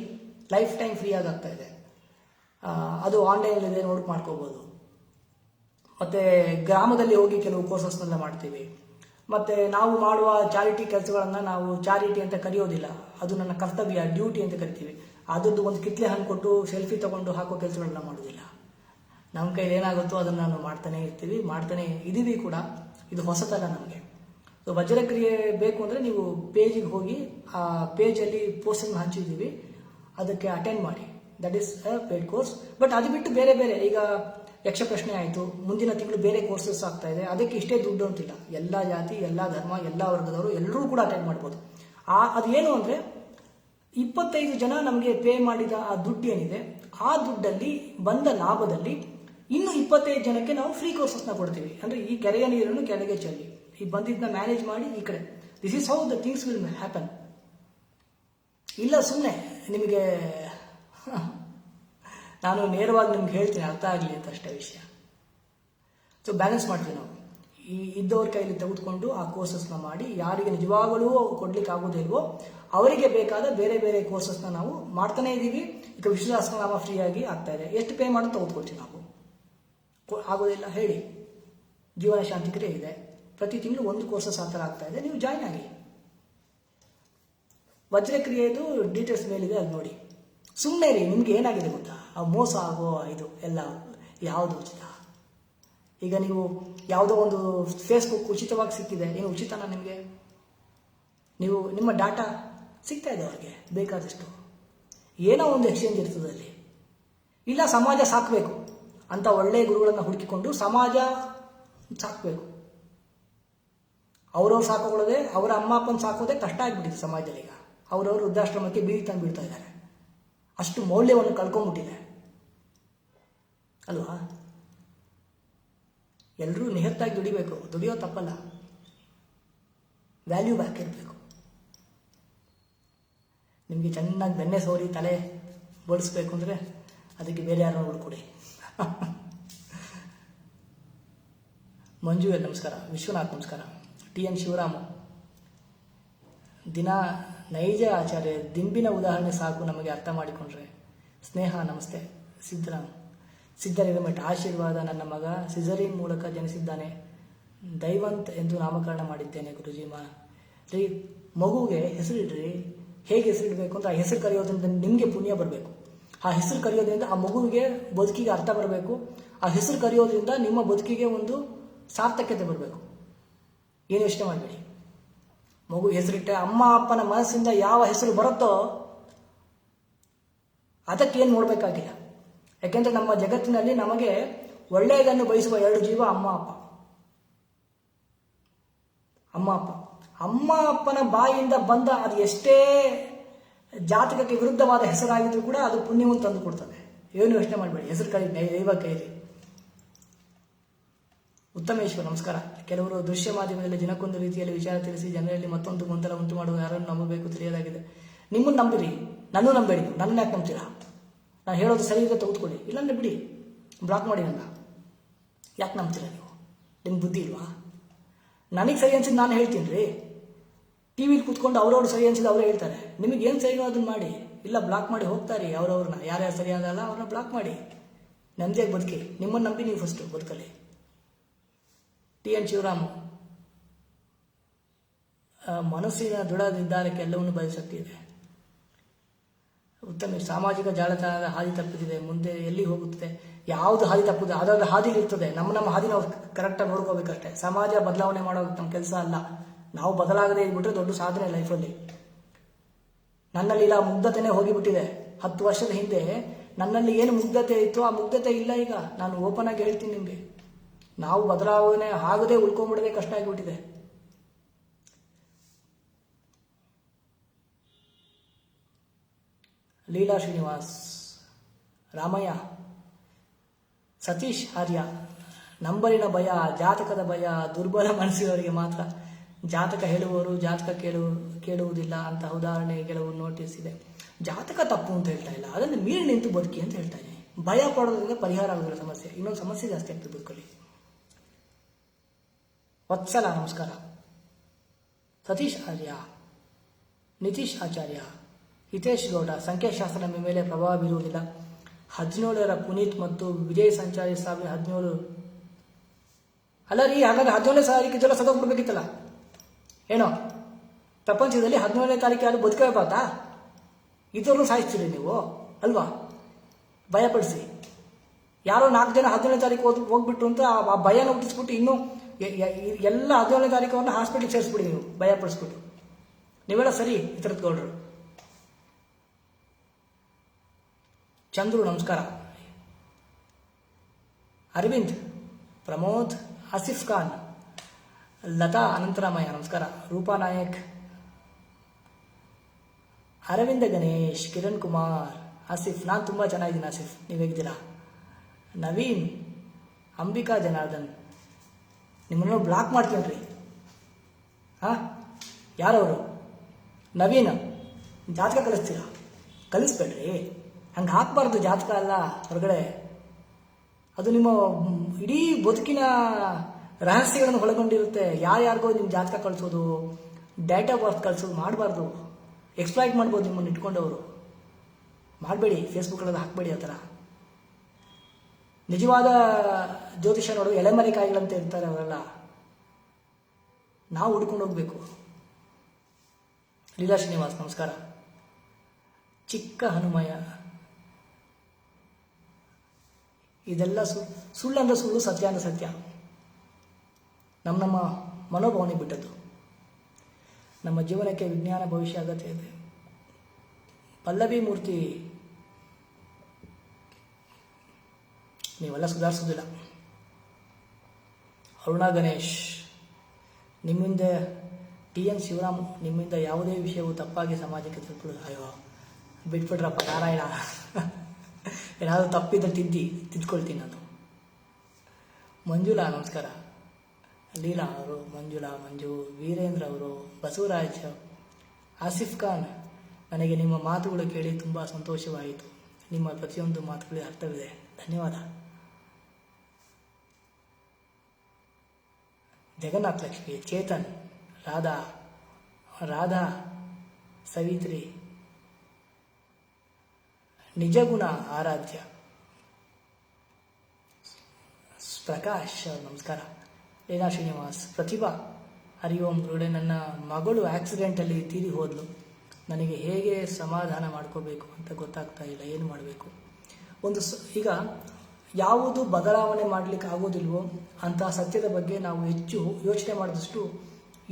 life time free ಆಗಿ ಆಗ್ತಾ ಇದೆ. ಅದು ಆನ್ಲೈನಲ್ಲಿದೆ, ನೋಟ್ ಮಾಡ್ಕೋಬೋದು. ಮತ್ತು ಗ್ರಾಮದಲ್ಲಿ ಹೋಗಿ ಕೆಲವು ಕೋರ್ಸಸ್ನೆಲ್ಲ ಮಾಡ್ತೀವಿ. ಮತ್ತು ನಾವು ಮಾಡುವ ಚಾರಿಟಿ ಕೆಲಸಗಳನ್ನು ನಾವು ಚಾರಿಟಿ ಅಂತ ಕರೆಯೋದಿಲ್ಲ, ಅದು ನನ್ನ ಕರ್ತವ್ಯ, ಡ್ಯೂಟಿ ಅಂತ ಕರಿತೀವಿ. ಅದರದ್ದು ಒಂದು ಕಿತ್ಲೆ ಹಣ್ಣು ಕೊಟ್ಟು ಸೆಲ್ಫಿ ತೊಗೊಂಡು ಹಾಕೋ ಕೆಲಸಗಳನ್ನ ಮಾಡೋದಿಲ್ಲ. ನಮ್ಮ ಕೈಲಿ ಏನಾಗುತ್ತೋ ಅದನ್ನು ನಾನು ಮಾಡ್ತಾನೆ ಇರ್ತೀವಿ, ಮಾಡ್ತಾನೆ ಇದ್ದೀವಿ ಕೂಡ. ಇದು ಹೊಸತಲ್ಲ ನಮಗೆ. ಸೊ ವಜ್ರಕ್ರಿಯೆ ಬೇಕು ಅಂದರೆ ನೀವು ಪೇಜಿಗೆ ಹೋಗಿ ಆ ಪೇಜಲ್ಲಿ ಪೋಸ್ಟನ್ನು ಹಂಚಿದ್ದೀವಿ, ಅದಕ್ಕೆ ಅಟೆಂಡ್ ಮಾಡಿ. That is a paid course. But ಅದು ಬಿಟ್ಟು ಬೇರೆ ಬೇರೆ, ಈಗ ಯಕ್ಷ ಪ್ರಶ್ನೆ ಆಯಿತು, ಮುಂದಿನ ತಿಂಗಳು ಬೇರೆ ಕೋರ್ಸಸ್ ಆಗ್ತಾ ಇದೆ. ಅದಕ್ಕೆ ಇಷ್ಟೇ ದುಡ್ಡು ಅಂತಿಲ್ಲ, ಎಲ್ಲ ಜಾತಿ, ಎಲ್ಲ ಧರ್ಮ, ಎಲ್ಲ ವರ್ಗದವರು ಎಲ್ಲರೂ ಕೂಡ ಅಟೆಂಡ್ ಮಾಡ್ಬೋದು. ಅದೇನು ಅಂದರೆ 25 ಜನ ನಮಗೆ ಪೇ ಮಾಡಿದ ಆ ದುಡ್ಡು ಏನಿದೆ, ಆ ದುಡ್ಡಲ್ಲಿ ಬಂದ ಲಾಭದಲ್ಲಿ ಇನ್ನು 25 ಜನಕ್ಕೆ ನಾವು ಫ್ರೀ ಕೋರ್ಸಸ್ನ ಕೊಡ್ತೀವಿ. ಅಂದರೆ ಈ ಕೆರೆಯ ನೀರನ್ನು ಕೆಳಗೆ ಚೆಲ್ಲಿ, ಈ ಬಂದಿದ್ದನ್ನ ಮ್ಯಾನೇಜ್ ಮಾಡಿ ಈ ಕಡೆ. This is how the things will happen. ಇಲ್ಲ ಸುಮ್ಮನೆ ನಿಮಗೆ ನಾನು ನೇರವಾಗಿ ನಿಮ್ಗೆ ಹೇಳ್ತೀನಿ, ಅರ್ಥ ಆಗಲಿ ಅಂತ ಅಷ್ಟೇ ವಿಷಯ. ಸೊ ಬ್ಯಾಲೆನ್ಸ್ ಮಾಡ್ತೀವಿ ನಾವು. ಈ ಇದ್ದವ್ರ ಕೈಲಿ ತೆಗೆದುಕೊಂಡು ಆ ಕೋರ್ಸಸ್ನ ಮಾಡಿ, ಯಾರಿಗೆ ನಿಜವಾಗಲೂ ಕೊಡ್ಲಿಕ್ಕೆ ಆಗೋದಿಲ್ವೋ ಅವರಿಗೆ ಬೇಕಾದ ಬೇರೆ ಬೇರೆ ಕೋರ್ಸಸ್ನ ನಾವು ಮಾಡ್ತಾನೆ ಇದ್ದೀವಿ. ಈಗ ವಿಶ್ವಸಹಸ್ರನಾಮ ಫ್ರೀ ಆಗಿ ಆಗ್ತಾ ಇದೆ. ಎಷ್ಟು ಪೇ ಮಾಡೋದು ತೆಗೆದುಕೊಳ್ತೀವಿ ನಾವು. ಆಗೋದಿಲ್ಲ ಹೇಳಿ, ಜೀವನ ಶಾಂತಿ ಕ್ರಿಯೆ ಇದೆ, ಪ್ರತಿ ತಿಂಗಳು ಒಂದು ಕೋರ್ಸಸ್ ಆ ಥರ ಆಗ್ತಾ ಇದೆ, ನೀವು ಜಾಯ್ನ್ ಆಗಿ. ವಜ್ರಕ್ರಿಯೆದು ಡೀಟೇಲ್ಸ್ ಮೇಲಿದೆ, ಅಲ್ಲಿ ನೋಡಿ. ಸುಮ್ಮನೆ ರೀ, ನಿಮ್ಗೆ ಏನಾಗಿದೆ ಗೊತ್ತಾ, ಆ ಮೋಸ ಆಗೋ ಇದು ಎಲ್ಲ ಯಾವುದು ಉಚಿತ? ಈಗ ನೀವು ಯಾವುದೋ ಒಂದು ಫೇಸ್ಬುಕ್ ಉಚಿತವಾಗಿ ಸಿಕ್ಕಿದೆ, ಏನು ಉಚಿತನಾ ನಿಮಗೆ? ನೀವು ನಿಮ್ಮ ಡಾಟಾ ಸಿಗ್ತಾ ಇದೆ ಅವ್ರಿಗೆ ಬೇಕಾದಷ್ಟು, ಏನೋ ಒಂದು ಎಕ್ಸ್ಚೇಂಜ್ ಇರ್ತದೆ ಅಲ್ಲಿ. ಇಲ್ಲ ಸಮಾಜ ಸಾಕಬೇಕು ಅಂತ ಒಳ್ಳೆಯ ಗುರುಗಳನ್ನು ಹುಡುಕಿಕೊಂಡು ಸಮಾಜ ಸಾಕಬೇಕು. ಅವ್ರವ್ರು ಸಾಕೊಳ್ಳೋದೇ, ಅವರ ಅಮ್ಮ ಅಪ್ಪನ ಸಾಕೋದೇ ಕಷ್ಟ ಆಗಿಬಿಟ್ಟಿದೆ ಸಮಾಜದಲ್ಲಿ. ಈಗ ಅವ್ರವ್ರು ವೃದ್ಧಾಶ್ರಮಕ್ಕೆ ಬೀದಿ ತಂದು ಬಿಡ್ತಾ ಇದ್ದಾರೆ, ಅಷ್ಟು ಮೌಲ್ಯವನ್ನು ಕಳ್ಕೊಂಡ್ಬಿಟ್ಟಿದೆ ಅಲ್ವಾ? ಎಲ್ಲರೂ ನಿಯತ್ತಾಗಿ ದುಡಿಬೇಕು, ದುಡಿಯೋ ತಪ್ಪಲ್ಲ, ವ್ಯಾಲ್ಯೂ ಬ್ಯಾಕ್ ಇರಬೇಕು. ನಿಮಗೆ ಚೆನ್ನಾಗಿ ಬೆನ್ನೆ ಸೋರಿ ತಲೆ ಬೋಳಿಸ್ಬೇಕು ಅಂದರೆ ಅದಕ್ಕೆ ಬೇರೆ ಯಾರನ್ನ ಹುಡ್ಕೊಡಿ. ಮಂಜು ನಮಸ್ಕಾರ, ವಿಶ್ವನಾಥ್ ನಮಸ್ಕಾರ, TN ಶಿವರಾಮು ದಿನ ನೈಜ ಆಚಾರ್ಯ, ದಿಂಬಿನ ಉದಾಹರಣೆ ಸಾಕು ನಮಗೆ ಅರ್ಥ ಮಾಡಿಕೊಂಡ್ರೆ. ಸ್ನೇಹ ನಮಸ್ತೆ. ಸಿದ್ಧರಿರಮಠ ಆಶೀರ್ವಾದ, ನನ್ನ ಮಗ ಸಿಜರಿನ್ ಮೂಲಕ ಜನಿಸಿದ್ದಾನೆ, ದೈವಂತ್ ಎಂದು ನಾಮಕರಣ ಮಾಡಿದ್ದೇನೆ ಗುರುಜಿ. ರೀ ಮಗುಗೆ ಹೆಸರಿಡ್ರಿ, ಹೇಗೆ ಹೆಸರಿಡಬೇಕು ಅಂತ ಆ ಹೆಸರು ಕರೆಯೋದ್ರಿಂದ ನಿಮಗೆ ಪುಣ್ಯ ಬರಬೇಕು. ಆ ಹೆಸರು ಕರೆಯೋದ್ರಿಂದ ಆ ಮಗುವಿಗೆ ಬದುಕಿಗೆ ಅರ್ಥ ಬರಬೇಕು. ಆ ಹೆಸರು ಕರೆಯೋದ್ರಿಂದ ನಿಮ್ಮ ಬದುಕಿಗೆ ಒಂದು ಸಾರ್ಥಕ್ಯತೆ ಬರಬೇಕು. ಏನು ಯೋಚನೆ ಮಾಡಬೇಡಿ. ಮಗು ಹೆಸರಿಟ್ಟೆ ಅಮ್ಮ ಅಪ್ಪನ ಮನಸ್ಸಿಂದ ಯಾವ ಹೆಸರು ಬರುತ್ತೋ ಅದಕ್ಕೇನು ನೋಡಬೇಕಾಗಿಲ್ಲ. ಯಾಕೆಂದರೆ ನಮ್ಮ ಜಗತ್ತಿನಲ್ಲಿ ನಮಗೆ ಒಳ್ಳೆಯದನ್ನು ಬಯಸುವ 2 ಜೀವ, ಅಮ್ಮ ಅಪ್ಪ. ಅಮ್ಮ ಅಪ್ಪನ ಬಾಯಿಯಿಂದ ಬಂದ ಅದು ಎಷ್ಟೇ ಜಾತಕಕ್ಕೆ ವಿರುದ್ಧವಾದ ಹೆಸರಾಗಿದ್ರೂ ಕೂಡ ಅದು ಪುಣ್ಯವನ್ನು ತಂದು ಕೊಡ್ತದೆ. ಏನು ಯೋಚನೆ ಮಾಡಬೇಡಿ, ಹೆಸರು ಕೈ ದೈವ ಕೈಲಿ. ಉತ್ತಮೇಶ್ವರ್ ನಮಸ್ಕಾರ. ಕೆಲವರು ದೃಶ್ಯ ಮಾಧ್ಯಮದಲ್ಲಿ ದಿನಕ್ಕೊಂದು ರೀತಿಯಲ್ಲಿ ವಿಚಾರ ತಿಳಿಸಿ ಜನರಲ್ಲಿ ಮತ್ತೊಂದು ಗೊಂದಲ ಉಂಟು ಮಾಡುವ ಯಾರನ್ನು ನಂಬಬೇಕು ತಿಳಿಯಲಾಗಿದೆ. ನಿಮ್ಮನ್ನು ನಂಬಿರಿ, ನನ್ನೂ ನಂಬೇಡಿ. ನನ್ನ ಯಾಕೆ ನಂಬ್ತೀರಾ? ನಾನು ಹೇಳೋದು ಸರಿ ಇದೆ ತೆಗೆದುಕೊಳ್ಳಿ, ಇಲ್ಲಾಂದ್ರೆ ಬಿಡಿ, ಬ್ಲಾಕ್ ಮಾಡಿ. ನನ್ನ ಯಾಕೆ ನಂಬ್ತೀರಾ ನೀವು? ನಿಮ್ಗೆ ಬುದ್ಧಿ ಇಲ್ವಾ? ನನಗೆ ಸರಿ ಅನ್ಸಿದ್ದು ನಾನು ಹೇಳ್ತೀನಿ ರೀ. ಟಿವಿಲಿ ಕೂತ್ಕೊಂಡು ಅವ್ರವ್ರು ಸರಿ ಅನ್ಸಿದ್ದು ಅವರೇ ಹೇಳ್ತಾರೆ. ನಿಮಗೆ ಏನು ಸರಿನೋ ಅದನ್ನು ಮಾಡಿ, ಇಲ್ಲ ಬ್ಲಾಕ್ ಮಾಡಿ ಹೋಗ್ತಾರೆ ಅವ್ರವ್ರನ್ನ. ಯಾರ್ಯಾರು ಸರಿಯಾದಲ್ಲ ಅವ್ರನ್ನ ಬ್ಲಾಕ್ ಮಾಡಿ, ನೆಮ್ಮದಿಯಾಗಿ ಬದುಕಿ. ನಿಮ್ಮನ್ನು ನಂಬಿ ನೀವು ಫಸ್ಟು ಬದುಕಲಿ. TN ಶಿವರಾಮು, ಮನಸ್ಸಿನ ದೃಢ ನಿರ್ಧಾರಕ್ಕೆ ಎಲ್ಲವನ್ನೂ ಬಯಸಕ್ತಿ ಇದೆ. ಉತ್ತಮ. ಸಾಮಾಜಿಕ ಜಾಲತಾಣದ ಹಾದಿ ತಪ್ಪಿದೆ, ಮುಂದೆ ಎಲ್ಲಿ ಹೋಗುತ್ತದೆ? ಯಾವುದು ಹಾದಿ ತಪ್ಪುತ್ತದೆ ಅದರ ಹಾದಿಲಿ ಇರ್ತದೆ. ನಮ್ಮ ಹಾದಿ ನಾವು ಕರೆಕ್ಟಾಗಿ ನೋಡ್ಕೋಬೇಕಷ್ಟೇ. ಸಮಾಜ ಬದಲಾವಣೆ ಮಾಡೋ ನಮ್ಮ ಕೆಲಸ ಅಲ್ಲ. ನಾವು ಬದಲಾಗದೇ ಇದ್ಬಿಟ್ರೆ ದೊಡ್ಡ ಸಾಧನೆ ಲೈಫಲ್ಲಿ. ನನ್ನಲ್ಲಿ ಇಲ್ಲ, ಮುಗ್ಧತೆನೇ ಹೋಗಿಬಿಟ್ಟಿದೆ. 10 ವರ್ಷದ ಹಿಂದೆ ನನ್ನಲ್ಲಿ ಏನು ಮುಗ್ಧತೆ ಇತ್ತು ಆ ಮುಗ್ಧತೆ ಇಲ್ಲ ಈಗ. ನಾನು ಓಪನ್ ಆಗಿ ಹೇಳ್ತೀನಿ ನಿಮಗೆ, ನಾವು ಬದಲಾವಣೆ ಆಗದೆ ಉಳ್ಕೊಂಡ್ಬಿಡದೆ ಕಷ್ಟ ಆಗಿಬಿಟ್ಟಿದೆ. ಲೀಲಾ ಶ್ರೀನಿವಾಸ್, ರಾಮಯ್ಯ, ಸತೀಶ್ ಆರ್ಯ, ನಂಬರಿನ ಭಯ, ಜಾತಕದ ಭಯ ದುರ್ಬಲ ಮನಸ್ಸಿನವರಿಗೆ ಮಾತ್ರ. ಜಾತಕ ಹೇಳುವವರು ಜಾತಕ ಕೇಳುವುದಿಲ್ಲ ಅಂತ ಉದಾಹರಣೆ ಕೆಲವು ನೋಟಿಸ್ ಇದೆ. ಜಾತಕ ತಪ್ಪು ಅಂತ ಹೇಳ್ತಾ ಇಲ್ಲ, ಅದನ್ನು ಮೀರಿ ನಿಂತು ಬದುಕಿ ಅಂತ ಹೇಳ್ತಾ ಇದ್ದೀನಿ. ಭಯ ಪಡೋದ್ರಿಂದ ಪರಿಹಾರ ಆಗೋದಿಲ್ಲ ಸಮಸ್ಯೆ, ಇನ್ನೊಂದು ಸಮಸ್ಯೆ ಜಾಸ್ತಿ ಆಗ್ತದೆ ಬದುಕಲ್ಲಿ. ವತ್ಸಲ ನಮಸ್ಕಾರ. ಸತೀಶ್ ಆರ್ಯ, ನಿತೀಶ್ ಆಚಾರ್ಯ, ಹಿತೇಶ್ ಗೌಡ, ಸಂಖ್ಯಾಶಾಸ್ತ್ರ ನಮ್ಮ ಮೇಲೆ ಪ್ರಭಾವ ಬೀರುವುದಿಲ್ಲ. 17ರ ಪುನೀತ್ ಮತ್ತು ವಿಜಯ್ ಸಂಚಾರಿ 17 ಅಲ್ಲ ರೀ, ಹಾಗಾದ್ರೆ 17ನೇ ತಾರೀಕು ಇದೆಲ್ಲ ಸದೋಗ್ಬಿಡ್ಬೇಕಿತ್ತಲ್ಲ. ಏನೋ ಪ್ರಪಂಚದಲ್ಲಿ 17ನೇ ತಾರೀಕು ಯಾರು ಬದುಕಬೇಕಾ? ಇದರಲ್ಲೂ ಸಾಯಿಸ್ತೀರಿ ನೀವು ಅಲ್ವಾ? ಭಯಪಡಿಸಿ. ಯಾರೋ 4 ಜನ 17ನೇ ತಾರೀಕು ಹೋಗ್ಬಿಟ್ರು ಅಂತ ಆ ಭಯನ ಹುಟ್ಟಿಸ್ಬಿಟ್ಟು ಇನ್ನೂ ಎಲ್ಲ 17ನೇ ತಾರೀಕವನ್ನು ಹಾಸ್ಪಿಟ್ಲಿಗೆ ಸೇರಿಸ್ಬಿಡಿ ನೀವು, ಭಯಪಡಿಸ್ಬಿಟ್ಟು. ನೀವೆಲ್ಲ ಸರಿ ಈ ಥರದ ಗೌಡ್ರು. ಚಂದ್ರು ನಮಸ್ಕಾರ. ಅರವಿಂದ್, ಪ್ರಮೋದ್, ಆಸಿಫ್ ಖಾನ್, ಲತಾ ಅನಂತರಾಮಯ್ಯ ನಮಸ್ಕಾರ. ರೂಪಾ ನಾಯಕ್, ಅರವಿಂದ ಗಣೇಶ್, ಕಿರಣ್ ಕುಮಾರ್, ಆಸಿಫ್. ನಾನು ತುಂಬ ಚೆನ್ನಾಗಿದ್ದೀನಿ ಆಸಿಫ್, ನೀವು ಹೇಗಿದ್ದೀರಾ? ನವೀನ್, ಅಂಬಿಕಾ ಜನಾರ್ದನ್. ನಿಮ್ಮನ್ನು ಬ್ಲಾಕ್ ಮಾಡ್ತೀನಿ ರೀ. ಹಾಂ, ಯಾರವರು? ನವೀನ್, ಜಾತಕ ಕಲಿಸ್ತೀರಾ? ಕಲಿಸ್ಬೇಡ್ರಿ, ಹಂಗೆ ಹಾಕ್ಬಾರ್ದು. ಜಾತಕ ಅಲ್ಲ ಹೊರಗಡೆ, ಅದು ನಿಮ್ಮ ಇಡೀ ಬದುಕಿನ ರಹಸ್ಯಗಳನ್ನು ಒಳಗೊಂಡಿರುತ್ತೆ. ಯಾರ್ಯಾರಿಗೋ ನಿಮ್ಮ ಜಾತಕ ಕಳಿಸೋದು, ಡೇಟ್ ಆಫ್ ಬರ್ತ್ ಕಳಿಸೋದು ಮಾಡಬಾರ್ದು. ಎಕ್ಸ್ಪ್ಲಾಯ್ಟ್ ಮಾಡ್ಬೋದು ನಿಮ್ಮನ್ನು ಇಟ್ಕೊಂಡವರು. ಮಾಡಬೇಡಿ, ಫೇಸ್ಬುಕ್ಕಲ್ಲಿ ಹಾಕಬೇಡಿ ಆ ಥರ. ನಿಜವಾದ ಜ್ಯೋತಿಷ ನೋಡೋದು ಎಲೆಮರೆಕಾಯಿಗಳಂತ ಇರ್ತಾರೆ ಅವರೆಲ್ಲ. ನಾವು ಹುಡ್ಕೊಂಡು ಹೋಗ್ಬೇಕು. ಲೀಲಾ ಶ್ರೀನಿವಾಸ್ ನಮಸ್ಕಾರ. ಚಿಕ್ಕ ಹನುಮಯ್ಯ, ಇದೆಲ್ಲ ಸುಳ್ಳು ಅಂದ್ರೆ ಸುಳ್ಳು, ಸತ್ಯ ಅಂದ್ರೆ ಸತ್ಯ. ನಮ್ಮ ಮನೋಭಾವನೆ ಬಿಟ್ಟದ್ದು. ನಮ್ಮ ಜೀವನಕ್ಕೆ ವಿಜ್ಞಾನ ಭವಿಷ್ಯ ಅಗತ್ಯ ಇದೆ. ಪಲ್ಲವಿ ಮೂರ್ತಿ, ನೀವೆಲ್ಲ ಸುಧಾರಿಸೋದಿಲ್ಲ. ಅರುಣಾ ಗಣೇಶ್, ನಿಮ್ಮಿಂದ TN ಶಿವರಾಮ್, ನಿಮ್ಮಿಂದ ಯಾವುದೇ ವಿಷಯವು ತಪ್ಪಾಗಿ ಸಮಾಜಕ್ಕೆ ತಲುಪಲು. ಅಯ್ಯೋ ಬಿಟ್ಬಿಟ್ರಪ್ಪ ನಾರಾಯಣ. ಏನಾದರೂ ತಪ್ಪಿದ್ರೆ ತಿದ್ಕೊಳ್ತೀನಿ ನಾನು. ಮಂಜುಳಾ ನಮಸ್ಕಾರ. ಲೀಲಾ ಅವರು, ಮಂಜುಳಾ, ಮಂಜು, ವೀರೇಂದ್ರ ಅವರು, ಬಸವರಾಜ್, ಆಸಿಫ್ ಖಾನ್. ನನಗೆ ನಿಮ್ಮ ಮಾತುಗಳು ಕೇಳಿ ತುಂಬ ಸಂತೋಷವಾಯಿತು. ನಿಮ್ಮ ಪ್ರತಿಯೊಂದು ಮಾತುಗಳಿಗೆ ಅರ್ಥವಿದೆ. ಧನ್ಯವಾದ. ಜಗನ್ನಾಥ್ ಲಕ್ಷ್ಮಿ, ಚೇತನ್, ರಾಧಾ, ಸವಿತ್ರಿ, ನಿಜಗುಣ, ಆರಾಧ್ಯ, ಪ್ರಕಾಶ್ ನಮಸ್ಕಾರ. ಲೀಲಾ ಶ್ರೀನಿವಾಸ್, ಪ್ರತಿಭಾ, ಹರಿ ಓಂ ಗುರುಡೆ. ನನ್ನ ಮಗಳು ಆಕ್ಸಿಡೆಂಟಲ್ಲಿ ತೀರಿ ಹೋದ್ಲು. ನನಗೆ ಹೇಗೆ ಸಮಾಧಾನ ಮಾಡ್ಕೋಬೇಕು ಅಂತ ಗೊತ್ತಾಗ್ತಾ ಇಲ್ಲ. ಏನು ಮಾಡಬೇಕು? ಈಗ ಯಾವುದು ಬದಲಾವಣೆ ಮಾಡಲಿಕ್ಕೆ ಆಗೋದಿಲ್ವೋ ಅಂತಹ ಸತ್ಯದ ಬಗ್ಗೆ ನಾವು ಹೆಚ್ಚು ಯೋಚನೆ ಮಾಡಿದಷ್ಟು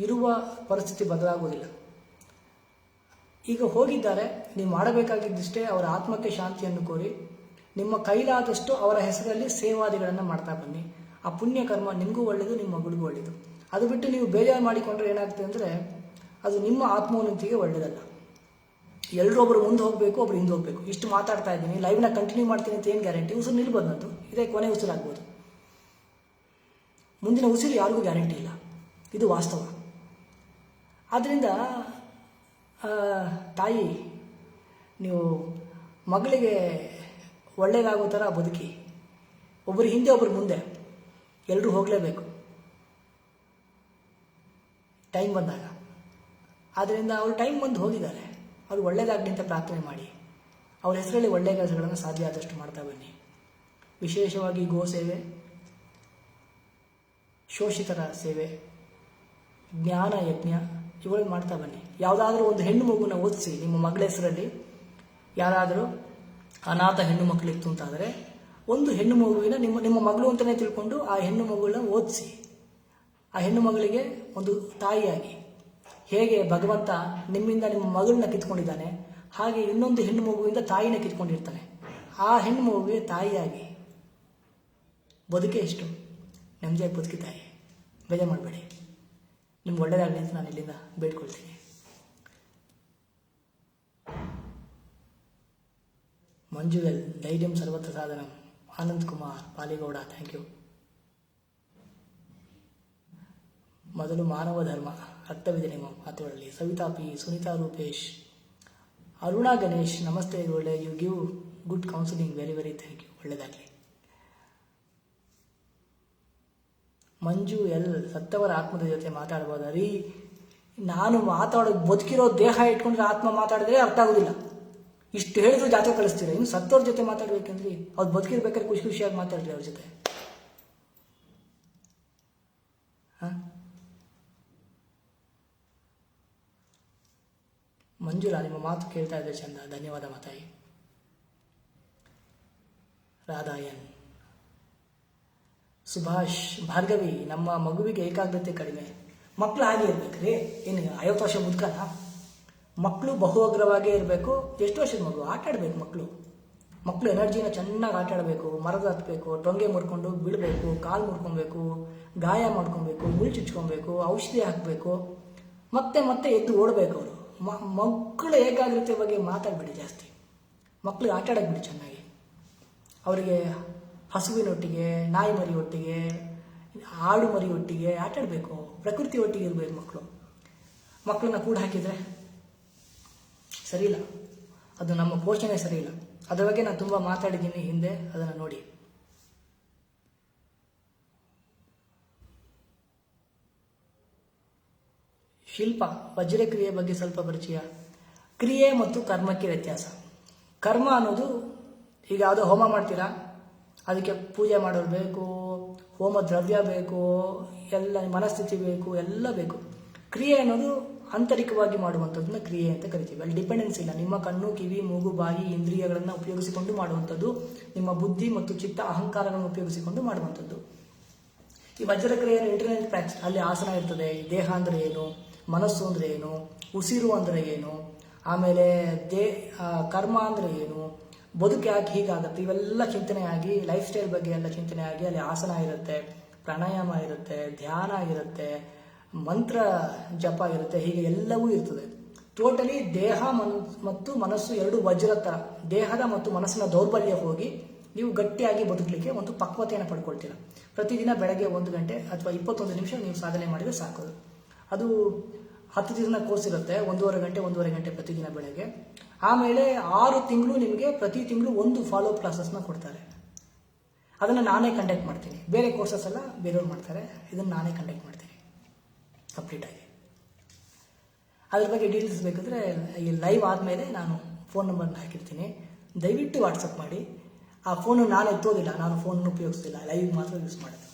ಇರುವ ಪರಿಸ್ಥಿತಿ ಬದಲಾಗೋದಿಲ್ಲ. ಈಗ ಹೋಗಿದ್ದಾರೆ, ನೀವು ಮಾಡಬೇಕಾಗಿದ್ದಷ್ಟೇ ಅವರ ಆತ್ಮಕ್ಕೆ ಶಾಂತಿಯನ್ನು ಕೋರಿ ನಿಮ್ಮ ಕೈಲಾದಷ್ಟು ಅವರ ಹೆಸರಲ್ಲಿ ಸೇವಾದಿಗಳನ್ನು ಮಾಡ್ತಾ ಬನ್ನಿ. ಆ ಪುಣ್ಯ ಕರ್ಮ ನಿಮಗೂ ಒಳ್ಳೆಯದು, ನಿಮ್ಮ ಮಗಳಿಗೂ ಒಳ್ಳೆಯದು. ಅದು ಬಿಟ್ಟು ನೀವು ಬೇಜಾರು ಮಾಡಿಕೊಂಡ್ರೆ ಏನಾಗ್ತದೆ ಅಂದರೆ ಅದು ನಿಮ್ಮ ಆತ್ಮೋನ್ನತಿಗೆ ಒಳ್ಳೆಯದಲ್ಲ. ಎಲ್ಲರೊಬ್ಬರು ಮುಂದೆ ಹೋಗಬೇಕು, ಒಬ್ರು ಹಿಂದೆ ಹೋಗಬೇಕು. ಇಷ್ಟು ಮಾತಾಡ್ತಾ ಇದ್ದೀನಿ, ಲೈವ್ನ ಕಂಟಿನ್ಯೂ ಮಾಡ್ತೀನಿ ಅಂತ ಏನು ಗ್ಯಾರಂಟಿ? ಉಸಿರು ನಿಲ್ಬೋದು, ನಂದು ಇದೇ ಕೊನೆ ಉಸಿರಾಗ್ಬೋದು. ಮುಂದಿನ ಉಸಿರು ಯಾರಿಗೂ ಗ್ಯಾರಂಟಿ ಇಲ್ಲ, ಇದು ವಾಸ್ತವ. ಆದ್ದರಿಂದ ತಾಯಿ, ನೀವು ಮಗಳಿಗೆ ಒಳ್ಳೆಯದಾಗೋ ಥರ ಬದುಕಿ. ಒಬ್ಬರು ಹಿಂದೆ ಒಬ್ಬರು ಮುಂದೆ, ಎಲ್ಲರೂ ಹೋಗಲೇಬೇಕು ಟೈಮ್ ಬಂದಾಗ. ಆದ್ದರಿಂದ ಅವರು ಟೈಮ್ ಬಂದು ಹೋಗಿದ್ದಾರೆ, ಅವರು ಒಳ್ಳೆಯದಾಗಲಿ ಅಂತ ಪ್ರಾರ್ಥನೆ ಮಾಡಿ. ಅವ್ರ ಹೆಸರಲ್ಲಿ ಒಳ್ಳೆಯ ಕೆಲಸಗಳನ್ನು ಸಾಧ್ಯ ಆದಷ್ಟು ಮಾಡ್ತಾ ಬನ್ನಿ. ವಿಶೇಷವಾಗಿ ಗೋ ಸೇವೆ, ಶೋಷಿತರ ಸೇವೆ, ಜ್ಞಾನ ಯಜ್ಞ ಇವುಗಳನ್ನು ಮಾಡ್ತಾ ಬನ್ನಿ. ಯಾವುದಾದ್ರೂ ಒಂದು ಹೆಣ್ಣು ಮಗುನ ಓದಿಸಿ ನಿಮ್ಮ ಮಗಳ ಹೆಸರಲ್ಲಿ. ಯಾರಾದರೂ ಅನಾಥ ಹೆಣ್ಣು ಮಕ್ಕಳಿತ್ತು ಅಂತಾದರೆ ಒಂದು ಹೆಣ್ಣು ಮಗುವಿನ ನಿಮ್ಮ ಮಗಳು ಅಂತಲೇ ತಿಳ್ಕೊಂಡು ಆ ಹೆಣ್ಣು ಮಗುಗಳನ್ನ ಓದಿಸಿ. ಆ ಹೆಣ್ಣು ಮಗಳಿಗೆ ಒಂದು ತಾಯಿಯಾಗಿ, ಹೇಗೆ ಭಗವಂತ ನಿಮ್ಮಿಂದ ನಿಮ್ಮ ಮಗಳನ್ನ ಕಿತ್ಕೊಂಡಿದ್ದಾನೆ, ಹಾಗೆ ಇನ್ನೊಂದು ಹೆಣ್ಣು ಮಗುವಿಂದ ತಾಯಿನ ಕಿತ್ಕೊಂಡಿರ್ತಾನೆ. ಆ ಹೆಣ್ಣು ಮಗುವಿಗೆ ತಾಯಿಯಾಗಿ ಬದುಕೆ ಎಷ್ಟು ನೆಮ್ಮದಿಯಾಗಿ ಬದುಕಿ ತಾಯಿ. ಬೇಜಾರು ಮಾಡಬೇಡಿ. ನಿಮ್ಗೆ ಒಳ್ಳೆಯದಾಗಲಿ ಅಂತ ನಾನು ಇಲ್ಲಿಂದ ಬೇಡ್ಕೊಳ್ತೀನಿ. ಮಂಜುವೆಲ್, ಧೈರ್ಯಂ ಸರ್ವತ್ರ ಸಾಧನಂ. Anand Kumar, Paligowda, thank you. ಮೊದಲು ಮಾನವ ಧರ್ಮ, ಅರ್ಥವಿದೆ ನಿಮ್ಮ ಮಾತುಗಳಲ್ಲಿ. ಸವಿತಾ ಪಿ, ಸುನೀತಾ ರೂಪೇಶ್, ಅರುಣಾ ಗಣೇಶ್, ನಮಸ್ತೆ ಒಳ್ಳೆ, you give good counselling, very very thank you. ಒಳ್ಳೆಯದಾಗಲಿ. ಮಂಜು ಎಲ್, ಸತ್ತವರ ಆತ್ಮದ ಜೊತೆ ಮಾತಾಡ್ಬೋದ ರೀ? ನಾನು ಬದುಕಿರೋ ದೇಹ ಇಟ್ಕೊಂಡ್ರೆ ಆತ್ಮ ಮಾತಾಡಿದ್ರೆ ಅರ್ಥ ಆಗೋದಿಲ್ಲ. ಇಷ್ಟು ಹೇಳಿದ್ರು ಜಾತ್ರೆ ಕಳಿಸ್ತೀರ, ಇನ್ನು ಸತ್ತವ್ರ ಜೊತೆ ಮಾತಾಡ್ಬೇಕಂದ್ರಿ? ಅವ್ರು ಬದುಕಿರ್ಬೇಕಾದ್ರೆ ಖುಷಿ ಖುಷಿಯಾಗಿ ಮಾತಾಡ್ರಿ ಅವ್ರ ಜೊತೆ. ಮಂಜುಳಾ, ನಿಮ್ಮ ಮಾತು ಕೇಳ್ತಾ ಇದ್ದೆ ಚಂದ, ಧನ್ಯವಾದ ಮಾತಾಯಿ. ರಾಧಾಯನ್, ಸುಭಾಷ್, ಭಾರ್ಗವಿ, ನಮ್ಮ ಮಗುವಿಗೆ ಏಕಾಗ್ರತೆ ಕಡಿಮೆ. ಮಕ್ಕಳು ಹಾಗೆ ಇರ್ಬೇಕ್ರಿ, ಏನು 50 ವರ್ಷ ಮುದುಕನ? ಮಕ್ಕಳು ಬಹು ಅಗ್ರವಾಗೇ ಇರಬೇಕು. ಎಷ್ಟು ವರ್ಷದ ಮಗು? ಆಟ ಆಡ್ಬೇಕು ಮಕ್ಕಳು ಎನರ್ಜಿನ ಚೆನ್ನಾಗಿ ಆಟ ಆಡಬೇಕು, ಮರದ ಹತ್ಬೇಕು, ಟೊಂಗೆ ಮುರ್ಕೊಂಡು ಬೀಳಬೇಕು, ಕಾಲು ಮುರ್ಕೊಬೇಕು, ಗಾಯ ಮಾಡ್ಕೊಬೇಕು, ಮುಳ್ಳು ಚುಚ್ಕೊಬೇಕು, ಔಷಧಿ ಹಾಕಬೇಕು, ಮತ್ತೆ ಎದ್ದು ಓಡಬೇಕು ಅವರು. ಮಕ್ಕಳ ಏಕಾಗ್ರತೆ ಬಗ್ಗೆ ಮಾತಾಡಬೇಡಿ ಜಾಸ್ತಿ. ಮಕ್ಕಳಿಗೆ ಆಟ ಆಡಕ್ಕೆ ಬಿಡಿ ಚೆನ್ನಾಗಿ. ಅವರಿಗೆ ಹಸುವಿನೊಟ್ಟಿಗೆ, ನಾಯಿ ಮರಿ ಒಟ್ಟಿಗೆ, ಆಡು ಮರಿ ಒಟ್ಟಿಗೆ ಆಟ ಆಡಬೇಕು, ಪ್ರಕೃತಿ ಒಟ್ಟಿಗೆ ಇರಬೇಕು ಮಕ್ಕಳನ್ನ ಕೂಡ ಹಾಕಿದರೆ ಸರಿ ಇಲ್ಲ. ಅದು ನಮ್ಮ ಪೋಷಣೆ ಸರಿ ಇಲ್ಲ. ಅದರ ಬಗ್ಗೆ ನಾನು ತುಂಬ ಮಾತಾಡಿದ್ದೀನಿ ಹಿಂದೆ, ಅದನ್ನು ನೋಡಿ. ಶಿಲ್ಪ, ವಜ್ರಕ್ರಿಯೆ ಬಗ್ಗೆ ಸ್ವಲ್ಪ ಪರಿಚಯ. ಕ್ರಿಯೆ ಮತ್ತು ಕರ್ಮಕ್ಕೆ ವ್ಯತ್ಯಾಸ. ಕರ್ಮ ಅನ್ನೋದು, ಈಗ ಯಾವುದೋ ಹೋಮ ಮಾಡ್ತೀರಾ, ಅದಕ್ಕೆ ಪೂಜೆ ಮಾಡೋರು ಬೇಕು, ಹೋಮ ದ್ರವ್ಯ ಬೇಕು, ಎಲ್ಲ ಮನಸ್ಥಿತಿ ಬೇಕು, ಎಲ್ಲ ಬೇಕು. ಕ್ರಿಯೆ ಅನ್ನೋದು ಆಂತರಿಕವಾಗಿ ಮಾಡುವಂಥದ್ದನ್ನ ಕ್ರಿಯೆ ಅಂತ ಕರಿತೀವಿ. ಅಲ್ಲಿ ಡಿಪೆಂಡೆನ್ಸ್ ಇಲ್ಲ. ನಿಮ್ಮ ಕಣ್ಣು, ಕಿವಿ, ಮೂಗು, ಬಾಯಿ, ಇಂದ್ರಿಯಗಳನ್ನು ಉಪಯೋಗಿಸಿಕೊಂಡು ಮಾಡುವಂಥದ್ದು, ನಿಮ್ಮ ಬುದ್ಧಿ ಮತ್ತು ಚಿತ್ತ ಅಹಂಕಾರಗಳನ್ನು ಉಪಯೋಗಿಸಿಕೊಂಡು ಮಾಡುವಂಥದ್ದು. ಈ ವಜ್ರಕ್ರಿಯೆಯನ್ನು ಇಂಟರ್ನೆಟ್ ಪ್ರಾಕ್ಟೀಸ್, ಅಲ್ಲಿ ಆಸನ ಇರ್ತದೆ. ದೇಹ ಅಂದರೆ ಏನು, ಮನಸ್ಸು ಅಂದರೆ ಏನು, ಉಸಿರು ಅಂದರೆ ಏನು, ಆಮೇಲೆ ಕರ್ಮ ಅಂದರೆ ಏನು, ಬದುಕು ಯಾಕೆ ಹೀಗಾಗುತ್ತೆ, ಇವೆಲ್ಲ ಚಿಂತನೆ ಆಗಿ, ಲೈಫ್ ಸ್ಟೈಲ್ ಬಗ್ಗೆ ಎಲ್ಲ ಚಿಂತನೆ ಆಗಿ, ಅಲ್ಲಿ ಆಸನ ಇರುತ್ತೆ, ಪ್ರಾಣಾಯಾಮ ಇರುತ್ತೆ, ಧ್ಯಾನ ಇರುತ್ತೆ, ಮಂತ್ರ ಜಪ ಇರುತ್ತೆ, ಹೀಗೆ ಎಲ್ಲವೂ ಇರ್ತದೆ. ಟೋಟಲಿ ದೇಹ ಮತ್ತು ಮನಸ್ಸು ಎರಡು ವಜ್ರ ಥರ. ದೇಹದ ಮತ್ತು ಮನಸ್ಸಿನ ದೌರ್ಬಲ್ಯ ಹೋಗಿ ನೀವು ಗಟ್ಟಿಯಾಗಿ ಬದುಕಲಿಕ್ಕೆ ಒಂದು ಪಕ್ವತೆಯನ್ನು ಪಡ್ಕೊಳ್ತೀರ. ಪ್ರತಿದಿನ ಬೆಳಗ್ಗೆ 1 ಗಂಟೆ ಅಥವಾ 21 ನಿಮಿಷ ನೀವು ಸಾಧನೆ ಮಾಡಿದರೆ ಸಾಕು. ಅದು 10 ದಿನ ಕೋರ್ಸ್ ಇರುತ್ತೆ, 1.5 ಗಂಟೆ ಪ್ರತಿದಿನ ಬೆಳಗ್ಗೆ. ಆಮೇಲೆ 6 ತಿಂಗಳು ನಿಮಗೆ ಪ್ರತಿ ತಿಂಗಳು ಒಂದು ಫಾಲೋ ಕ್ಲಾಸಸ್ನ ಕೊಡ್ತಾರೆ. ಅದನ್ನು ನಾನೇ ಕಂಡಕ್ಟ್ ಮಾಡ್ತೀನಿ. ಬೇರೆ ಕೋರ್ಸಸ್ ಎಲ್ಲ ಬೇರೆಯವ್ರು ಮಾಡ್ತಾರೆ, ಇದನ್ನು ನಾನೇ ಕಂಡಕ್ಟ್ ಮಾಡ್ತೀನಿ ಕಂಪ್ಲೀಟಾಗಿ. ಅದ್ರ ಬಗ್ಗೆ ಡೀಟೇಲ್ಸ್ ಬೇಕಾದರೆ ಈ ಲೈವ್ ಆದಮೇಲೆ ನಾನು ಫೋನ್ ನಂಬರ್ನ ಹಾಕಿರ್ತೀನಿ, ದಯವಿಟ್ಟು ವಾಟ್ಸಪ್ ಮಾಡಿ. ಆ ಫೋನು ನಾನು ಎತ್ತೋದಿಲ್ಲ, ನಾನು ಫೋನನ್ನು ಉಪಯೋಗಿಸ್ತಿಲ್ಲ, ಲೈವ್ ಮಾತ್ರ ಯೂಸ್ ಮಾಡೋದು.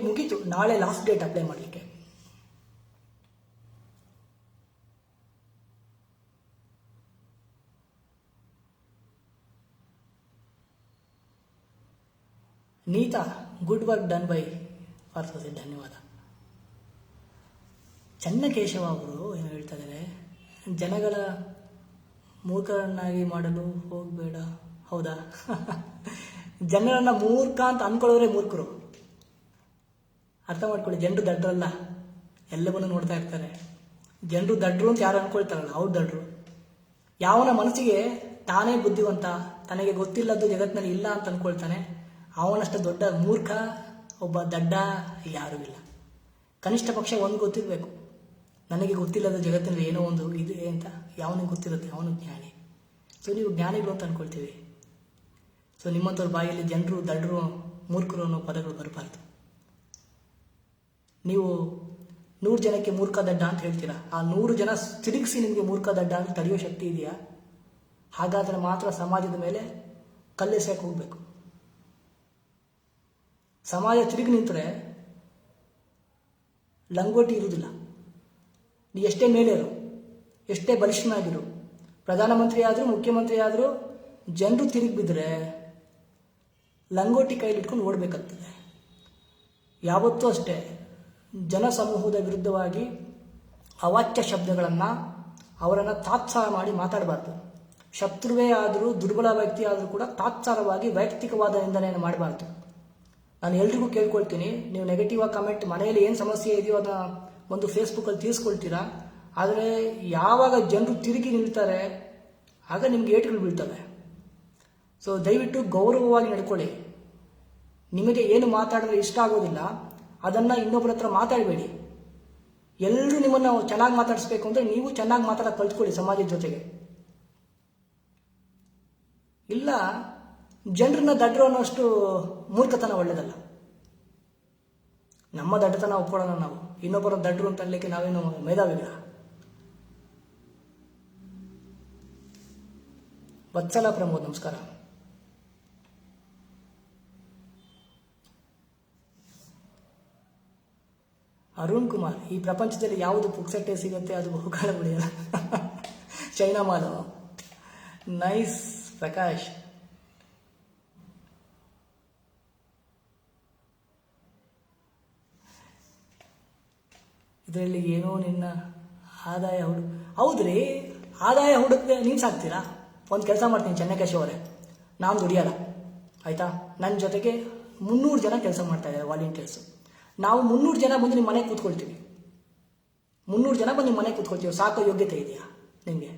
ಮುಗೀತು, ನಾಳೆ ಲಾಸ್ಟ್ ಡೇಟ್ ಅಪ್ಲೈ ಮಾಡಲಿಕ್ಕೆ. Neeta, good work done by Parthosi, ಧನ್ಯವಾದ. ಚನ್ನಕೇಶವ ಅವರು ಏನು ಹೇಳ್ತಾ ಇದ್ದಾರೆ, ಜನಗಳ ಮೂರ್ಖರನ್ನಾಗಿ ಮಾಡಲು ಹೋಗಬೇಡ. ಹೌದಾ? ಜನರನ್ನ ಮೂರ್ಖ ಅಂತ ಅನ್ಕೊಳ್ಳೋರೆ ಮೂರ್ಖರು. ಅರ್ಥ ಮಾಡ್ಕೊಳ್ಳಿ, ಜನರು ದಡ್ರಲ್ಲ, ಎಲ್ಲವನ್ನೂ ನೋಡ್ತಾ ಇರ್ತಾರೆ. ಜನರು ದಡ್ರು ಅಂತ ಯಾರು ಅನ್ಕೊಳ್ತಾರಲ್ಲ, ಅವ್ರು ದಡ್ರು. ಯಾವನ ಮನಸ್ಸಿಗೆ ತಾನೇ ಬುದ್ಧಿವಂತ, ತನಗೆ ಗೊತ್ತಿಲ್ಲದ್ದು ಜಗತ್ತಿನಲ್ಲಿ ಇಲ್ಲ ಅಂತ ಅನ್ಕೊಳ್ತಾನೆ, ಅವನಷ್ಟು ದೊಡ್ಡ ಮೂರ್ಖ, ಒಬ್ಬ ದಡ್ಡ ಯಾರೂ ಇಲ್ಲ. ಕನಿಷ್ಠ ಪಕ್ಷ ಒಂದು ಗೊತ್ತಿರಬೇಕು, ನನಗೆ ಗೊತ್ತಿಲ್ಲದ ಜಗತ್ತಿನಲ್ಲಿ ಏನೋ ಒಂದು ಇದೆ ಅಂತ. ಯಾವನಿಗೆ ಗೊತ್ತಿರುತ್ತೆ, ಅವನು ಜ್ಞಾನಿ. ಸೊ ನೀವು ಜ್ಞಾನಿಗಳು ಅಂತ ಅನ್ಕೊಳ್ತೀವಿ. ಸೊ ನಿಮ್ಮಂಥವ್ರ ಬಾಯಲ್ಲಿ ಜನರು ದಡ್ರು, ಮೂರ್ಖರು ಅನ್ನೋ ಪದಗಳು ಬರಬಾರ್ದು. ನೀವು 100 ಜನಕ್ಕೆ ಮೂರ್ಖ ದಡ್ಡ ಅಂತ ಹೇಳ್ತೀರಾ, ಆ 100 ಜನ ತಿರುಗಿಸಿ ನಿಮಗೆ ಮೂರ್ಖ ದಡ್ಡ ಅಂತ ತಡೆಯೋ ಶಕ್ತಿ ಇದೆಯಾ? ಹಾಗಾದರೆ ಮಾತ್ರ ಸಮಾಜದ ಮೇಲೆ ಕಲ್ಲೆಸೆಯಕ್ಕೆ ಹೋಗ್ಬೇಕು. ಸಮಾಜ ತಿರುಗಿ ನಿಂತರೆ ಲಂಗೋಟಿ ಇರುವುದಿಲ್ಲ. ನೀ ಎಷ್ಟೇ ಮೇಲೇರು, ಎಷ್ಟೇ ಬಲಿಷ್ಠನಾಗಿರು, ಪ್ರಧಾನಮಂತ್ರಿ ಆದರೂ, ಮುಖ್ಯಮಂತ್ರಿ ಆದರೂ, ಜನರು ತಿರುಗಿ ಬಿದ್ದರೆ ಲಂಗೋಟಿ ಕೈಲಿ ಇಟ್ಕೊಂಡು ಓಡಬೇಕಾಗ್ತದೆ. ಯಾವತ್ತೂ ಅಷ್ಟೇ ಜನಸಮೂಹದ ವಿರುದ್ಧವಾಗಿ ಅವಾಚ್ಯ ಶಬ್ದಗಳನ್ನು, ಅವರನ್ನು ತಾತ್ಸಾರ ಮಾಡಿ ಮಾತಾಡಬಾರ್ದು. ಶತ್ರುವೇ ಆದರೂ, ದುರ್ಬಲ ವ್ಯಕ್ತಿ ಆದರೂ ಕೂಡ ತಾತ್ಸಾರವಾಗಿ ವೈಯಕ್ತಿಕವಾದ ನಿಂದನೆಯನ್ನು ಮಾಡಬಾರ್ದು. ನಾನು ಎಲ್ರಿಗೂ ಕೇಳ್ಕೊಳ್ತೀನಿ, ನೀವು ನೆಗೆಟಿವ್ ಆಗಿ ಕಮೆಂಟ್, ಮನೆಯಲ್ಲಿ ಏನು ಸಮಸ್ಯೆ ಇದೆಯೋ ಅದನ್ನು ಒಂದು ಫೇಸ್ಬುಕ್ಕಲ್ಲಿ ತೀರಿಸ್ಕೊಳ್ತೀರಾ. ಆದರೆ ಯಾವಾಗ ಜನರು ತಿರುಗಿ ನಿಲ್ತಾರೆ ಆಗ ನಿಮ್ಗೆ ಏಟುಗಳು ಬೀಳ್ತವೆ. ಸೊ ದಯವಿಟ್ಟು ಗೌರವವಾಗಿ ನಡ್ಕೊಳ್ಳಿ. ನಿಮಗೆ ಏನು ಮಾತಾಡಿದ್ರೆ ಇಷ್ಟ ಆಗೋದಿಲ್ಲ ಅದನ್ನು ಇನ್ನೊಬ್ಬರ ಹತ್ರ ಮಾತಾಡಬೇಡಿ. ಎಲ್ಲರೂ ನಿಮ್ಮನ್ನು ಚೆನ್ನಾಗಿ ಮಾತಾಡಿಸ್ಬೇಕು ಅಂದರೆ ನೀವು ಚೆನ್ನಾಗಿ ಮಾತಾಡೋಕೆ ಕಲ್ತ್ಕೊಳ್ಳಿ ಸಮಾಜದ ಜೊತೆಗೆ. ಇಲ್ಲ, ಜನರನ್ನ ದಡ್ರು ಅನ್ನೋಷ್ಟು ಮೂರ್ಖತನ ಒಳ್ಳೇದಲ್ಲ. ನಮ್ಮ ದಡ್ಡತನ ಒಪ್ಕೊಳ್ಳೋಣ ನಾವು, ಇನ್ನೊಬ್ಬರ ದಡ್ರು ಅಂತ ಅನ್ಲಿಕ್ಕೆ ನಾವೇನು ಮೇಧಾವಿಗಳ? ವತ್ಸಲ ಪ್ರಮೋದ್ ನಮಸ್ಕಾರ. ಅರುಣ್ ಕುಮಾರ್, ಈ ಪ್ರಪಂಚದಲ್ಲಿ ಯಾವುದು ಪುಕ್ಸಟ್ಟೆ ಸಿಗುತ್ತೆ ಅದು ಬಹುಕಾಲ ಉಳಿಯಲ್ಲ. ಚೈನಾ ಮಾಲು. ನೈಸ್ ಪ್ರಕಾಶ್. ಇದರಲ್ಲಿ ಏನೋ ನಿನ್ನ ಆದಾಯ ಹೌದ್ರಿ, ಆದಾಯ ಹುಡುಕ್ದೆ ನೀನು ಸಾಕ್ತೀರಾ? ಒಂದು ಕೆಲಸ ಮಾಡ್ತೀನಿ ಚೆನ್ನಕೇಶ್ ಅವರೇ, ನಾನು ದುಡಿಯಲ್ಲ ಆಯಿತಾ. ನನ್ನ ಜೊತೆಗೆ 300 ಜನ ಕೆಲಸ ಮಾಡ್ತಾ ಇದ್ದಾರೆ ವಾಲಂಟಿಯರ್ಸು. ನಾವು 300 ಜನ ಬಂದು ನಿಮ್ಮ ಮನೆಗೆ ಕೂತ್ಕೊಳ್ತೀವಿ. 300 ಜನ ಬಂದು ನಿಮ್ಮ ಮನೆಗೆ ಕೂತ್ಕೊಳ್ತೀವಿ. ಸಾಕೋ ಯೋಗ್ಯತೆ ಇದೆಯಾ ನಿಮಗೆ?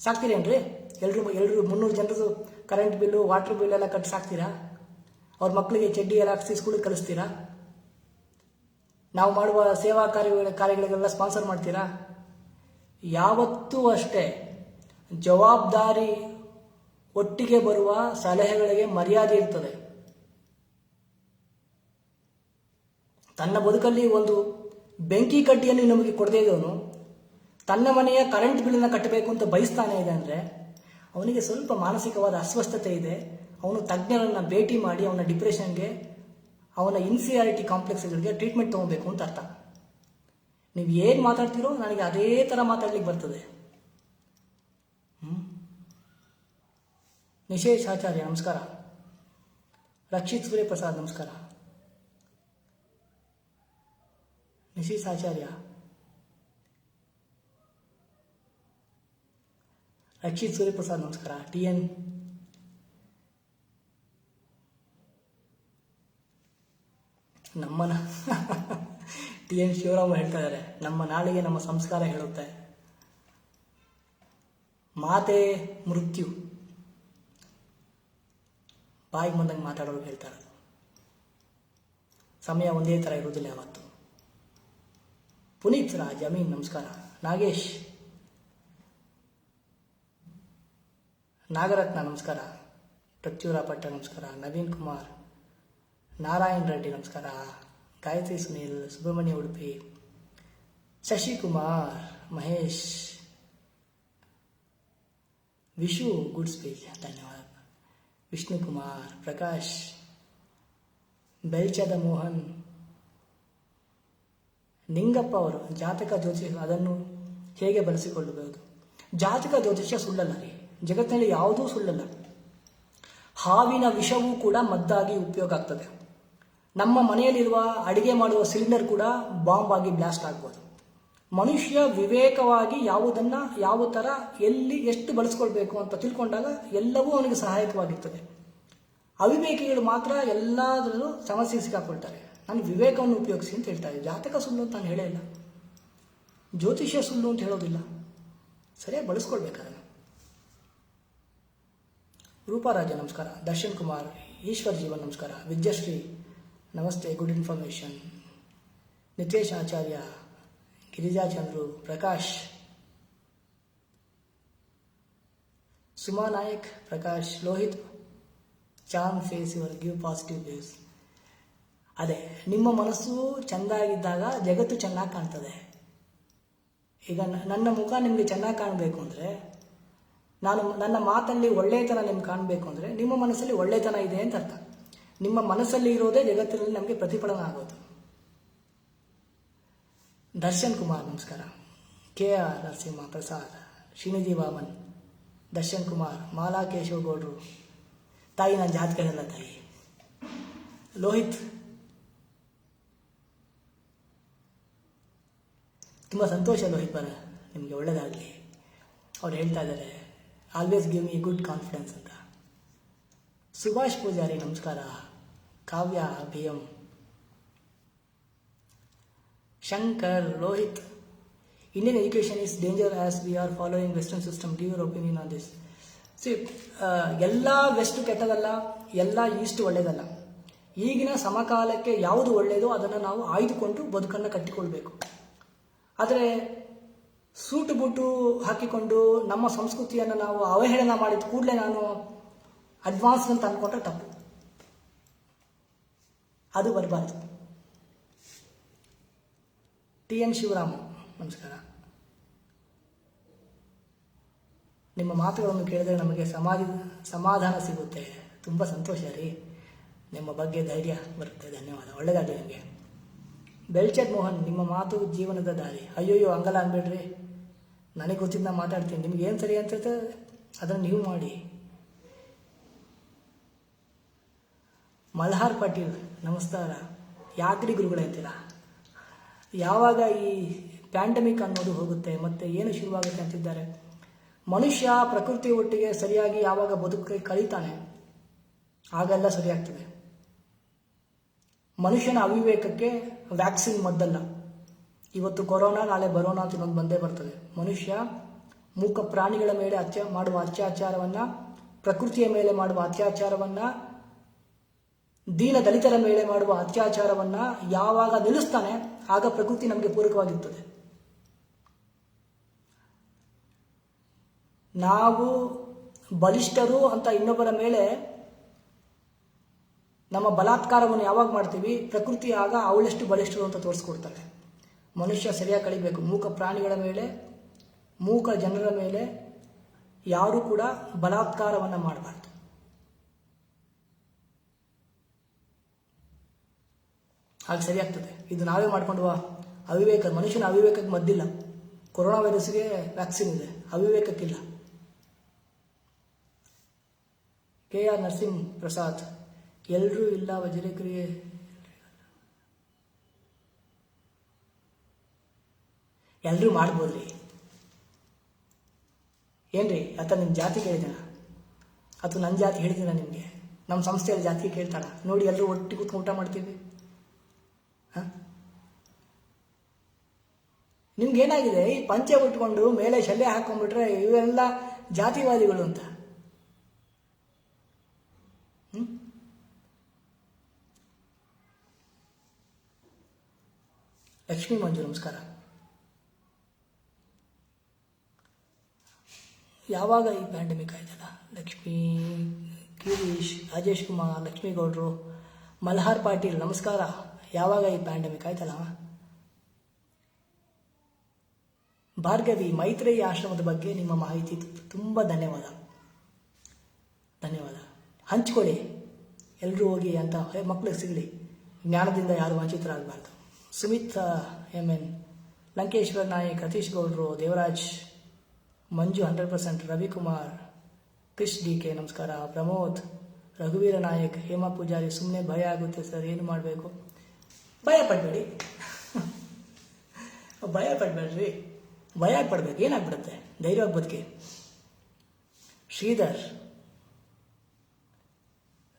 ಸಾಕ್ತೀರೇನ್ರಿ? ಎಲ್ಲರೂ 300 ಜನರದು ಕರೆಂಟ್ ಬಿಲ್ಲು, ವಾಟರ್ ಬಿಲ್ ಎಲ್ಲ ಕಟ್ಟಿ ಸಾಕ್ತೀರಾ? ಅವ್ರ ಮಕ್ಕಳಿಗೆ ಚಡ್ಡಿ ಎಲ್ಲ ಹಾಕ್ಸಿ ಸ್ಕೂಲಿಗೆ ಕಳಿಸ್ತೀರಾ? ನಾವು ಮಾಡುವ ಸೇವಾ ಕಾರ್ಯಗಳಿಗೆಲ್ಲ ಸ್ಪಾನ್ಸರ್ ಮಾಡ್ತೀರಾ? ಯಾವತ್ತೂ ಅಷ್ಟೇ ಜವಾಬ್ದಾರಿ ಒಟ್ಟಿಗೆ ಬರುವ ಸಲಹೆಗಳಿಗೆ ಮರ್ಯಾದೆ ಇರ್ತದೆ. ತನ್ನ ಬದುಕಲ್ಲಿ ಒಂದು ಬೆಂಕಿ ಕಡ್ಡಿಯನ್ನು ನಮಗೆ ಕೊಡದೇ ಇದ್ದವನು ತನ್ನ ಮನೆಯ ಕರೆಂಟ್ ಬಿಲ್ಲನ್ನು ಕಟ್ಟಬೇಕು ಅಂತ ಬಯಸ್ತಾನೆ ಇದೆ ಅಂದರೆ ಅವನಿಗೆ ಸ್ವಲ್ಪ ಮಾನಸಿಕವಾದ ಅಸ್ವಸ್ಥತೆ ಇದೆ. ಅವನು ತಜ್ಞರನ್ನು ಭೇಟಿ ಮಾಡಿ ಅವನ ಡಿಪ್ರೆಷನ್ಗೆ, ಅವನ ಇನ್ಫೀರಿಯಾರಿಟಿ ಕಾಂಪ್ಲೆಕ್ಸ್ಗಳಿಗೆ ಟ್ರೀಟ್ಮೆಂಟ್ ತೊಗೋಬೇಕು ಅಂತ ಅರ್ಥ. ನೀವು ಏನು ಮಾತಾಡ್ತೀರೋ ನನಗೆ ಅದೇ ಥರ ಮಾತಾಡ್ಲಿಕ್ಕೆ ಬರ್ತದೆ. ನಿಶೇಷ್ ಆಚಾರ್ಯ ನಮಸ್ಕಾರ. ರಕ್ಷಿತ್ ಸೂರ್ಯಪ್ರಸಾದ್ ನಮಸ್ಕಾರ. ನಿಶೇಷ್ ಆಚಾರ್ಯ, ರಕ್ಷಿತ್ ಸೂರ್ಯಪ್ರಸಾದ್ ನಮಸ್ಕಾರ. TN ನಮ್ಮನ TN ಶಿವರಾಮ ಹೇಳ್ತಾ ಇದ್ದಾರೆ, ನಮ್ಮ ನಾಳಿಗೆ ನಮ್ಮ ಸಂಸ್ಕಾರ ಹೇಳುತ್ತೆ. ಮಾತೆ ಮೃತ್ಯು, ಬಾಯಿಗೆ ಬಂದಂಗೆ ಮಾತಾಡೋರು ಹೇಳ್ತಾ ಇರೋದು. ಸಮಯ ಒಂದೇ ಥರ ಇರೋದಿಲ್ಲ ಯಾವತ್ತು. ಪುನೀತ್ ರಾಜ್ ಅಮೀನ್ ನಮಸ್ಕಾರ. ನಾಗೇಶ್, ನಾಗರತ್ನ ನಮಸ್ಕಾರ. ಪ್ರತ್ಯೂರ ಪಟ್ಟ ನಮಸ್ಕಾರ. ನವೀನ್ ಕುಮಾರ್, ನಾರಾಯಣ್ ರೆಡ್ಡಿ ನಮಸ್ಕಾರ. ಗಾಯತ್ರಿ ಸುನೀಲ್, ಸುಬ್ರಹ್ಮಣ್ಯ ಉಡುಪಿ, ಶಶಿಕುಮಾರ್, ಮಹೇಶ್, ವಿಶು ಗುಡ್ ಸ್ಪೀಚ್ ಧನ್ಯವಾದ. ವಿಷ್ಣುಕುಮಾರ್, ಪ್ರಕಾಶ್, ಬೆಲ್ಚದ ಮೋಹನ್, ನಿಂಗಪ್ಪ ಅವರು ಜಾತಕ ಜ್ಯೋತಿಷ ಅದನ್ನು ಹೇಗೆ ಬಳಸಿಕೊಳ್ಳಬಹುದು? ಜಾತಕ ಜ್ಯೋತಿಷ್ಯ ಸುಳ್ಳಲ್ಲ ರೀ, ಜಗತ್ತಿನಲ್ಲಿ ಯಾವುದೂ ಸುಳ್ಳಲ್ಲ. ಹಾವಿನ ವಿಷವೂ ಕೂಡ ಮದ್ದಾಗಿ ಉಪಯೋಗ ಆಗ್ತದೆ. ನಮ್ಮ ಮನೆಯಲ್ಲಿರುವ ಅಡಿಗೆ ಮಾಡುವ ಸಿಲಿಂಡರ್ ಕೂಡ ಬಾಂಬ್ ಆಗಿ ಬ್ಲಾಸ್ಟ್ ಆಗ್ಬೋದು. ಮನುಷ್ಯ ವಿವೇಕವಾಗಿ ಯಾವುದನ್ನು ಯಾವ ಥರ ಎಲ್ಲಿ ಎಷ್ಟು ಬಳಸ್ಕೊಳ್ಬೇಕು ಅಂತ ತಿಳ್ಕೊಂಡಾಗ ಎಲ್ಲವೂ ಅವನಿಗೆ ಸಹಾಯಕವಾಗಿರ್ತದೆ. ಅವಿವೇಕಿಗಳು ಮಾತ್ರ ಎಲ್ಲದರಲ್ಲೂ ಸಮಸ್ಯೆ ಸಿಕ್ಕಾಕೊಳ್ತಾರೆ. ನಾನು ವಿವೇಕವನ್ನು ಉಪಯೋಗಿಸಿ ಅಂತ ಹೇಳ್ತಾ ಇದ್ದೆ. ಜಾತಕ ಸುಳ್ಳು ಅಂತ ನಾನು ಹೇಳೇ ಇಲ್ಲ, ಜ್ಯೋತಿಷ್ಯ ಸುಳ್ಳು ಅಂತ ಹೇಳೋದಿಲ್ಲ. ಸರಿಯಾಗಿ ಬಳಸ್ಕೊಳ್ಬೇಕಾದ್ರೆ. ರೂಪಾರಾಜ ನಮಸ್ಕಾರ. ದರ್ಶನ್ ಕುಮಾರ್, ಈಶ್ವರ್ ಜೀವನ್ ನಮಸ್ಕಾರ. ವಿದ್ಯಶ್ರೀ ನಮಸ್ತೆ, good information. Nitesh Acharya, Girija Chandru, Prakash, Suma Nayak, Prakash, Lohith, charm face your give positive waves. ಅದೇ, ನಿಮ್ಮ ಮನಸ್ಸು ಚೆಂದಾಗಿದ್ದಾಗ ಜಗತ್ತು ಚೆನ್ನಾಗಿ ಕಾಣ್ತದೆ. ಈಗ ನನ್ನ ಮುಖ ನಿಮಗೆ ಚೆನ್ನಾಗಿ ಕಾಣಬೇಕು ಅಂದರೆ, ನನ್ನ ಮಾತಲ್ಲಿ ಒಳ್ಳೆಯತನ ನಿಮ್ಗೆ ಕಾಣಬೇಕು ಅಂದರೆ ನಿಮ್ಮ ಮನಸ್ಸಲ್ಲಿ ಒಳ್ಳೆಯತನ ಇದೆ ಅಂತ ಅರ್ಥ. ನಿಮ್ಮ ಮನಸ್ಸಲ್ಲಿ ಇರೋದೇ ಜಗತ್ತಿನಲ್ಲಿ ನಮಗೆ ಪ್ರತಿಫಲನ ಆಗೋದು. ದರ್ಶನ್ ಕುಮಾರ್ ನಮಸ್ಕಾರ. KR ನರಸಿಂಹ ಪ್ರಸಾದ್, ಶ್ರೀನಿಧಿ ವಾಮನ್, ದರ್ಶನ್ ಕುಮಾರ್, ಮಾಲಾ ಕೇಶವಗೌಡರು. ತಾಯಿ ನಾನು ಜಾತಕ ಹೇಳಲ್ಲ ತಾಯಿ. ಲೋಹಿತ್, ತುಂಬ ಸಂತೋಷ ಲೋಹಿತ್ ಬರ, ನಿಮಗೆ ಒಳ್ಳೆಯದಾಗಲಿ. ಅವ್ರು ಹೇಳ್ತಾ ಇದ್ದಾರೆ always give me good confidence ಅಂತ. ಸುಭಾಷ್ ಪೂಜಾರಿ ನಮಸ್ಕಾರ. ಕಾವ್ಯ BM, Shankar, Rohit, Indian education is danger as we are following western system. Give your opinion on this. ಎಲ್ಲ ವೆಸ್ಟ್ ಕೆಟ್ಟದಲ್ಲ, ಎಲ್ಲ ಈಸ್ಟ್ ಒಳ್ಳೆಯದಲ್ಲ. ಈಗಿನ ಸಮಕಾಲಕ್ಕೆ ಯಾವುದು ಒಳ್ಳೆಯದೋ ಅದನ್ನು ನಾವು ಆಯ್ದುಕೊಂಡು ಬದುಕನ್ನು ಕಟ್ಟಿಕೊಳ್ಬೇಕು. ಆದರೆ ಸೂಟು ಬುಟ್ಟು ಹಾಕಿಕೊಂಡು ನಮ್ಮ ಸಂಸ್ಕೃತಿಯನ್ನು ನಾವು ಅವಹೇಳನ ಮಾಡಿದ ಕೂಡಲೇ ನಾನು ಅಡ್ವಾನ್ಸ್ ಅಂತ ಅಂದ್ಕೊಂಡ್ರೆ ತಪ್ಪು, ಅದು ಬರಬಾರ್ದು. TN ಶಿವರಾಮ್ ನಮಸ್ಕಾರ. ನಿಮ್ಮ ಮಾತುಗಳನ್ನು ಕೇಳಿದರೆ ನಮಗೆ ಸಮಾಧಾನ ಸಿಗುತ್ತೆ. ತುಂಬ ಸಂತೋಷ ರೀ, ನಿಮ್ಮ ಬಗ್ಗೆ ಧೈರ್ಯ ಬರುತ್ತೆ. ಧನ್ಯವಾದ, ಒಳ್ಳೆಯದಾಗಲಿ ನಿಮಗೆ. ಬೆಲ್ಚೆಟ್ ಮೋಹನ್, ನಿಮ್ಮ ಮಾತು ಜೀವನದ ದಾರಿ. ಅಯ್ಯೋಯ್ಯೋ ಹಂಗಲ್ಲ ಅನ್ಬೇಡ್ರಿ, ನನಗೆ ಗೊತ್ತಿದ್ದು ನಾನು ಮಾತಾಡ್ತೀನಿ. ನಿಮ್ಗೆ ಏನು ಸರಿ ಅಂತ ಅದನ್ನು ನೀವು ಮಾಡಿ. ಮಲ್ಹಾರ್ ಪಾಟೀಲ್ ನಮಸ್ಕಾರ. ಯಾಕ್ರಿ ಗುರುಗಳೇ ಅಂತೀರ? ಯಾವಾಗ ಈ ಪ್ಯಾಂಡಮಿಕ್ ಅನ್ನೋದು ಹೋಗುತ್ತೆ ಮತ್ತೆ ಏನು ಶುರುವಾಗುತ್ತೆ ಅಂತಿದ್ದಾರೆ. ಮನುಷ್ಯ ಪ್ರಕೃತಿ ಒಟ್ಟಿಗೆ ಸರಿಯಾಗಿ ಯಾವಾಗ ಬದುಕು ಕಳೀತಾನೆ ಆಗೆಲ್ಲ ಸರಿಯಾಗ್ತದೆ. ಮನುಷ್ಯನ ಅವಿವೇಕಕ್ಕೆ ವ್ಯಾಕ್ಸಿನ್ ಮದ್ದಲ್ಲ. ಇವತ್ತು ಕೊರೋನಾ, ನಾಳೆ ಬರೋನಾ ಅಂತ ಇನ್ನೊಂದು ಬಂದೇ ಬರ್ತದೆ. ಮನುಷ್ಯ ಮೂಕ ಪ್ರಾಣಿಗಳ ಮೇಲೆ ಮಾಡುವ ಅತ್ಯಾಚಾರವನ್ನು, ಪ್ರಕೃತಿಯ ಮೇಲೆ ಮಾಡುವ ಅತ್ಯಾಚಾರವನ್ನು, ದೀನ ದಲಿತರ ಮೇಲೆ ಮಾಡುವ ಅತ್ಯಾಚಾರವನ್ನು ಯಾವಾಗ ನಿಲ್ಲಿಸ್ತಾನೆ ಆಗ ಪ್ರಕೃತಿ ನಮಗೆ ಪೂರಕವಾಗಿರ್ತದೆ. ನಾವು ಬಲಿಷ್ಠರು ಅಂತ ಇನ್ನೊಬ್ಬರ ಮೇಲೆ ನಮ್ಮ ಬಲಾತ್ಕಾರವನ್ನು ಯಾವಾಗ ಮಾಡ್ತೀವಿ, ಪ್ರಕೃತಿ ಆಗ ಅವಳೆಷ್ಟು ಬಲಿಷ್ಠರು ಅಂತ ತೋರಿಸ್ಕೊಡ್ತಾರೆ. ಮನುಷ್ಯ ಸರಿಯಾಗಿ ಕಳಿಬೇಕು. ಮೂಕ ಪ್ರಾಣಿಗಳ ಮೇಲೆ, ಮೂಕ ಜನರ ಮೇಲೆ ಯಾರೂ ಕೂಡ ಬಲಾತ್ಕಾರವನ್ನು ಮಾಡಬಾರ್ದು. ಆಗ ಸರಿಯಾಗ್ತದೆ. ಇದು ನಾವೇ ಮಾಡ್ಕೊಂಡ್ವ ಅವಿವೇಕ. ಮನುಷ್ಯನ ಅವಿವೇಕಕ್ಕೆ ಮದ್ದಿಲ್ಲ. ಕೊರೋನಾ ವೈರಸ್ಗೆ ವ್ಯಾಕ್ಸಿನ್ ಇದೆ, ಅವಿವೇಕಕ್ಕಿಲ್ಲ. KR ನರಸಿಂಹ ಪ್ರಸಾದ್, ಎಲ್ಲರೂ ಇಲ್ಲ ವಜ್ರಕ್ರಿಯೆ. ಎಲ್ಲರೂ ಮಾಡ್ಬೋದ್ರಿ. ಏನ್ರಿ ಅಥವಾ ನಿಮ್ಮ ಜಾತಿ ಕೇಳಿದಾನ ಅಥವಾ ನನ್ನ ಜಾತಿ ಹೇಳಿದಿನ ನಿಮಗೆ? ನಮ್ಮ ಸಂಸ್ಥೆಯಲ್ಲಿ ಜಾತಿ ಕೇಳ್ತಾರ ನೋಡಿ, ಎಲ್ಲರೂ ಒಟ್ಟಿಗೆ ಕೂತ್ಕೊಂಡು ಊಟ ಮಾಡ್ತೀವಿ. ನಿಮ್ಗೇನಾಗಿದೆ, ಈ ಪಂಚೆ ಉಟ್ಕೊಂಡು ಮೇಲೆ ಶಲ್ಯ ಹಾಕೊಂಡ್ಬಿಟ್ರೆ ಇವೆಲ್ಲ ಜಾತಿವಾದಿಗಳು ಅಂತ. ಲಕ್ಷ್ಮೀ ಮಂಜು ನಮಸ್ಕಾರ. ಯಾವಾಗ ಈ ಪ್ಯಾಂಡಮಿಕ್ ಆಯ್ತಲ್ಲ? ಲಕ್ಷ್ಮೀ, ಗಿರೀಶ್, ರಾಜೇಶ್ ಕುಮಾರ್, ಲಕ್ಷ್ಮೀಗೌಡರು, ಮಲ್ಹಾರ್ ಪಾಟೀಲ್ ನಮಸ್ಕಾರ. ಯಾವಾಗ ಈ ಪ್ಯಾಂಡಮಿಕ್ ಆಯ್ತಲ್ಲ? ಭಾರ್ಗವಿ, ಮೈತ್ರೇಯಿ ಆಶ್ರಮದ ಬಗ್ಗೆ ನಿಮ್ಮ ಮಾಹಿತಿ ತುಂಬ ಧನ್ಯವಾದ. ಹಂಚ್ಕೊಳ್ಳಿ, ಎಲ್ಲರೂ ಹೋಗಿ ಅಂತ ಮಕ್ಕಳಿಗೆ ಸಿಗಲಿ. ಜ್ಞಾನದಿಂದ ಯಾರು ವಂಚಿತರಾಗಬಾರ್ದು. ಸುಮಿತ್ MN, ಲಂಕೇಶ್ವರ್ ನಾಯಕ್, ಸತೀಶ್ ಗೌಡ್ರು, ದೇವರಾಜ್, ಮಂಜು 100%, ರವಿಕುಮಾರ್, ಕ್ರಿಶ್ DK ನಮಸ್ಕಾರ. ಪ್ರಮೋದ್, ರಘುವೀರ ನಾಯಕ್, ಹೇಮಾ ಪೂಜಾರಿ, ಸುಮ್ಮನೆ ಭಯ ಆಗುತ್ತೆ ಸರ್, ಏನು ಮಾಡಬೇಕು? ಭಯ ಪಡಬೇಡಿ, ಭಯ ಪಡಬೇಡ್ರಿ. ಭಯ ಪಡ್ಬೇಕು, ಏನಾಗ್ಬಿಡುತ್ತೆ? ಧೈರ್ಯವಾಗಿ ಬದುಕಿ. ಶ್ರೀಧರ್,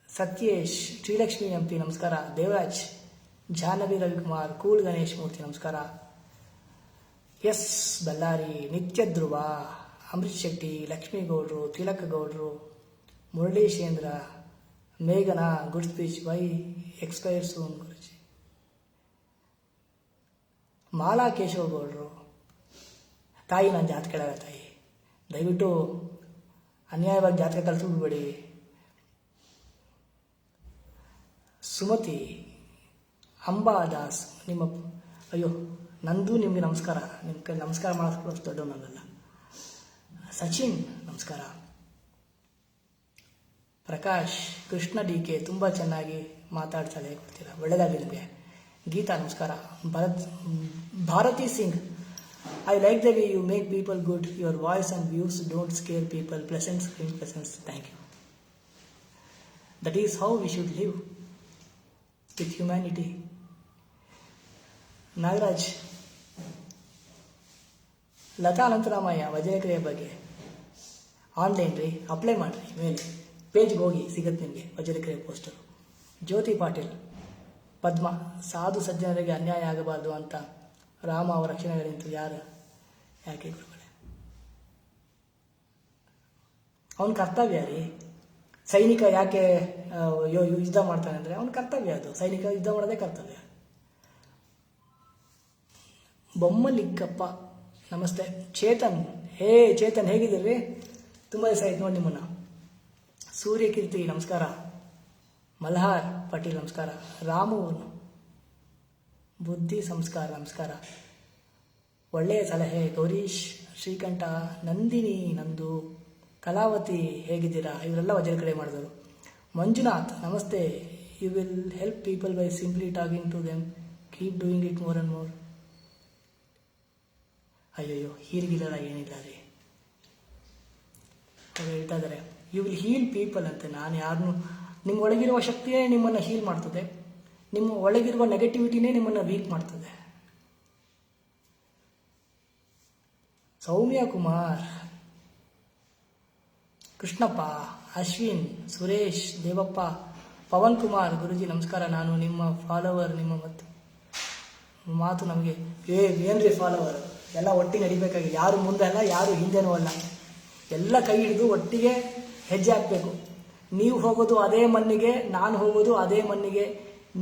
ಸತ್ಯೇಶ್, ಶ್ರೀಲಕ್ಷ್ಮಿ MP ನಮಸ್ಕಾರ. ದೇವರಾಜ್, ಜಾಹ್ನವಿ, ರವಿಕುಮಾರ್, ಕೂಲ್, ಗಣೇಶ್ ಮೂರ್ತಿ ನಮಸ್ಕಾರ. ಎಸ್ ಬಳ್ಳಾರಿ, ನಿತ್ಯ ಧ್ರುವ, ಅಮೃತ್ ಶೆಟ್ಟಿ, ಲಕ್ಷ್ಮೀಗೌಡರು, ತಿಲಕ್ ಗೌಡ್ರು, ಮುರಳೀಶೇಂದ್ರ, ಮೇಘನಾ, good speech, why expire soon Guruji. Mala Keshava ಗೌಡ್ರು, ತಾಯಿ ನಾನು ಜಾತಕ ಕೇಳಲ್ಲ ತಾಯಿ, ದಯವಿಟ್ಟು ಅನ್ಯಾಯವಾಗಿ ಜಾತಕ ಕಲಿಸ್ಬಿಡ್ಬೇಡಿ. ಸುಮತಿ, ಅಂಬಾದಾಸ್, ನಿಮ್ಮ ಅಯ್ಯೋ ನಂದು ನಿಮಗೆ ನಮಸ್ಕಾರ. ನಿಮ್ಮ ಕೈ ನಮಸ್ಕಾರ ಮಾಡೋಷ್ಟು ದೊಡ್ಡ ನನ್ನಲ್ಲ. ಸಚಿನ್ ನಮಸ್ಕಾರ. ಪ್ರಕಾಶ್, ಕೃಷ್ಣ DK ತುಂಬ ಚೆನ್ನಾಗಿ ಮಾತಾಡ್ತಾಳೆ, ಕೊಡ್ತೀರಾ, ಒಳ್ಳೆಯದಾಗಲಿ ನಿಮಗೆ. ಗೀತಾ ನಮಸ್ಕಾರ. Bharati Singh, I like the way you make people good. Your voice and views don't scare people. Pleasant screen presence. Thank you. That is how we should live with humanity. Nagaraj, Lata Anantharamaiah, ವಜ್ರಕ್ರಿಯೆ ಬಗ್ಗೆ ಆನ್ಲೈನ್ ರೀ, ಅಪ್ಲೈ ಮಾಡಿರಿ. ಮೇಲೆ ಪೇಜ್ಗೆ ಹೋಗಿ ಸಿಗುತ್ತೆ ನಿಮಗೆ ವಜ್ರಕ್ರಿಯೆ ಪೋಸ್ಟರು. ಜ್ಯೋತಿ ಪಾಟೀಲ್, ಪದ್ಮ, ಸಾಧು ಸಜ್ಜನರಿಗೆ ಅನ್ಯಾಯ ಆಗಬಾರ್ದು ಅಂತ ರಾಮ ಅವರ ರಕ್ಷಣೆಗೆ ನಿಂತು ಯಾರು? ಯಾಕೆ ಗುರುಗಳೇ? ಅವನ ಕರ್ತವ್ಯ ರೀ. ಸೈನಿಕ ಯಾಕೆ ಯುದ್ಧ ಮಾಡ್ತಾನೆ ಅಂದರೆ ಅವನ ಕರ್ತವ್ಯ ಅದು. ಸೈನಿಕ ಯುದ್ಧ ಮಾಡೋದೇ ಕರ್ತವ್ಯ. ಬೊಮ್ಮಲಿಕ್ಕಪ್ಪ ನಮಸ್ತೆ. ಚೇತನ್, ಚೇತನ್ ಹೇಗಿದ್ದೀರಿ? ತುಂಬ ದಿವಸ ಆಯ್ತು ನೋಡಿ ನಿಮ್ಮನ್ನು. ಸೂರ್ಯಕೀರ್ತಿ ನಮಸ್ಕಾರ. ಮಲ್ಹಾರ್ ಪಾಟೀಲ್ ನಮಸ್ಕಾರ. ರಾಮು ಬುದ್ಧಿ ಸಂಸ್ಕಾರ ನಮಸ್ಕಾರ. ಒಳ್ಳೆಯ ಸಲಹೆ ಗೌರೀಶ್ ಶ್ರೀಕಂಠ. ನಂದಿನಿ ನಂದು. ಕಲಾವತಿ ಹೇಗಿದ್ದೀರಾ? ಇವರೆಲ್ಲ ವಜ್ರ ಕಡೆ ಮಾಡಿದವರು. ಮಂಜುನಾಥ್ ನಮಸ್ತೆ. You will help people by simply talking to them. Keep doing it more and more. ಅಯ್ಯಯ್ಯೋ, ಹೀರಿಗಿಲ್ಲ ಏನಿಲ್ಲ ರೀ. ಅವ್ರು ಹೇಳ್ತಾ ಇದ್ದಾರೆ ಯು ವಿಲ್ ಹೀಲ್ ಪೀಪಲ್ ಅಂತೆ. ನಾನು ಯಾರನ್ನು, ನಿಮ್ಮ ಒಳಗಿರುವ ಶಕ್ತಿಯೇ ನಿಮ್ಮನ್ನು ಹೀಲ್ ಮಾಡ್ತದೆ, ನಿಮ್ಮ ಒಳಗಿರುವ ನೆಗೆಟಿವಿಟಿನೇ ನಿಮ್ಮನ್ನು ವೀಕ್ ಮಾಡ್ತದೆ. ಸೌಮ್ಯ ಕುಮಾರ್, ಕೃಷ್ಣಪ್ಪ, ಅಶ್ವಿನ್, ಸುರೇಶ್, ದೇವಪ್ಪ, ಪವನ್ ಕುಮಾರ್. ಗುರುಜಿ ನಮಸ್ಕಾರ. ನಾನು ನಿಮ್ಮ ಫಾಲೋವರ್. ನಿಮ್ಮ ಮಾತು ನಮಗೆ ಏನ್ರಿ ಫಾಲೋವರ್? ಎಲ್ಲ ಒಟ್ಟಿಗೆ ನಡಿಬೇಕಾಗಿ, ಯಾರು ಮುಂದೆ ಅಲ್ಲ, ಯಾರು ಹಿಂದೆನೂ ಅಲ್ಲ. ಎಲ್ಲ ಕೈ ಹಿಡಿದು ಒಟ್ಟಿಗೆ ಹೆಜ್ಜೆ ಹಾಕಬೇಕು. ನೀವು ಹೋಗೋದು ಅದೇ ಮಣ್ಣಿಗೆ, ನಾನು ಹೋಗೋದು ಅದೇ ಮಣ್ಣಿಗೆ.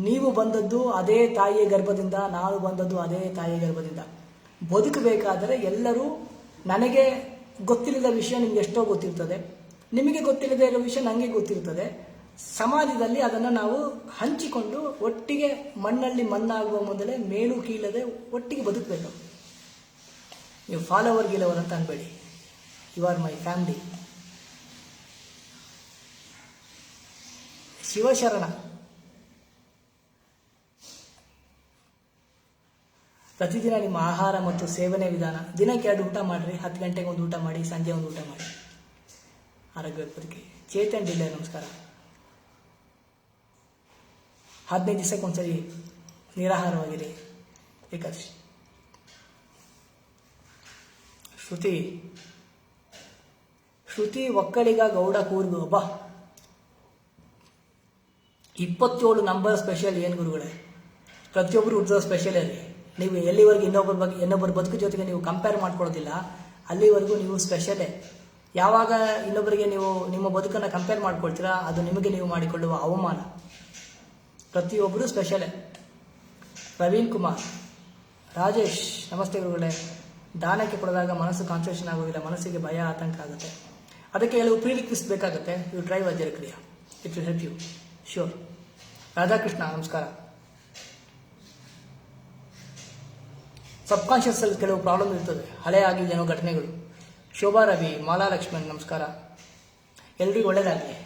ನೀವು ಬಂದದ್ದು ಅದೇ ತಾಯಿಯ ಗರ್ಭದಿಂದ, ನಾನು ಬಂದದ್ದು ಅದೇ ತಾಯಿಯ ಗರ್ಭದಿಂದ. ಬದುಕಬೇಕಾದರೆ ಎಲ್ಲರೂ, ನನಗೆ ಗೊತ್ತಿಲ್ಲದ ವಿಷಯ ನಿಮ್ಗೆ ಎಷ್ಟೋ ಗೊತ್ತಿರ್ತದೆ, ನಿಮಗೆ ಗೊತ್ತಿಲ್ಲದೆ ಇರೋ ವಿಷಯ ನನಗೆ ಗೊತ್ತಿರ್ತದೆ. ಸಮಾಜದಲ್ಲಿ ಅದನ್ನು ನಾವು ಹಂಚಿಕೊಂಡು ಒಟ್ಟಿಗೆ ಮಣ್ಣಲ್ಲಿ ಮಣ್ಣಾಗುವ ಮೊದಲೇ ಮೇಲು ಕೀಳದೆ ಒಟ್ಟಿಗೆ ಬದುಕಬೇಕು. ನೀವು ಫಾಲೋವರ್ ಗೀಲವರ್ ಅಂತ ಅನ್ಬೇಡಿ. You are my family. Shivasharana, ಪ್ರತಿದಿನ ನಿಮ್ಮ ಆಹಾರ ಮತ್ತು ಸೇವನೆ ವಿಧಾನ. ದಿನಕ್ಕೆ 2 ಊಟ ಮಾಡಿರಿ. 10 ಗಂಟೆಗೆ ಒಂದು ಊಟ ಮಾಡಿ, ಸಂಜೆ ಒಂದು ಊಟ ಮಾಡಿ. ಆರೋಗ್ಯ ಬದುಕಿ. ಚೇತನ್ ಜಿಲ್ಲೆ ನಮಸ್ಕಾರ. 15 ದಿವಸಕ್ಕೊಂದ್ಸರಿ ನಿರಾಹಾರವಾಗಿರಿ. ಏಕಾದಶಿ. ಶ್ರುತಿ ಒಕ್ಕಲಿಗ ಗೌಡ ಕೂರ್ಗು. ಒಬ್ಬ 27 ನಂಬರ್ ಸ್ಪೆಷಲ್. ಏನು ಗುರುಗಳೇ, ಪ್ರತಿಯೊಬ್ಬರು ಹುಟ್ಟಿದ ಸ್ಪೆಷಲ್ ಅಲ್ಲಿ. ನೀವು ಎಲ್ಲಿವರೆಗೂ ಇನ್ನೊಬ್ಬರ ಬದುಕು ಜೊತೆಗೆ ನೀವು ಕಂಪೇರ್ ಮಾಡ್ಕೊಳ್ಳೋದಿಲ್ಲ, ಅಲ್ಲಿವರೆಗೂ ನೀವು ಸ್ಪೆಷಲೇ. ಯಾವಾಗ ಇನ್ನೊಬ್ಬರಿಗೆ ನೀವು ನಿಮ್ಮ ಬದುಕನ್ನು ಕಂಪೇರ್ ಮಾಡ್ಕೊಳ್ತೀರಾ, ಅದು ನಿಮಗೆ ನೀವು ಮಾಡಿಕೊಳ್ಳುವ ಅವಮಾನ. ಪ್ರತಿಯೊಬ್ಬರು ಸ್ಪೆಷಲೇ. ಪ್ರವೀಣ್ ಕುಮಾರ್. ರಾಜೇಶ್ ನಮಸ್ತೆ ಗುರುಗಳೇ. ದಾನಕ್ಕೆ ಕೊಡದಾಗ ಮನಸ್ಸು ಕಾನ್ಸಂಟ್ರೇಷನ್ ಆಗೋದಿಲ್ಲ, ಮನಸ್ಸಿಗೆ ಭಯ, ಆತಂಕ ಆಗುತ್ತೆ. ಅದಕ್ಕೆ ಕೆಲವು ಪ್ರೀರಿಕ್ವಿಸ್ಟ್ ಬೇಕಾಗುತ್ತೆ. You try Vajrakriya, it will help you sure. Radhakrishna ನಮಸ್ಕಾರ. ಸಬ್ಕಾನ್ಷಿಯಸ್ ಅಲ್ಲಿ ಕೆಲವು ಪ್ರಾಬ್ಲಮ್ ಇರ್ತದೆ, ಹಳೆ ಆಗಿದ್ದೇನೋ ಘಟನೆಗಳು. ಶೋಭಾ ರವಿ, ಮಾಲಾ ಲಕ್ಷ್ಮಣ್ ನಮಸ್ಕಾರ. ಎಲ್ರಿಗೂ ಒಳ್ಳೆಯದಾಗಲಿ.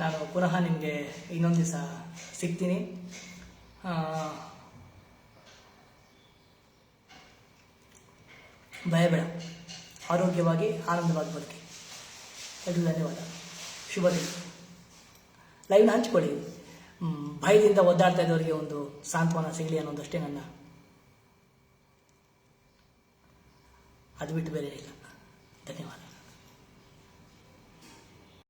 ನಾನು ಪುನಃ ನಿಮಗೆ ಇನ್ನೊಂದು ದಿವಸ ಸಿಗ್ತೀನಿ. ಭಯ ಬೇಡ, ಆರೋಗ್ಯವಾಗಿ ಆನಂದವಾಗಿ ಬದುಕಿ. ಎಲ್ರಿಗೂ ಧನ್ಯವಾದ. ಶುಭ ದಿನ. ಲೈವ್ನ ಹಂಚ್ಕೊಳ್ಳಿ. ಭಯದಿಂದ ಒದ್ದಾಡ್ತಾ ಇದ್ದವರಿಗೆ ಒಂದು ಸಾಂತ್ವನ ಸಿಗಲಿ ಅನ್ನೋದಷ್ಟೇ ನನ್ನ. ಅದು ಬಿಟ್ಟು ಬೇರೆ ಇಲ್ಲ. ಧನ್ಯವಾದ.